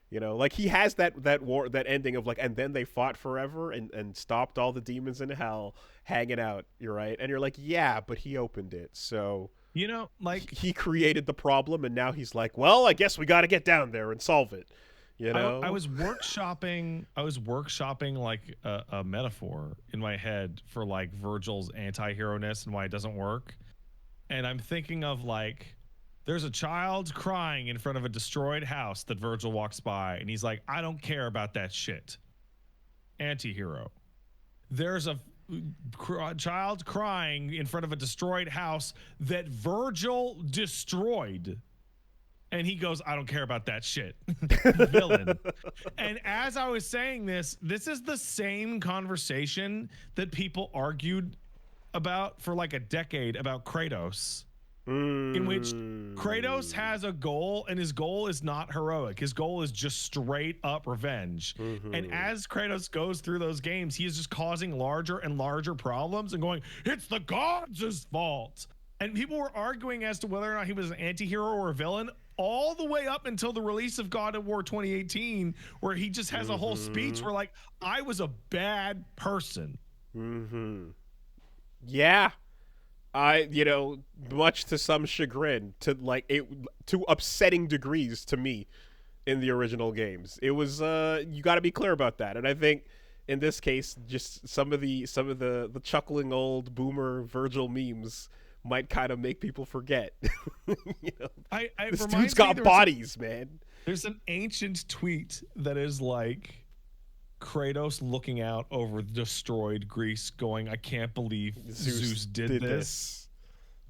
You know, like he has that war, that ending of like, and then they fought forever and stopped all the demons in hell hanging out. You're right, and you're like, yeah, but he opened it, so You know, like he created the problem, and now he's like, well, I guess we got to get down there and solve it. You know, I was workshopping. I was workshopping like a metaphor in my head for like Vergil's anti-hero-ness and why it doesn't work. And I'm thinking of like, there's a child crying in front of a destroyed house that Vergil walks by, and he's like, I don't care about that shit. Anti-hero. There's a child crying in front of a destroyed house that Vergil destroyed. And he goes, I don't care about that shit. Villain. And as I was saying this is the same conversation that people argued about for like a decade about Kratos. In which Kratos has a goal, and his goal is not heroic. His goal is just straight up revenge. And as Kratos goes through those games, he is just causing larger and larger problems and going, it's the gods' fault. And people were arguing as to whether or not he was an anti-hero or a villain all the way up until the release of God of War 2018, where he just has a whole speech where like, I was a bad person. Yeah. You know, much to some chagrin, to like it, to upsetting degrees to me in the original games. It was you got to be clear about that. And I think in this case, just some of the chuckling old boomer Vergil memes might kind of make people forget. You know, this dude's got bodies, man. There's an ancient tweet that is like Kratos looking out over destroyed Greece going, I can't believe Zeus did this.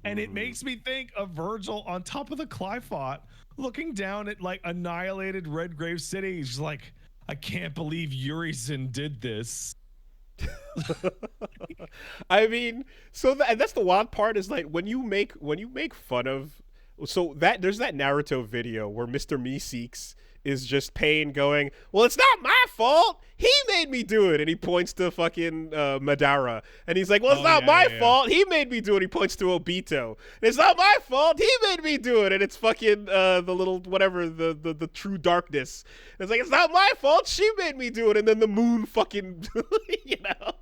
And it makes me think of Vergil on top of the Qliphoth looking down at like annihilated Redgrave City. He's like, I can't believe Urizen did this. I mean, so and that's the wild part is like when you make fun of, so that there's that Naruto video where Mr. Meeseeks is just Pain going, well, it's not my fault. He made me do it. And he points to fucking Madara. And he's like, well, it's not my fault. He made me do it. He points to Obito. And it's not my fault. He made me do it. And it's fucking the little, whatever, the true darkness. And it's like, it's not my fault. She made me do it. And then the moon fucking, you know.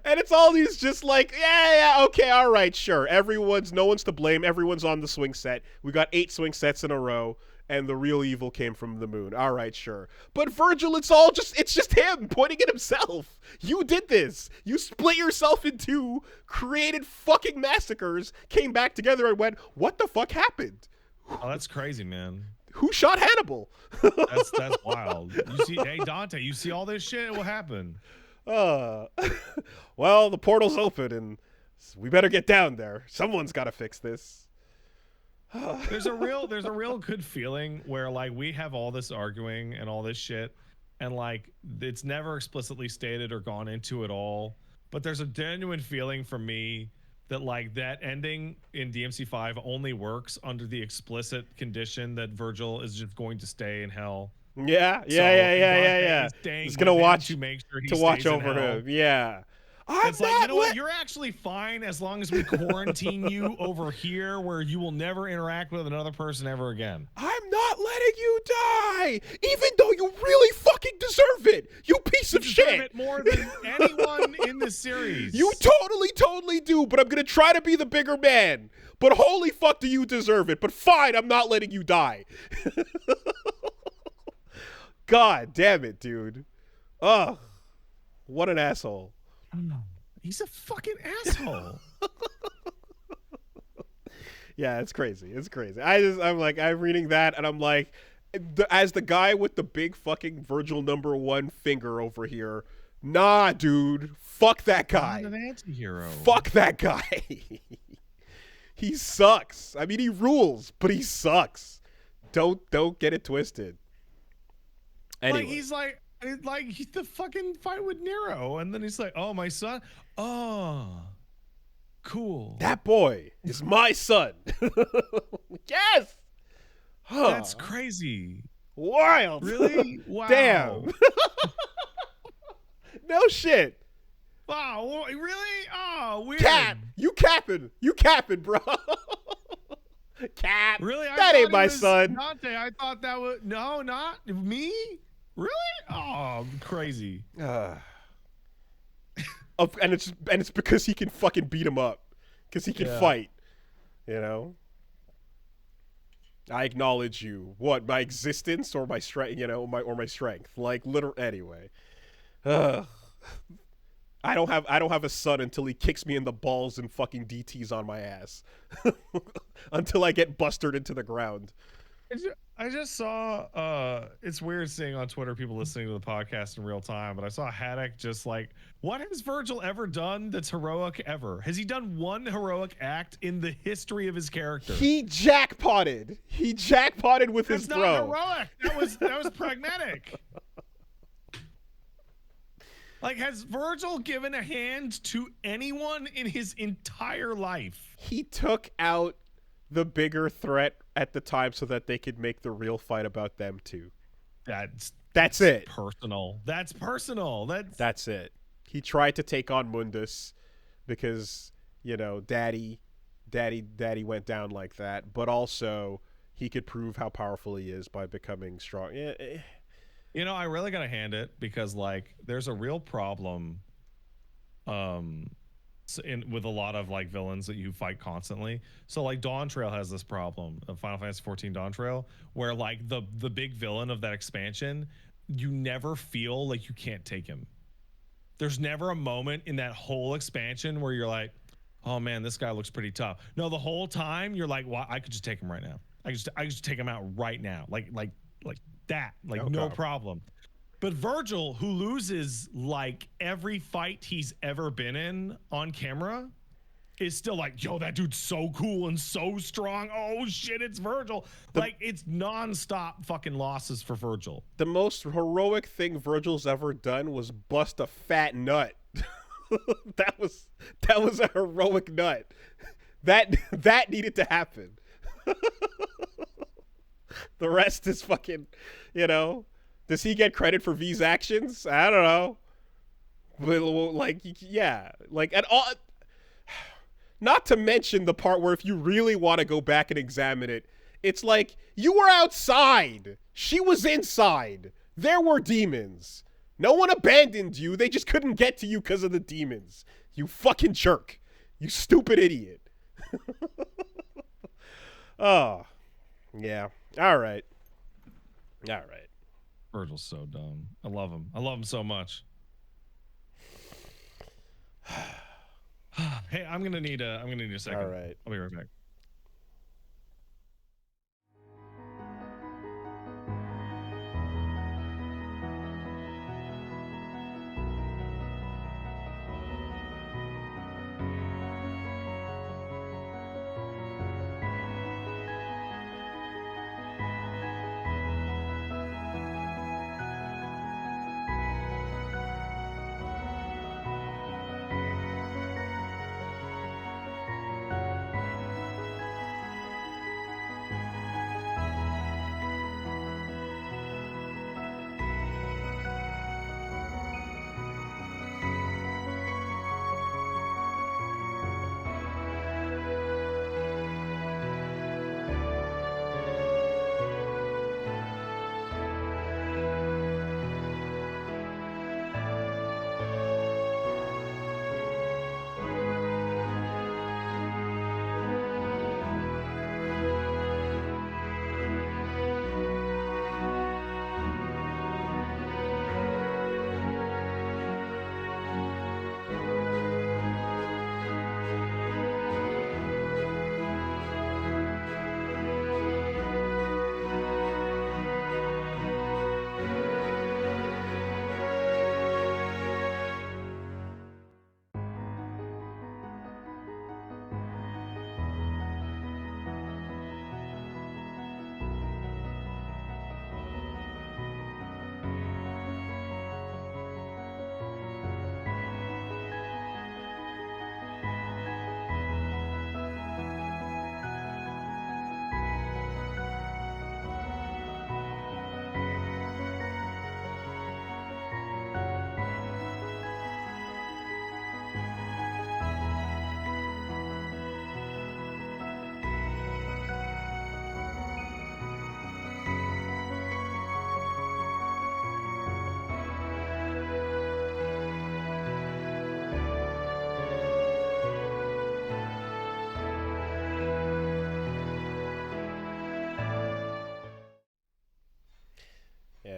And it's all these just like, yeah, okay, all right, sure. No one's to blame. Everyone's on the swing set. We got 8 swing sets in a row. And the real evil came from the moon. All right, sure. But Vergil, it's just him pointing at himself. You did this. You split yourself in two, created fucking massacres, came back together and went, what the fuck happened? Oh, that's crazy, man. Who shot Hannibal? That's wild. You see, hey, Dante, you see all this shit? What happened? Well, the portal's open and we better get down there. Someone's got to fix this. There's a real good feeling where like we have all this arguing and all this shit and like it's never explicitly stated or gone into at all, but there's a genuine feeling for me that like that ending in DMC5 only works under the explicit condition that Vergil is just going to stay in hell. Yeah. He's gonna watch to make sure he to watch stays in over hell. him. Yeah. It's like, you know what? You're actually fine as long as we quarantine you over here where you will never interact with another person ever again. I'm not letting you die, even though you really fucking deserve it, you piece of shit. You deserve it more than anyone in the series. You totally do, but I'm going to try to be the bigger man. But holy fuck do you deserve it. But fine, I'm not letting you die. God damn it, dude. Ugh. What an asshole. He's a fucking asshole. Yeah, it's crazy. It's crazy. I'm reading that and I'm like, as the guy with the big fucking Vergil #1 finger over here, nah, dude, fuck that guy. Not an anti-hero. Fuck that guy. He sucks. I mean, he rules, but he sucks. Don't get it twisted. Anyway. Like he's like the fucking fight with Nero, and then he's like, "Oh, my son. Oh, cool. That boy is my son." Yes. Huh. That's crazy. Wild. Really? Wow. Damn. No shit. Wow. Really? Oh, weird. Cap. You capping, bro. Cap. Really? I That thought ain't it my was son. Dante. I thought that was no, not me. Really? Oh, crazy. And it's because he can fucking beat him up, because he can fight. You know. I acknowledge you. What, my existence or my strength? You know, my strength. Like literal. Anyway. I don't have a son until he kicks me in the balls and fucking DTs on my ass. Until I get busted into the ground. I just saw it's weird seeing on Twitter people listening to the podcast in real time, but I saw Haddock just like, what has Vergil ever done that's heroic ever? Has he done one heroic act in the history of his character? He jackpotted with his throw. That's not heroic. That was pragmatic. Like, has Vergil given a hand to anyone in his entire life? He took out the bigger threat at the time so that they could make the real fight about them too. That's it. Personal. That's personal. That's it. He tried to take on Mundus because, you know, daddy went down like that, but also he could prove how powerful he is by becoming strong. You know, I really gotta hand it, because like there's a real problem with a lot of like villains that you fight constantly. So like Dawn Trail has this problem of Final Fantasy 14 Dawn Trail, where like the big villain of that expansion, you never feel like you can't take him. There's never a moment in that whole expansion where you're like, oh man, this guy looks pretty tough. No, the whole time you're like, well, I could just take him right now. I could just take him out right now. Like that, like no problem. But Vergil, who loses like every fight he's ever been in on camera, is still like, yo, that dude's so cool and so strong. Oh shit, it's Vergil. Like, it's nonstop fucking losses for Vergil. The most heroic thing Vergil's ever done was bust a fat nut. that was a heroic nut. That needed to happen. The rest is fucking, you know. Does he get credit for V's actions? I don't know. But, like, yeah. Like, at all. Not to mention the part where if you really want to go back and examine it, it's like, you were outside. She was inside. There were demons. No one abandoned you. They just couldn't get to you because of the demons. You fucking jerk. You stupid idiot. Oh. Yeah. All right. Vergil's so dumb. I love him. I love him so much. Hey, I'm gonna need a second. All right. I'll be right back.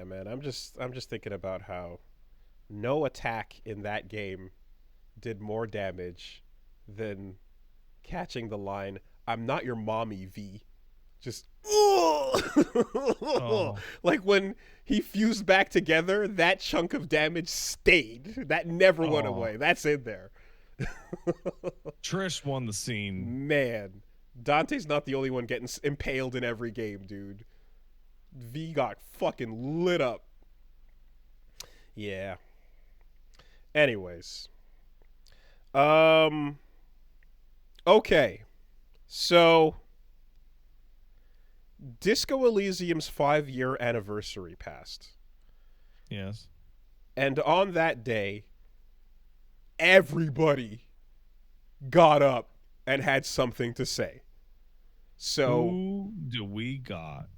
man. I'm just thinking about how no attack in that game did more damage than catching the line, "I'm not your mommy, V." Just Oh. like when he fused back together, that chunk of damage stayed. That never went Oh. away. That's in there. Trish won the scene. Man, Dante's not the only one getting impaled in every game, dude. V got fucking lit up. Yeah. Anyways. Okay. So Disco Elysium's 5-year anniversary passed. Yes. And on that day, everybody got up and had something to say. So who do we got?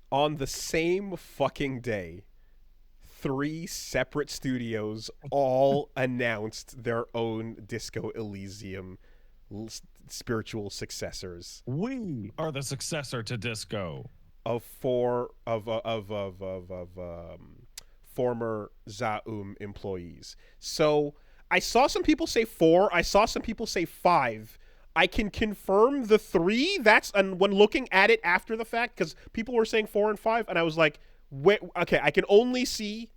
On the same fucking day, 3 separate studios all announced their own Disco Elysium spiritual successors We are the successor to Disco. of former Zaum employees. So I saw some people say 4. I saw some people say 5. I can confirm the 3. That's when looking at it after the fact, because people were saying 4 and 5, and I was like, wait, okay, I can only see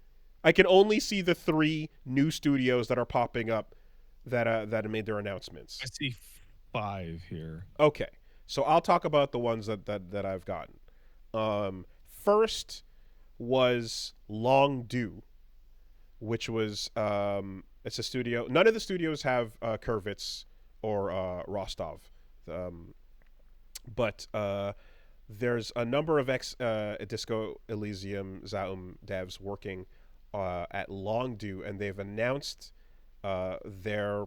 the 3 new studios that are popping up that have made their announcements. I see 5 here. Okay, so I'll talk about the ones that I've gotten. First was Longdue, which was it's a studio. None of the studios have Kurvitz or Rostov, but there's a number of Disco Elysium Zaum devs working at Longdue, and they've announced they're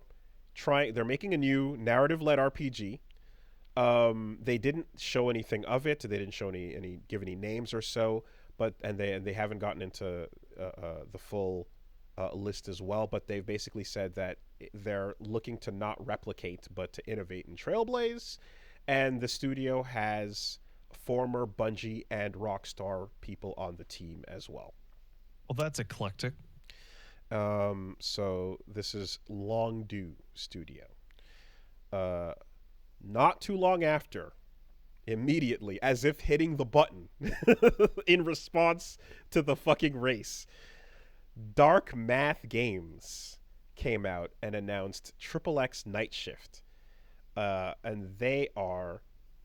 making a new narrative-led RPG. They didn't show anything of it. They didn't show give any names or so, but they haven't gotten into the full list as well. But they've basically said that they're looking to not replicate, but to innovate and trailblaze. And the studio has former Bungie and Rockstar people on the team as well. Well, that's eclectic. So this is Longdue Studio. Not too long after, immediately, as if hitting the button in response to the fucking race, Dark Math Games came out and announced XXX Night Shift. And they are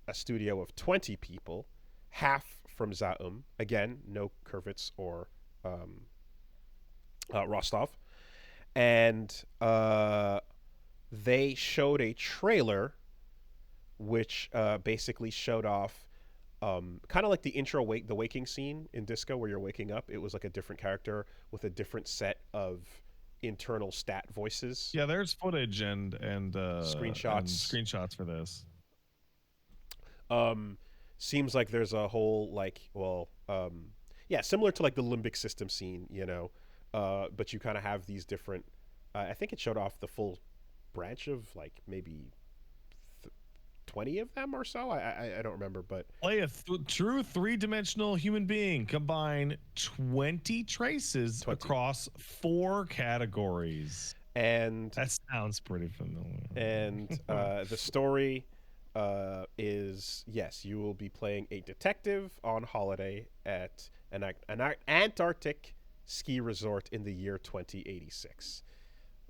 a studio of 20 people, half from Zaum. Again, no Kurvitz or Rostov. And they showed a trailer which basically showed off kind of like the intro the waking scene in Disco where you're waking up. It was like a different character with a different set of internal stat voices. Yeah, there's footage and screenshots for this. Seems like there's a whole similar to like the limbic system scene, but you kind of have these different I think it showed off the full branch of like maybe 20 of them or so. I don't remember, but play a true 3-dimensional human being, combine 20 traces across 4 categories, and that sounds pretty familiar. And the story is, yes, you will be playing a detective on holiday at an Antarctic ski resort in the year 2086.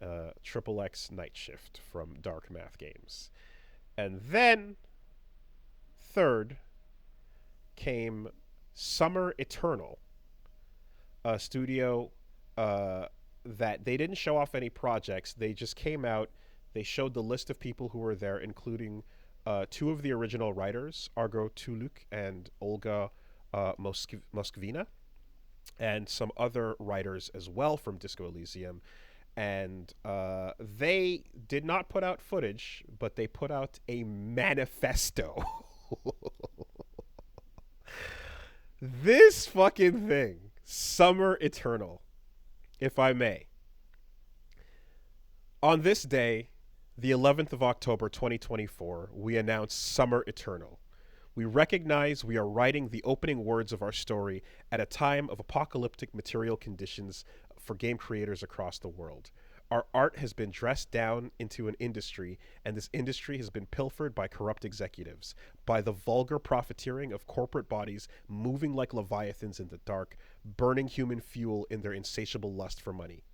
XXX Night Shift from Dark Math Games. And then, third, came Summer Eternal, a studio that they didn't show off any projects. They just came out, they showed the list of people who were there, including 2 of the original writers, Argo Tuluk and Olga Moskvina, and some other writers as well from Disco Elysium. And they did not put out footage, but they put out a manifesto. This fucking thing, Summer Eternal, if I may. On this day, the 11th of October, 2024, we announced Summer Eternal, We recognize we are writing the opening words of our story at a time of apocalyptic material conditions for game creators across the world. Our art has been dressed down into an industry, and this industry has been pilfered by corrupt executives, by the vulgar profiteering of corporate bodies moving like leviathans in the dark, burning human fuel in their insatiable lust for money.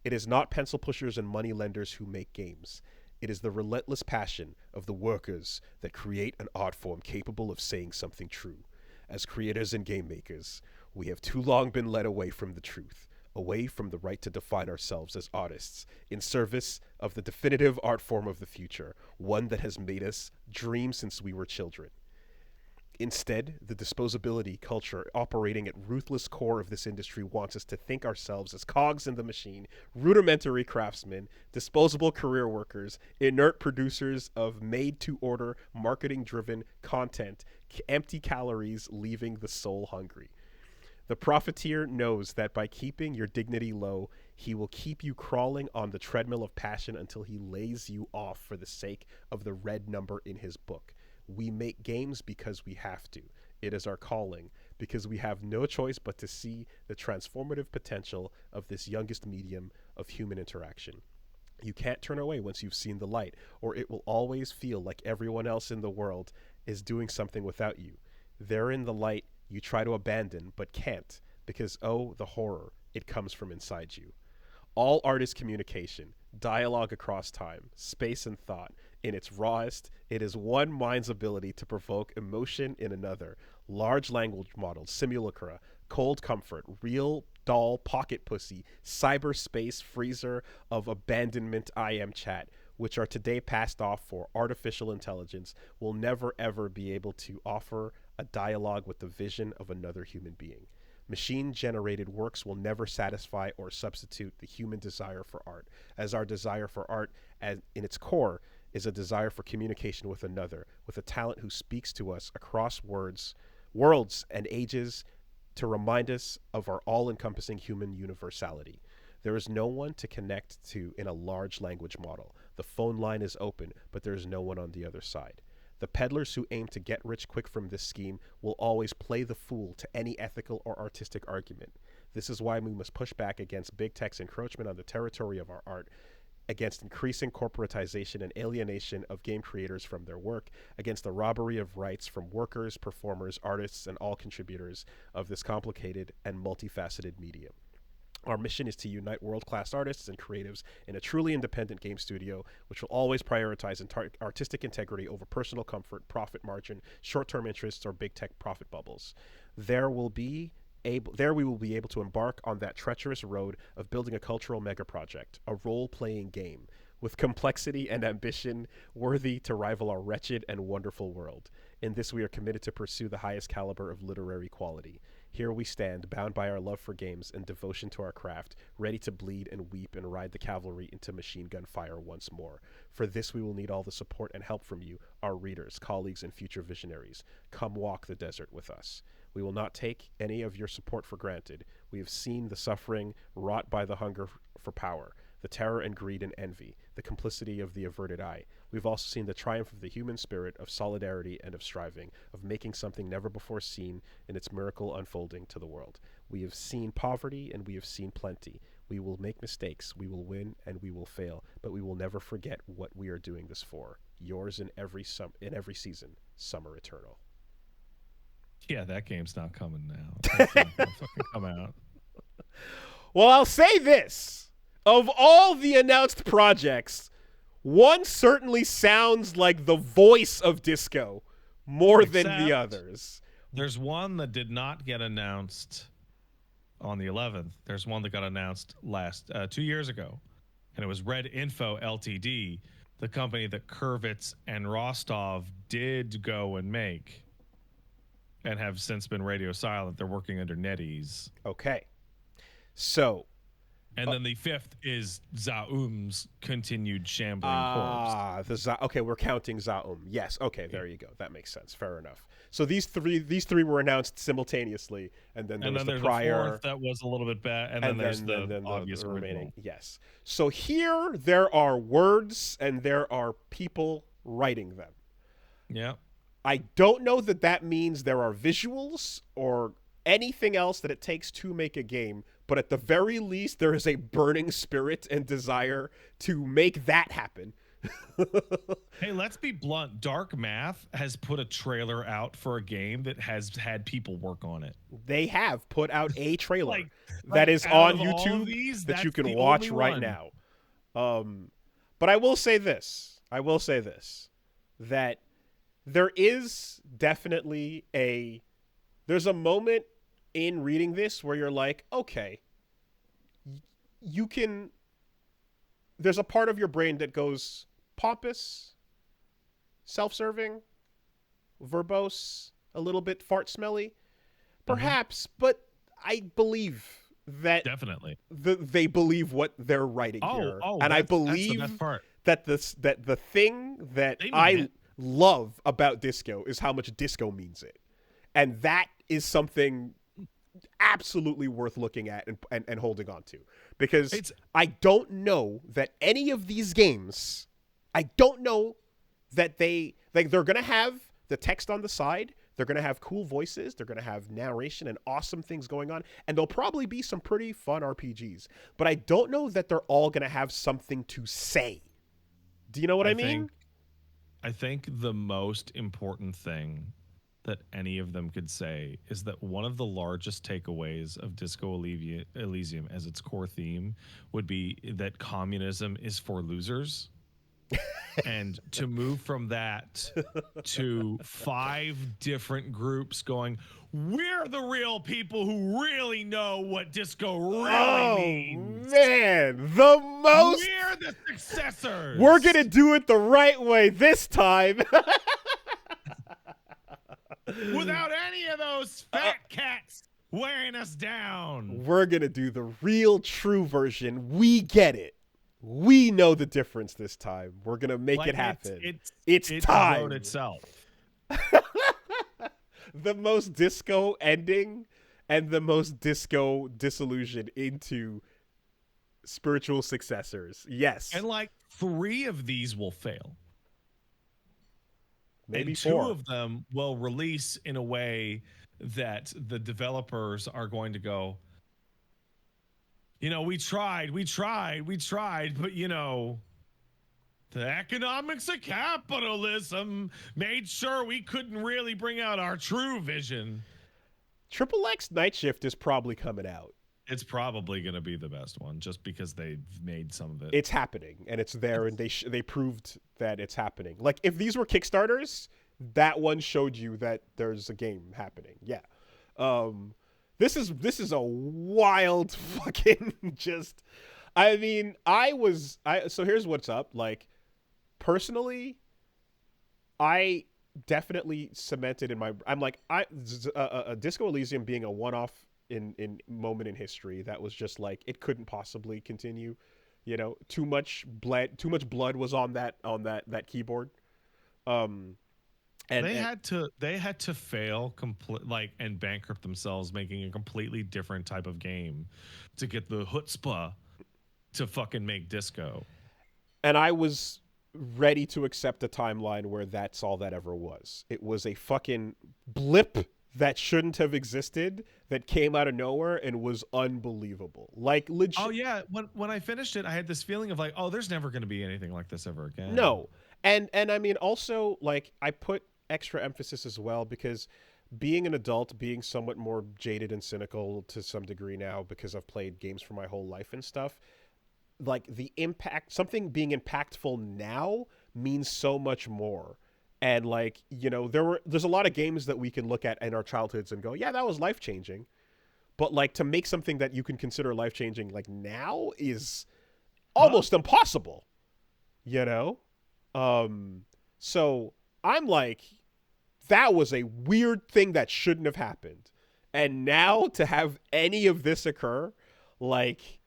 It is not pencil pushers and money lenders who make games. It is the relentless passion of the workers that create an art form capable of saying something true. As creators and game makers, we have too long been led away from the truth, away from the right to define ourselves as artists, in service of the definitive art form of the future, one that has made us dream since we were children. Instead, the disposability culture operating at ruthless core of this industry wants us to think ourselves as cogs in the machine, rudimentary craftsmen, disposable career workers, inert producers of made-to-order, marketing-driven content, empty calories leaving the soul hungry. The profiteer knows that by keeping your dignity low, he will keep you crawling on the treadmill of passion until he lays you off for the sake of the red number in his book. We make games because we have to. It is our calling, because we have no choice but to see the transformative potential of this youngest medium of human interaction. You can't turn away once you've seen the light, or it will always feel like everyone else in the world is doing something without you. There in the light, you try to abandon, but can't, because oh, the horror, it comes from inside you. All art is communication, dialogue across time, space, and thought. In its rawest, it is one mind's ability to provoke emotion in another. Large language models, simulacra, cold comfort, real doll pocket pussy, cyberspace freezer of abandonment IM chat, which are today passed off for artificial intelligence, will never ever be able to offer a dialogue with the vision of another human being. Machine-generated works will never satisfy or substitute the human desire for art, as our desire for art, as in its core, is a desire for communication with another, with a talent who speaks to us across worlds and ages to remind us of our all-encompassing human universality. There is no one to connect to in a large language model. The phone line is open, but there is no one on the other side. The peddlers who aim to get rich quick from this scheme will always play the fool to any ethical or artistic argument. This is why we must push back against big tech's encroachment on the territory of our art, against increasing corporatization and alienation of game creators from their work, against the robbery of rights from workers, performers, artists, and all contributors of this complicated and multifaceted medium. Our mission is to unite world-class artists and creatives in a truly independent game studio, which will always prioritize artistic integrity over personal comfort, profit margin, short-term interests, or big tech profit bubbles. There we will be able to embark on that treacherous road of building a cultural mega project, a role-playing game, with complexity and ambition worthy to rival our wretched and wonderful world. In this, we are committed to pursue the highest caliber of literary quality. Here we stand, bound by our love for games and devotion to our craft, ready to bleed and weep and ride the cavalry into machine gun fire once more. For this we will need all the support and help from you, our readers, colleagues, and future visionaries. Come walk the desert with us. We will not take any of your support for granted. We have seen the suffering wrought by the hunger for power, the terror and greed and envy, the complicity of the averted eye. We've also seen the triumph of the human spirit, of solidarity and of striving, of making something never before seen in its miracle unfolding to the world. We have seen poverty and we have seen plenty. We will make mistakes, we will win, and we will fail, but we will never forget what we are doing this for. Yours in every season, Summer Eternal. Yeah, that game's not coming now. That's not gonna fucking come out. Well, I'll say this. Of all the announced projects, one certainly sounds like the voice of disco more than the others. There's one that did not get announced on the 11th. There's one that got announced 2 years ago, and it was Red Info Ltd., the company that Kurvitz and Rostov did go and make and have since been radio silent. They're working under NetEase. Okay. So... And then the fifth is Zaum's continued shambling corpse. Okay, we're counting Zaum. Yes, okay, there you go. That makes sense. Fair enough. So these three were announced simultaneously, and then there's the prior. The fourth that was a little bit bad, and then there's the obvious remaining. Yes. So here there are words and there are people writing them. Yeah. I don't know that that means there are visuals or anything else that it takes to make a game, but at the very least, there is a burning spirit and desire to make that happen. Hey, let's be blunt. Dark Math has put a trailer out for a game that has had people work on it. They have put out a trailer Like, that is out on of all of YouTube these, that you that's can the watch only right one. now. But I will say this. That there is definitely there's a moment in reading this where you're like, okay, you can, there's a part of your brain that goes pompous, self-serving, verbose, a little bit fart smelly, perhaps, but I believe that Definitely. they believe what they're writing here, and I believe that's the best part. that the thing that They mean I it. love about disco is how much disco means it, and that is something absolutely worth looking at and holding on to, because I don't know that any of these games, I don't know that they're gonna have the text on the side. They're going to have cool voices. They're going to have narration and awesome things going on. And there'll probably be some pretty fun RPGs. But I don't know that they're all going to have something to say. Do you know what I mean? I think the most important thing that any of them could say is that one of the largest takeaways of Disco Elysium as its core theme would be that communism is for losers. And to move from that to 5 different groups going, we're the real people who really know what disco really means. Man, the most. We're the successors. We're going to do it the right way this time. Without any of those fat cats wearing us down. We're going to do the real true version. We get it. We know the difference this time. We're going to make it happen. It's time. Wrote itself. The most disco ending and the most disco disillusion into spiritual successors. Yes. And like 3 of these will fail. Maybe and 4. 2 of them will release in a way that the developers are going to go, you know, we tried, but, you know, the economics of capitalism made sure we couldn't really bring out our true vision. Triple X Night Shift is probably coming out. It's probably going to be the best one just because they've made some of it. It's happening, and it's there, and they proved that it's happening. Like, if these were Kickstarters, that one showed you that there's a game happening. Yeah. This is a wild fucking just, I mean, so here's what's up. Like, personally, I definitely cemented in my, I'm like, Disco Elysium being a one-off in moment in history that was just like, it couldn't possibly continue, you know, too much blood was on that keyboard. And they had to fail and bankrupt themselves, making a completely different type of game to get the chutzpah to fucking make disco. And I was ready to accept a timeline where that's all that ever was. It was a fucking blip that shouldn't have existed that came out of nowhere and was unbelievable. Like, legit. Oh yeah, when I finished it, I had this feeling of like, oh, there's never going to be anything like this ever again. No. And I mean, also, like, I put extra emphasis as well because being an adult, being somewhat more jaded and cynical to some degree now because I've played games for my whole life and stuff, like, the impact, something being impactful now means so much more. And, like, you know, there's a lot of games that we can look at in our childhoods and go, yeah, that was life-changing. But, like, to make something that you can consider life-changing, like, now is almost impossible, you know? So I'm like, that was a weird thing that shouldn't have happened. And now to have any of this occur, like,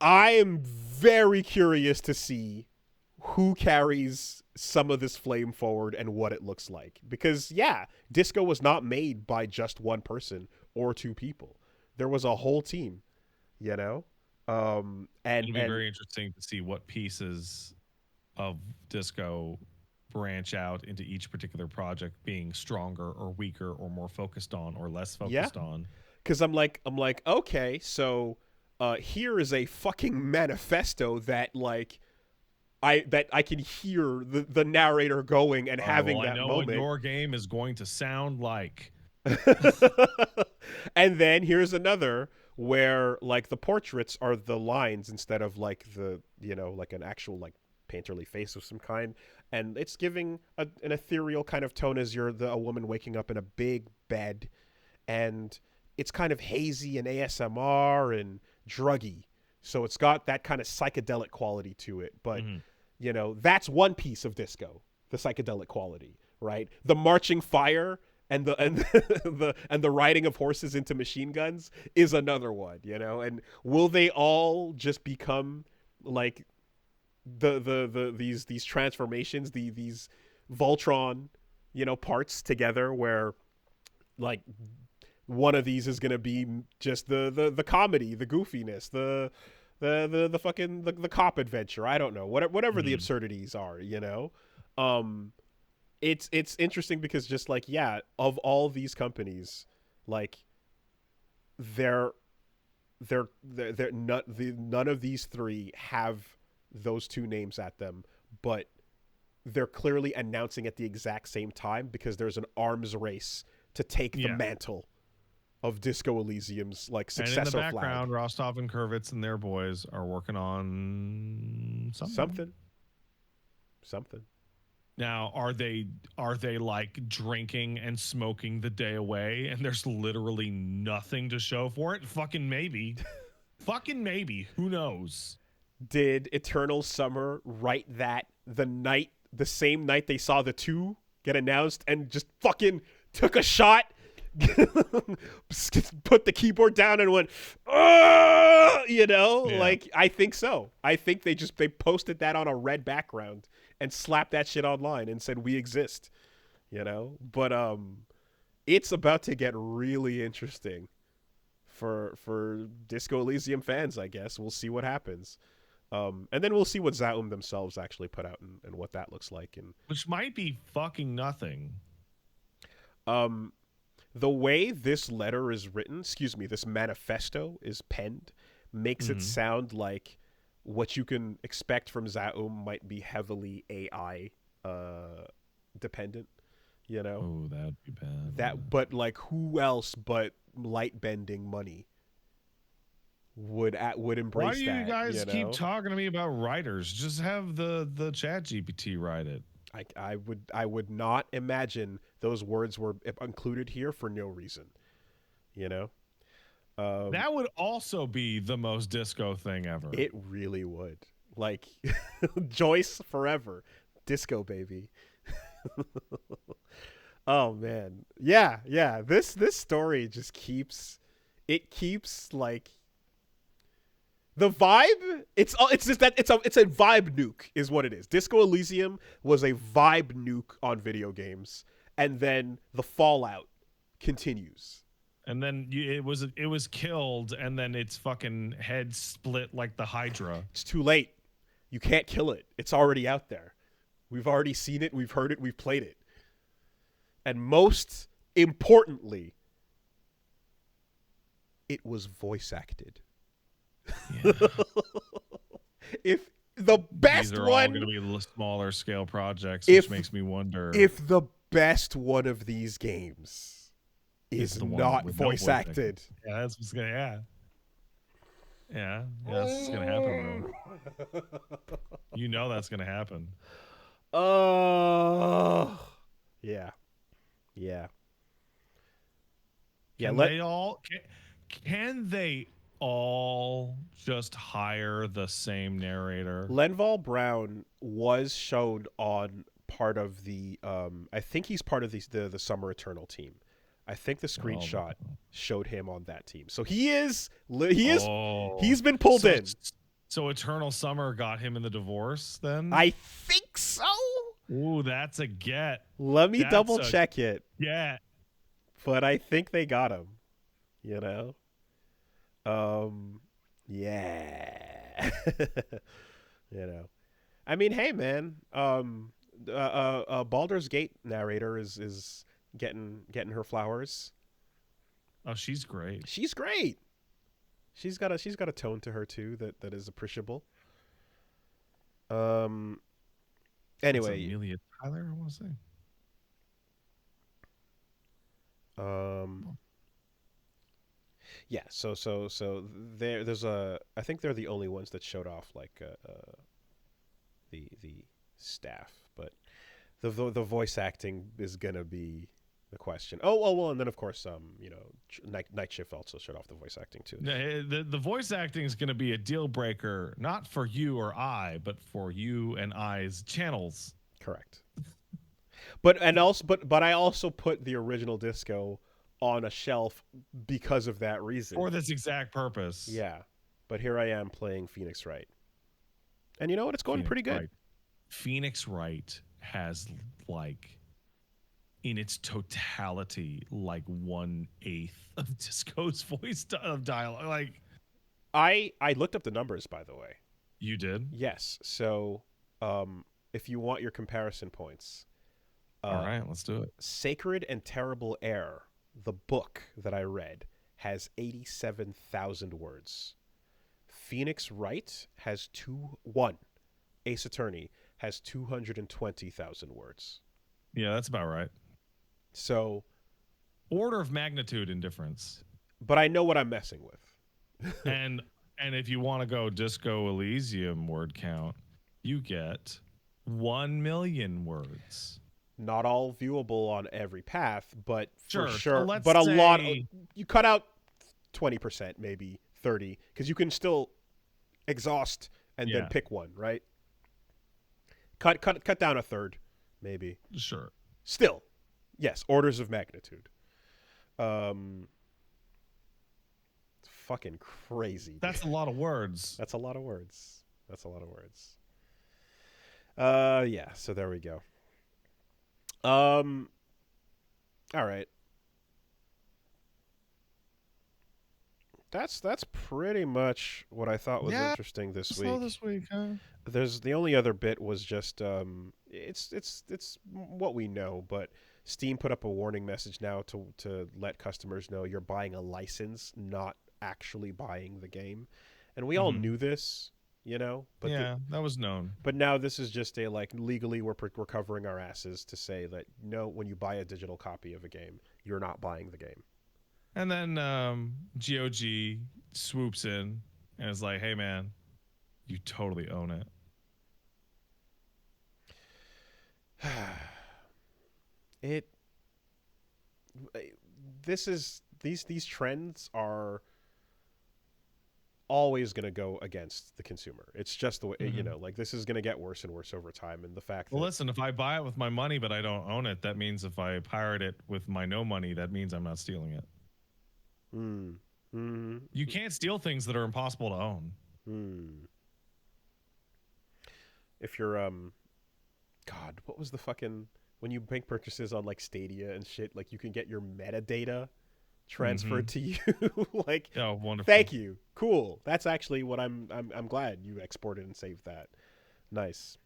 I am very curious to see who carries some of this flame forward and what it looks like. Because, yeah, disco was not made by just one person or 2 people. There was a whole team, you know? And it'll be very interesting to see what pieces of disco branch out into each particular project being stronger or weaker or more focused on or less Yeah. focused on. Because I'm like, okay, so here is a fucking manifesto that like I can hear the narrator going and having I that know moment. what your game is going to sound like. And then here's another where like the portraits are the lines instead of like the, you know, like an actual like painterly face of some kind, and it's giving an ethereal kind of tone as you're a woman waking up in a big bed, and it's kind of hazy and ASMR and druggy, so it's got that kind of psychedelic quality to it. But you know, that's one piece of disco, the psychedelic quality, right? The marching fire and the riding of horses into machine guns is another one, you know. And will they all just become like these transformations, these Voltron, you know, parts together, where like one of these is gonna be just the comedy, the goofiness, the fucking the cop adventure. I don't know, whatever the absurdities are, you know. It's interesting because just like, yeah, of all these companies, like they're none of these three have those two names at them, but they're clearly announcing at the exact same time because there's an arms race to take the mantle of Disco Elysium's like successor and in the background, flag. Rostov and Kurvitz and their boys are working on something. Now, are they like drinking and smoking the day away and there's literally nothing to show for it? Fucking maybe. Fucking maybe. Who knows? Did Eternal Summer write that the same night they saw the two get announced and just fucking took a shot, put the keyboard down and went, you know? Like, I think so. I think they posted that on a red background and slapped that shit online and said, we exist, you know? But it's about to get really interesting for Disco Elysium fans, I guess. We'll see what happens. And then we'll see what Zaum themselves actually put out and what that looks like. And which might be fucking nothing. The way this letter is written, this manifesto is penned, makes it sound like what you can expect from Zaum might be heavily AI dependent, you know? Oh, that'd be bad. But like, who else but light bending money would embrace that? Why do you guys know? keep talking to me about writers? Just have the chat GPT write it. I would not imagine those words were included here for no reason, you know. That would also be the most disco thing ever. It really would. Like, Joyce forever, disco baby. Oh man, yeah. This story just keeps like the vibe. It's just that it's a vibe nuke is what it is. Disco Elysium was a vibe nuke on video games, and then the fallout continues. And then it was killed, and then its fucking head split like the Hydra. It's too late. You can't kill it. It's already out there. We've already seen it. We've heard it. We've played it. And most importantly, it was voice acted. Yeah. If the best These are one, all going to be smaller scale projects, which makes me wonder if the best one of these games is not voice acted. Yeah, that's what's gonna. Yeah, that's what's gonna happen, bro. You know that's gonna happen. Yeah. Can they all just hire the same narrator? Lenval Brown was shown on part of the I think he's part of the Summer Eternal team. I think the screenshot showed him on that team. So he's been pulled in. So Eternal Summer got him in the divorce then? I think so. Ooh, that's a get. Let me double check it. Yeah. But I think they got him. You know? Yeah. You know. I mean, hey man, Baldur's Gate narrator is getting her flowers. Oh, she's great. She's great. She's got a tone to her too that is appreciable. Anyway, Amelia Tyler, I want to say. Yeah. So there's a. I think they're the only ones that showed off like the staff, but the voice acting is gonna be the question. Oh well, and then of course Night Shift also showed off the voice acting too. The voice acting is going to be a deal breaker, not for you or I, but for you and I's channels. Correct. But I also put the original Disco on a shelf because of that reason. For this exact purpose. Yeah. But here I am playing Phoenix Wright. And you know what? It's going pretty good. Wright. Phoenix Wright has like in its totality like 1/8 of Disco's voice of dialogue. Like I looked up the numbers, by the way. You did? Yes. So if you want your comparison points. All right, let's do it. Sacred and Terrible Air, the book that I read, has 87,000 words. Phoenix Wright has Ace Attorney has 220,000 words. Yeah, that's about right. So, order of magnitude in difference. But I know what I'm messing with. and if you want to go Disco Elysium word count, you get 1 million words. Not all viewable on every path, but for sure. So let's but a say... lot. You cut out 20%, maybe 30, because you can still exhaust and then pick one, right? Cut down a third, maybe. Sure. Still, yes, orders of magnitude. Fucking crazy. Dude. That's a lot of words. That's a lot of words. Yeah. So there we go. All right. That's pretty much what I thought was interesting this week. This week, huh? There's the only other bit was just it's what we know, but Steam put up a warning message now to let customers know you're buying a license, not actually buying the game. And we all knew this, you know, but that was known. But now this is just a legally we're covering our asses to say that no, when you buy a digital copy of a game, you're not buying the game. And then GOG swoops in and is like, "Hey man, you totally own it." These trends are always going to go against the consumer. It's just the way, this is going to get worse and worse over time. And the fact that... listen, if I buy it with my money, but I don't own it, that means if I pirate it with my no money, that means I'm not stealing it. You can't steal things that are impossible to own. If you're, God, what was the fucking... When you make purchases on like Stadia and shit, like you can get your metadata transferred to you. Like, oh, wonderful. Thank you. Cool. That's actually what I'm glad you exported and saved that. Nice.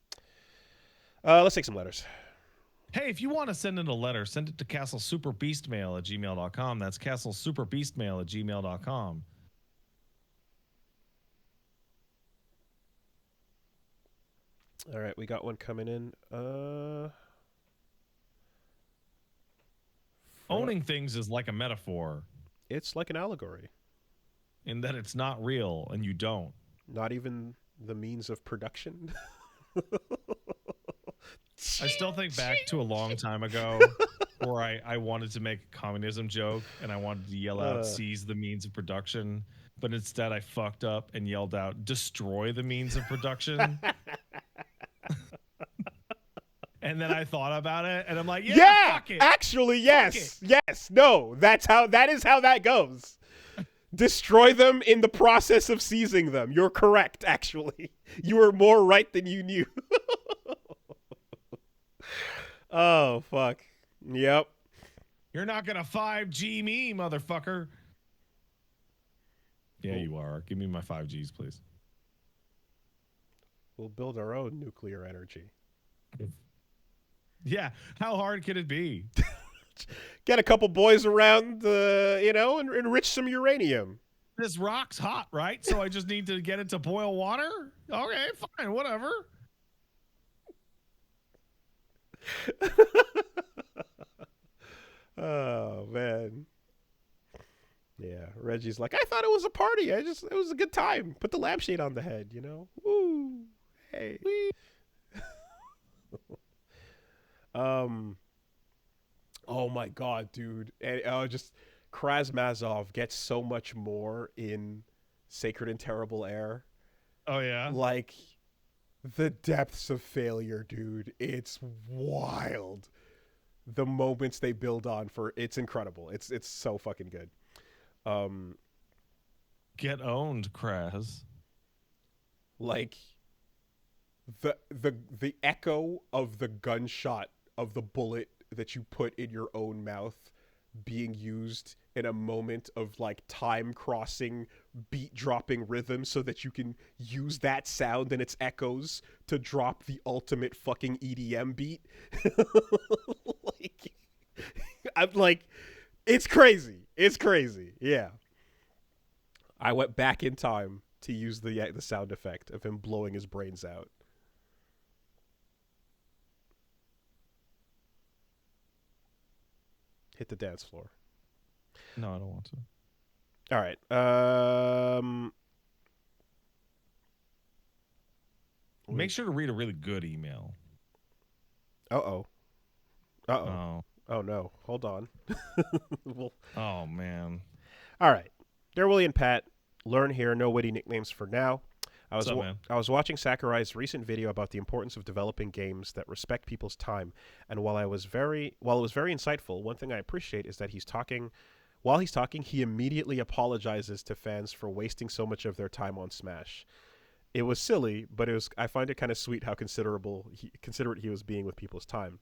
Let's take some letters. Hey, if you want to send in a letter, send it to castlesuperbeastmail@gmail.com. That's castlesuperbeastmail@gmail.com. All right, we got one coming in. Owning things is like a metaphor. It's like an allegory. In that it's not real and you don't. Not even the means of production. I still think back to a long time ago where I wanted to make a communism joke and I wanted to yell out, seize the means of production. But instead I fucked up and yelled out, destroy the means of production. And then I thought about it, and I'm like, fuck it. Actually, yes. Yes. No, that is how that goes. Destroy them in the process of seizing them. You're correct, actually. You were more right than you knew. Oh, fuck. Yep. You're not going to 5G me, motherfucker. Yeah, you are. Give me my 5Gs, please. We'll build our own nuclear energy. Yeah, how hard could it be? Get a couple boys around, and enrich some uranium. This rock's hot, right? So I just need to get it to boil water? Okay, fine, whatever. Oh man. Yeah, Reggie's like, I thought it was a party. It was a good time. Put the lampshade on the head, Woo. Hey. Oh my god, dude. And just Krasmazov gets so much more in Sacred and Terrible Air. Oh yeah. Like the depths of failure, dude. It's wild. The moments they build on it's incredible. It's so fucking good. Get owned, Kraz. Like the echo of the gunshot of the bullet that you put in your own mouth being used in a moment of like time crossing beat dropping rhythm so that you can use that sound and its echoes to drop the ultimate fucking EDM beat. Like, I'm like, it's crazy. It's crazy. Yeah. I went back in time to use the sound effect of him blowing his brains out. Hit the dance floor. No, I don't want to. All right. Make sure to read a really good email. Uh-oh. Oh. Oh, no. Hold on. Oh, man. All right. Dear Willie and Pat, learn here, no witty nicknames for now. I was watching Sakurai's recent video about the importance of developing games that respect people's time, and while it was very insightful, one thing I appreciate is that while he's talking, he immediately apologizes to fans for wasting so much of their time on Smash. It was silly, but I find it kind of sweet how considerate he was being with people's time.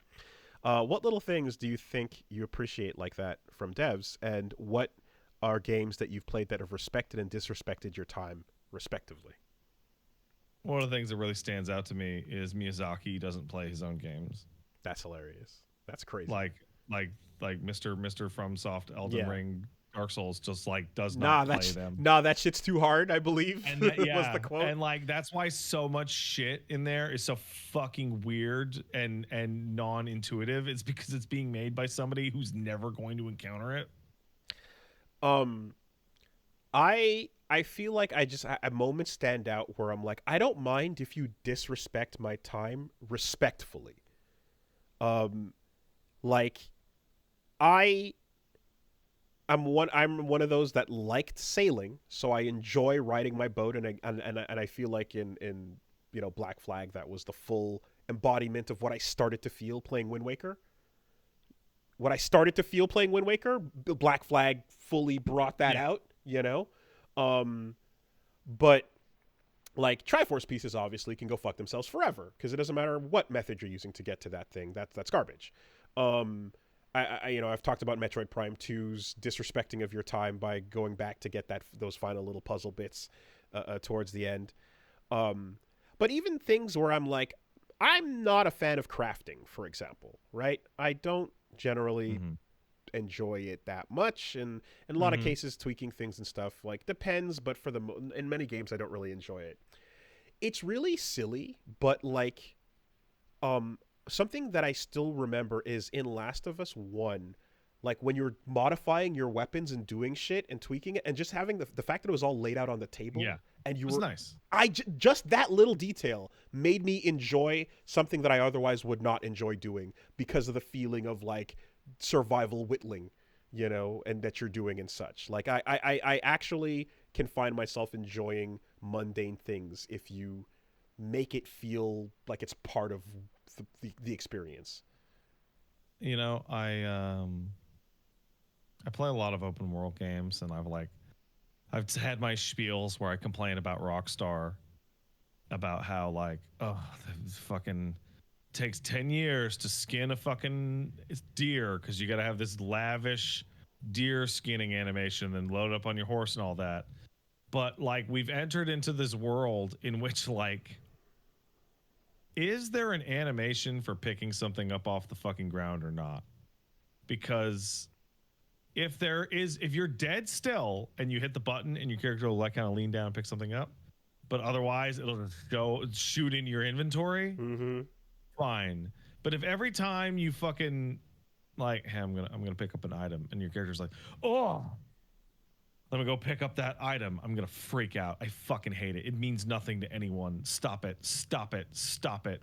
What little things do you think you appreciate like that from devs, and what are games that you've played that have respected and disrespected your time, respectively? One of the things that really stands out to me is Miyazaki doesn't play his own games. That's hilarious. That's crazy. Like Mr. FromSoft, Elden Ring, Dark Souls just like does not play them. Nah, that shit's too hard, I believe. And that, was the quote. And like that's why so much shit in there is so fucking weird and non-intuitive. It's because it's being made by somebody who's never going to encounter it. I feel like moments stand out where I'm like, I don't mind if you disrespect my time respectfully. Like I'm one of those that liked sailing, so I enjoy riding my boat, and I feel like in Black Flag that was the full embodiment of what I started to feel playing Wind Waker. What I started to feel playing Wind Waker, Black Flag fully brought that out, but like Triforce pieces obviously can go fuck themselves forever because it doesn't matter what method you're using to get to that thing. That's garbage. I've talked about Metroid Prime 2's disrespecting of your time by going back to get those final little puzzle bits towards the end. But even things where I'm like, I'm not a fan of crafting, for example, right? I don't generally enjoy it that much, and in a lot of cases tweaking things and stuff like depends, but in many games I don't really enjoy it. It's really silly, but like something that I still remember is in Last of Us 1, like when you're modifying your weapons and doing shit and tweaking it and just having the fact that it was all laid out on the table. Yeah. And it was nice. Just that little detail made me enjoy something that I otherwise would not enjoy doing because of the feeling of like survival whittling, and that you're doing and such. Like I actually can find myself enjoying mundane things if you make it feel like it's part of the experience. I play a lot of open world games, and I've had my spiels where I complain about Rockstar, about how like, oh, this fucking takes 10 years to skin a fucking deer because you got to have this lavish deer skinning animation and load up on your horse and all that. But like we've entered into this world in which like is there an animation for picking something up off the fucking ground or not? Because if you're dead still and you hit the button and your character will like kind of lean down and pick something up, but otherwise it'll just shoot in your inventory, fine. But if every time you fucking like, hey, I'm gonna pick up an item, and your character's like, oh, let me go pick up that item, I'm gonna freak out. I fucking hate it. It means nothing to anyone. Stop it. Stop it. Stop it.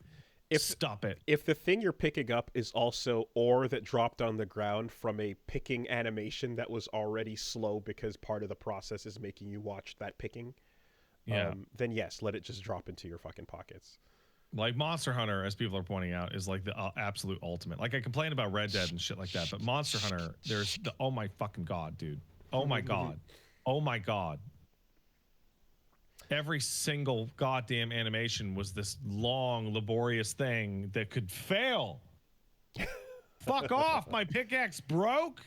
Stop it. If the thing you're picking up is also ore that dropped on the ground from a picking animation that was already slow because part of the process is making you watch that picking, then yes, let it just drop into your fucking pockets. Like Monster Hunter, as people are pointing out, is like the absolute ultimate. Like I complain about Red Dead and shit like that, but Monster Hunter, there's the oh my fucking god, dude. Oh my god. Oh my god. Every single goddamn animation was this long, laborious thing that could fail. Fuck off. My pickaxe broke.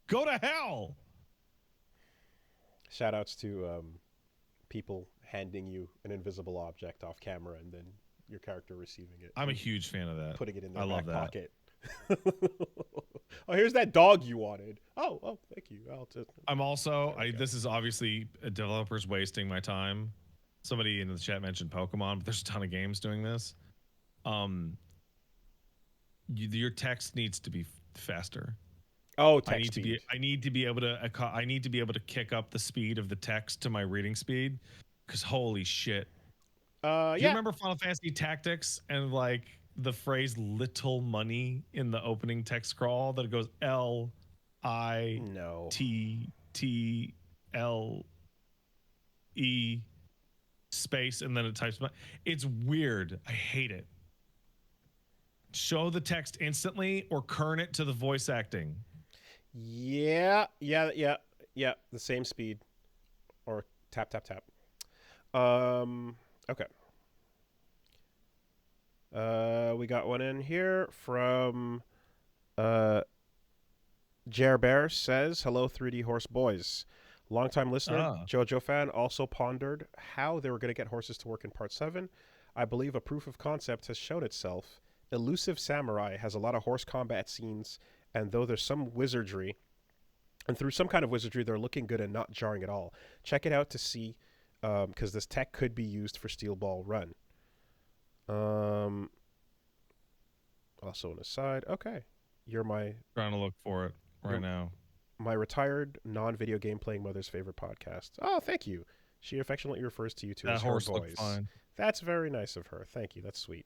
Go to hell. Shout outs to people handing you an invisible object off camera and then your character receiving it. I'm a huge fan of that. Putting it in their back pocket. Oh, here's that dog you wanted. Oh, thank you. I'm also, this is obviously developers wasting my time. Somebody in the chat mentioned Pokemon, but there's a ton of games doing this. Your text needs to be faster. Oh, text speed. I need to be able to kick up the speed of the text to my reading speed, because holy shit. Do you remember Final Fantasy Tactics and like the phrase "little money" in the opening text scroll that it goes LITTLE space and then it types. It's weird. I hate it. Show the text instantly or kern it to the voice acting. Yeah. The same speed, or tap. Okay. We got one in here from Jer Bear says, hello 3D Horse Boys. Longtime listener, JoJo fan, also pondered how they were going to get horses to work in Part 7. I believe a proof of concept has shown itself. Elusive Samurai has a lot of horse combat scenes, and though there's some wizardry, and through some kind of wizardry, they're looking good and not jarring at all. Check it out to see, because this tech could be used for Steel Ball Run. Also an aside. Okay. You're trying to look for it right now. My retired non-video game playing mother's favorite podcast. Oh, thank you. She affectionately refers to you two as her boys. Fine. That's very nice of her. Thank you. That's sweet.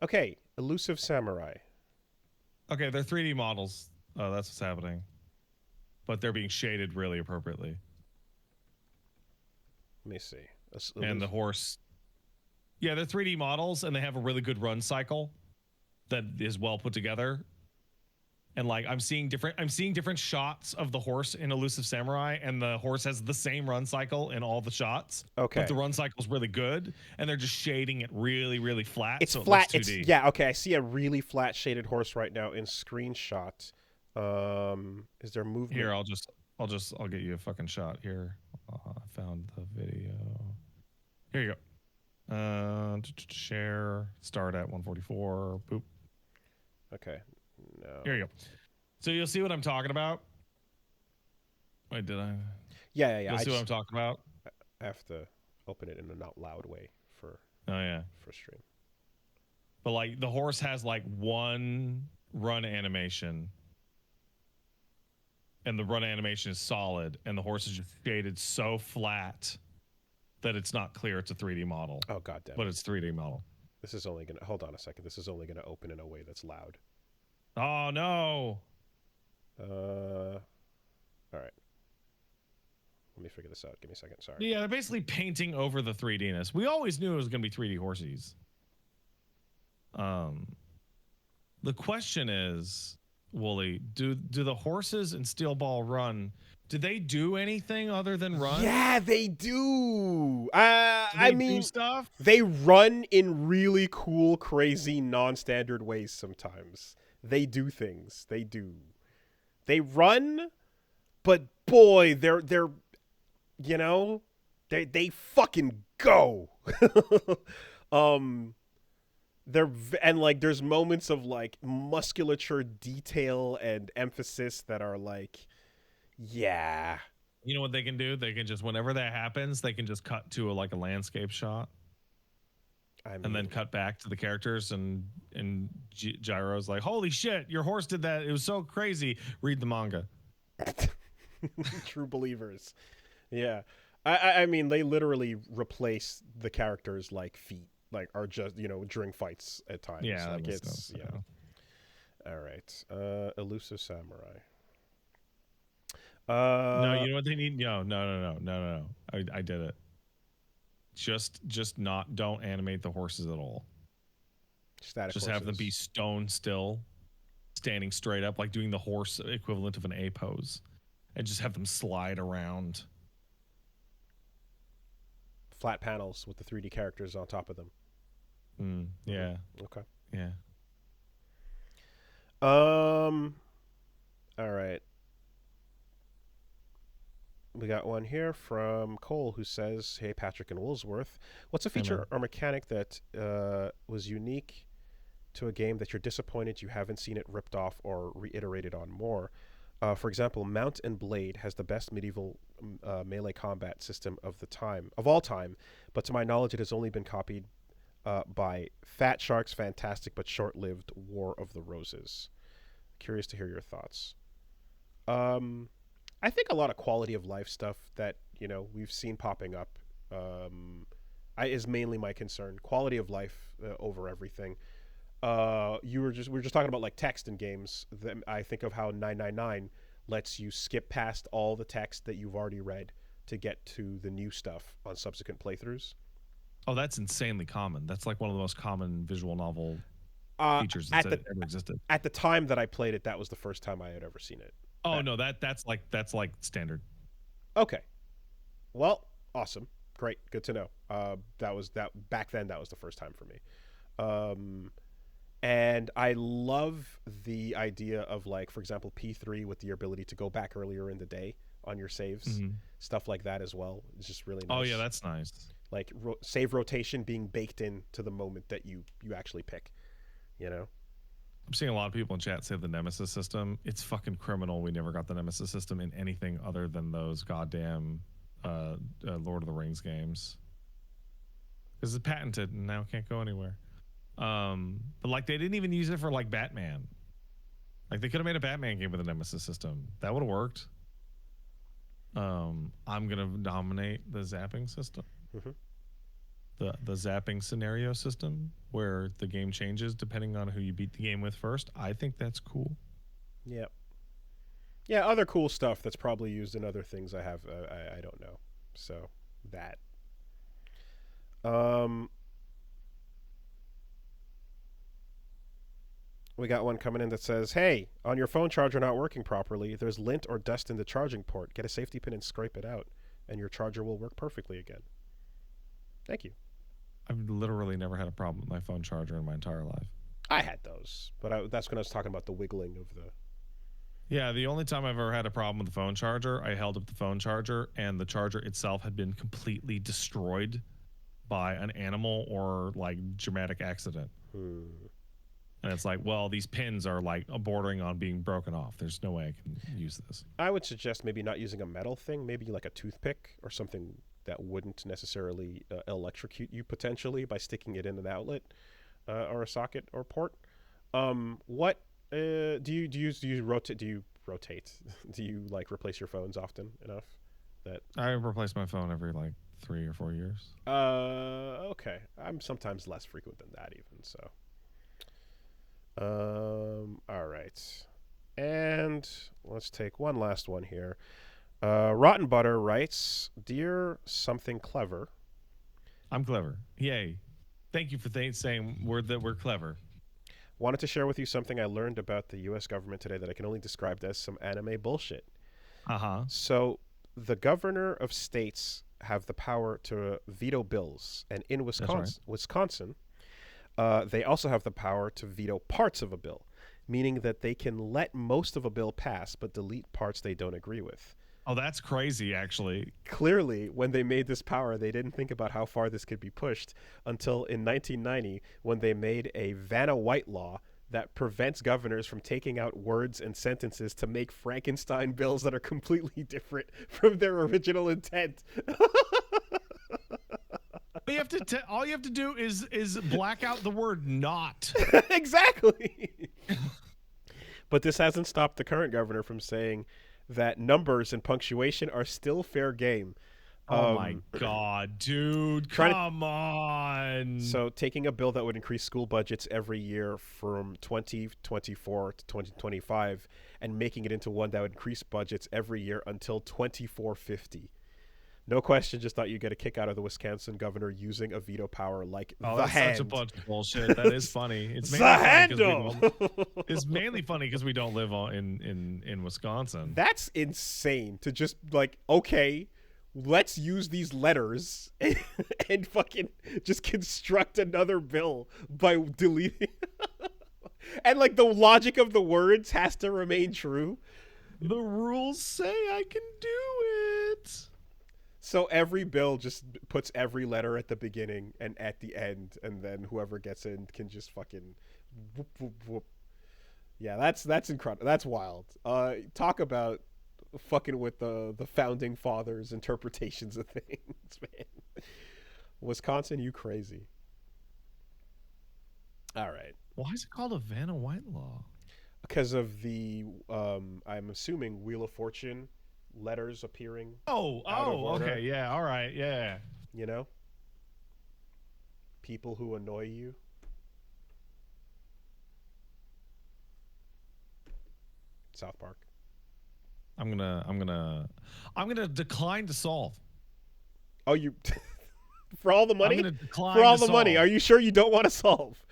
Okay. Elusive Samurai. Okay, they're 3D models. That's what's happening. But they're being shaded really appropriately. Let me see. And the horse. Yeah, they're 3D models, and they have a really good run cycle that is well put together. And like I'm seeing different shots of the horse in Elusive Samurai, and the horse has the same run cycle in all the shots. Okay. But the run cycle is really good, and they're just shading it really, really flat. It's so flat. It looks 2D. Yeah, okay. I see a really flat shaded horse right now in screenshot. Is there movement? Here, I'll get you a fucking shot here. I found the video. Here you go. Share. Start at 144. Boop. Okay. No. Here you go. So you'll see what I'm talking about. Wait, did I? Yeah. You'll see what I'm talking about. I have to open it in a not loud way for stream. But like the horse has like one run animation, and the run animation is solid, and the horse is just shaded so flat that it's not clear it's a 3D model. Oh god damn. But it's 3D model. This is only gonna hold on a second. This is only gonna open in a way that's loud. Oh no. All right. Let me figure this out. Give me a second. Sorry. Yeah, they're basically painting over the 3D-ness. We always knew it was going to be 3D horsies. The question is, Wooly, do the horses in Steel Ball Run, do they do anything other than run? Yeah, they do. I mean, stuff? They run in really cool, crazy, non-standard ways sometimes. They do things. They do. They run, but boy, they're you know, they fucking go. and like there's moments of like musculature detail and emphasis that are like, yeah. You know what they can do? They can just, whenever that happens, they can just cut to a landscape shot. And then cut back to the characters, and Gyro's like, holy shit, your horse did that. It was so crazy. Read the manga. True believers. Yeah. I mean, they literally replace the characters like feet, like are just, during fights at times. Yeah. Like it's, All right. Elusive Samurai. No, you know what they need? No. I did it. Just don't animate the horses at all. Static just horses. have them be stone still, standing straight up, like doing the horse equivalent of an A pose, and just have them slide around. Flat panels with the 3D characters on top of them. Yeah. Okay. Yeah. All right. We got one here from Cole who says, hey, Patrick and Woolsworth, what's a feature or mechanic that was unique to a game that you're disappointed you haven't seen it ripped off or reiterated on more? For example, Mount and Blade has the best medieval melee combat system of all time, but to my knowledge it has only been copied by Fat Shark's fantastic but short-lived War of the Roses. Curious to hear your thoughts. I think a lot of quality of life stuff that, we've seen popping up is mainly my concern. Quality of life over everything. We were just talking about like text in games. I think of how 999 lets you skip past all the text that you've already read to get to the new stuff on subsequent playthroughs. Oh, that's insanely common. That's like one of the most common visual novel features that ever existed. At the time that I played it, that was the first time I had ever seen it. Oh no, that's like standard. Okay. Well, awesome. Great. Good to know. Back then that was the first time for me. And I love the idea of, like, for example, P3 with the ability to go back earlier in the day on your saves, stuff like that as well. It's just really nice. Oh yeah, that's nice. Like save rotation being baked into the moment that you actually pick, I'm seeing a lot of people in chat say the Nemesis system. It's fucking criminal we never got the Nemesis system in anything other than those goddamn Lord of the Rings games. Because it's patented and now it can't go anywhere. But like they didn't even use it for like Batman. Like they could have made a Batman game with a Nemesis system. That would have worked. I'm gonna nominate the zapping system. The zapping scenario system where the game changes depending on who you beat the game with first. I think that's cool. Yep. Yeah, other cool stuff that's probably used in other things I have. I don't know. So that. We got one coming in that says, hey, on your phone charger not working properly, there's lint or dust in the charging port. Get a safety pin and scrape it out, and your charger will work perfectly again. Thank you. I've literally never had a problem with my phone charger in my entire life. I had those, but that's when I was talking about the wiggling of the... Yeah, the only time I've ever had a problem with the phone charger, I held up the phone charger, and the charger itself had been completely destroyed by an animal or, like, dramatic accident. And it's like, well, these pins are, like, bordering on being broken off. There's no way I can use this. I would suggest maybe not using a metal thing, maybe like a toothpick or something that wouldn't necessarily electrocute you potentially by sticking it in an outlet or a socket or port. What do you rotate? Do you rotate? Do you like replace your phones often enough that I replace my phone every like 3 or 4 years? Okay. I'm sometimes less frequent than that even. So, all right, and let's take one last one here. Rotten Butter writes, Dear Something Clever. I'm clever. Yay. Thank you for saying that we're clever. Wanted to share with you something I learned about the U.S. government today that I can only describe as some anime bullshit. So the governor of states have the power to veto bills. And in Wisconsin, they also have the power to veto parts of a bill, meaning that they can let most of a bill pass but delete parts they don't agree with. Oh, that's crazy, actually. Clearly, when they made this power, they didn't think about how far this could be pushed until in 1990 when they made a Vanna White law that prevents governors from taking out words and sentences to make Frankenstein bills that are completely different from their original intent. All you have to do is black out the word "not." Exactly. But this hasn't stopped the current governor from saying that numbers and punctuation are still fair game. Oh my god, dude. Come on. So taking a bill that would increase school budgets every year from 2024 to 2025 and making it into one that would increase budgets every year until 2450. No question, just thought you'd get a kick out of the Wisconsin governor using a veto power like the hand. Such a bunch of bullshit. That is funny. It's mainly the funny handle. It's mainly funny because we don't live in Wisconsin. That's insane to just like, okay, let's use these letters and fucking just construct another bill by deleting. And like the logic of the words has to remain true. The rules say I can do it. So every bill just puts every letter at the beginning and at the end, and then whoever gets in can just fucking whoop, whoop, whoop. Yeah, that's incredible. That's wild. Talk about fucking with the founding fathers' interpretations of things, man. Wisconsin, you crazy. All right. Why is it called a Vanna White law? Because of the, I'm assuming, Wheel of Fortune letters appearing. Okay, yeah, all right, yeah. You know? People who annoy you. South Park. I'm gonna decline to solve. Oh, you for all the money? I'm gonna decline for all to the money. solve. Are you sure you don't want to solve?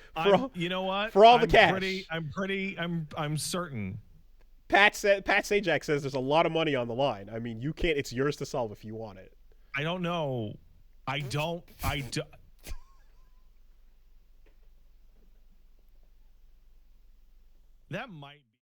You know what? For all the cash. I'm certain. Pat Sajak says there's a lot of money on the line. I mean, you can't. It's yours to solve if you want it. I don't know. I don't. That might be.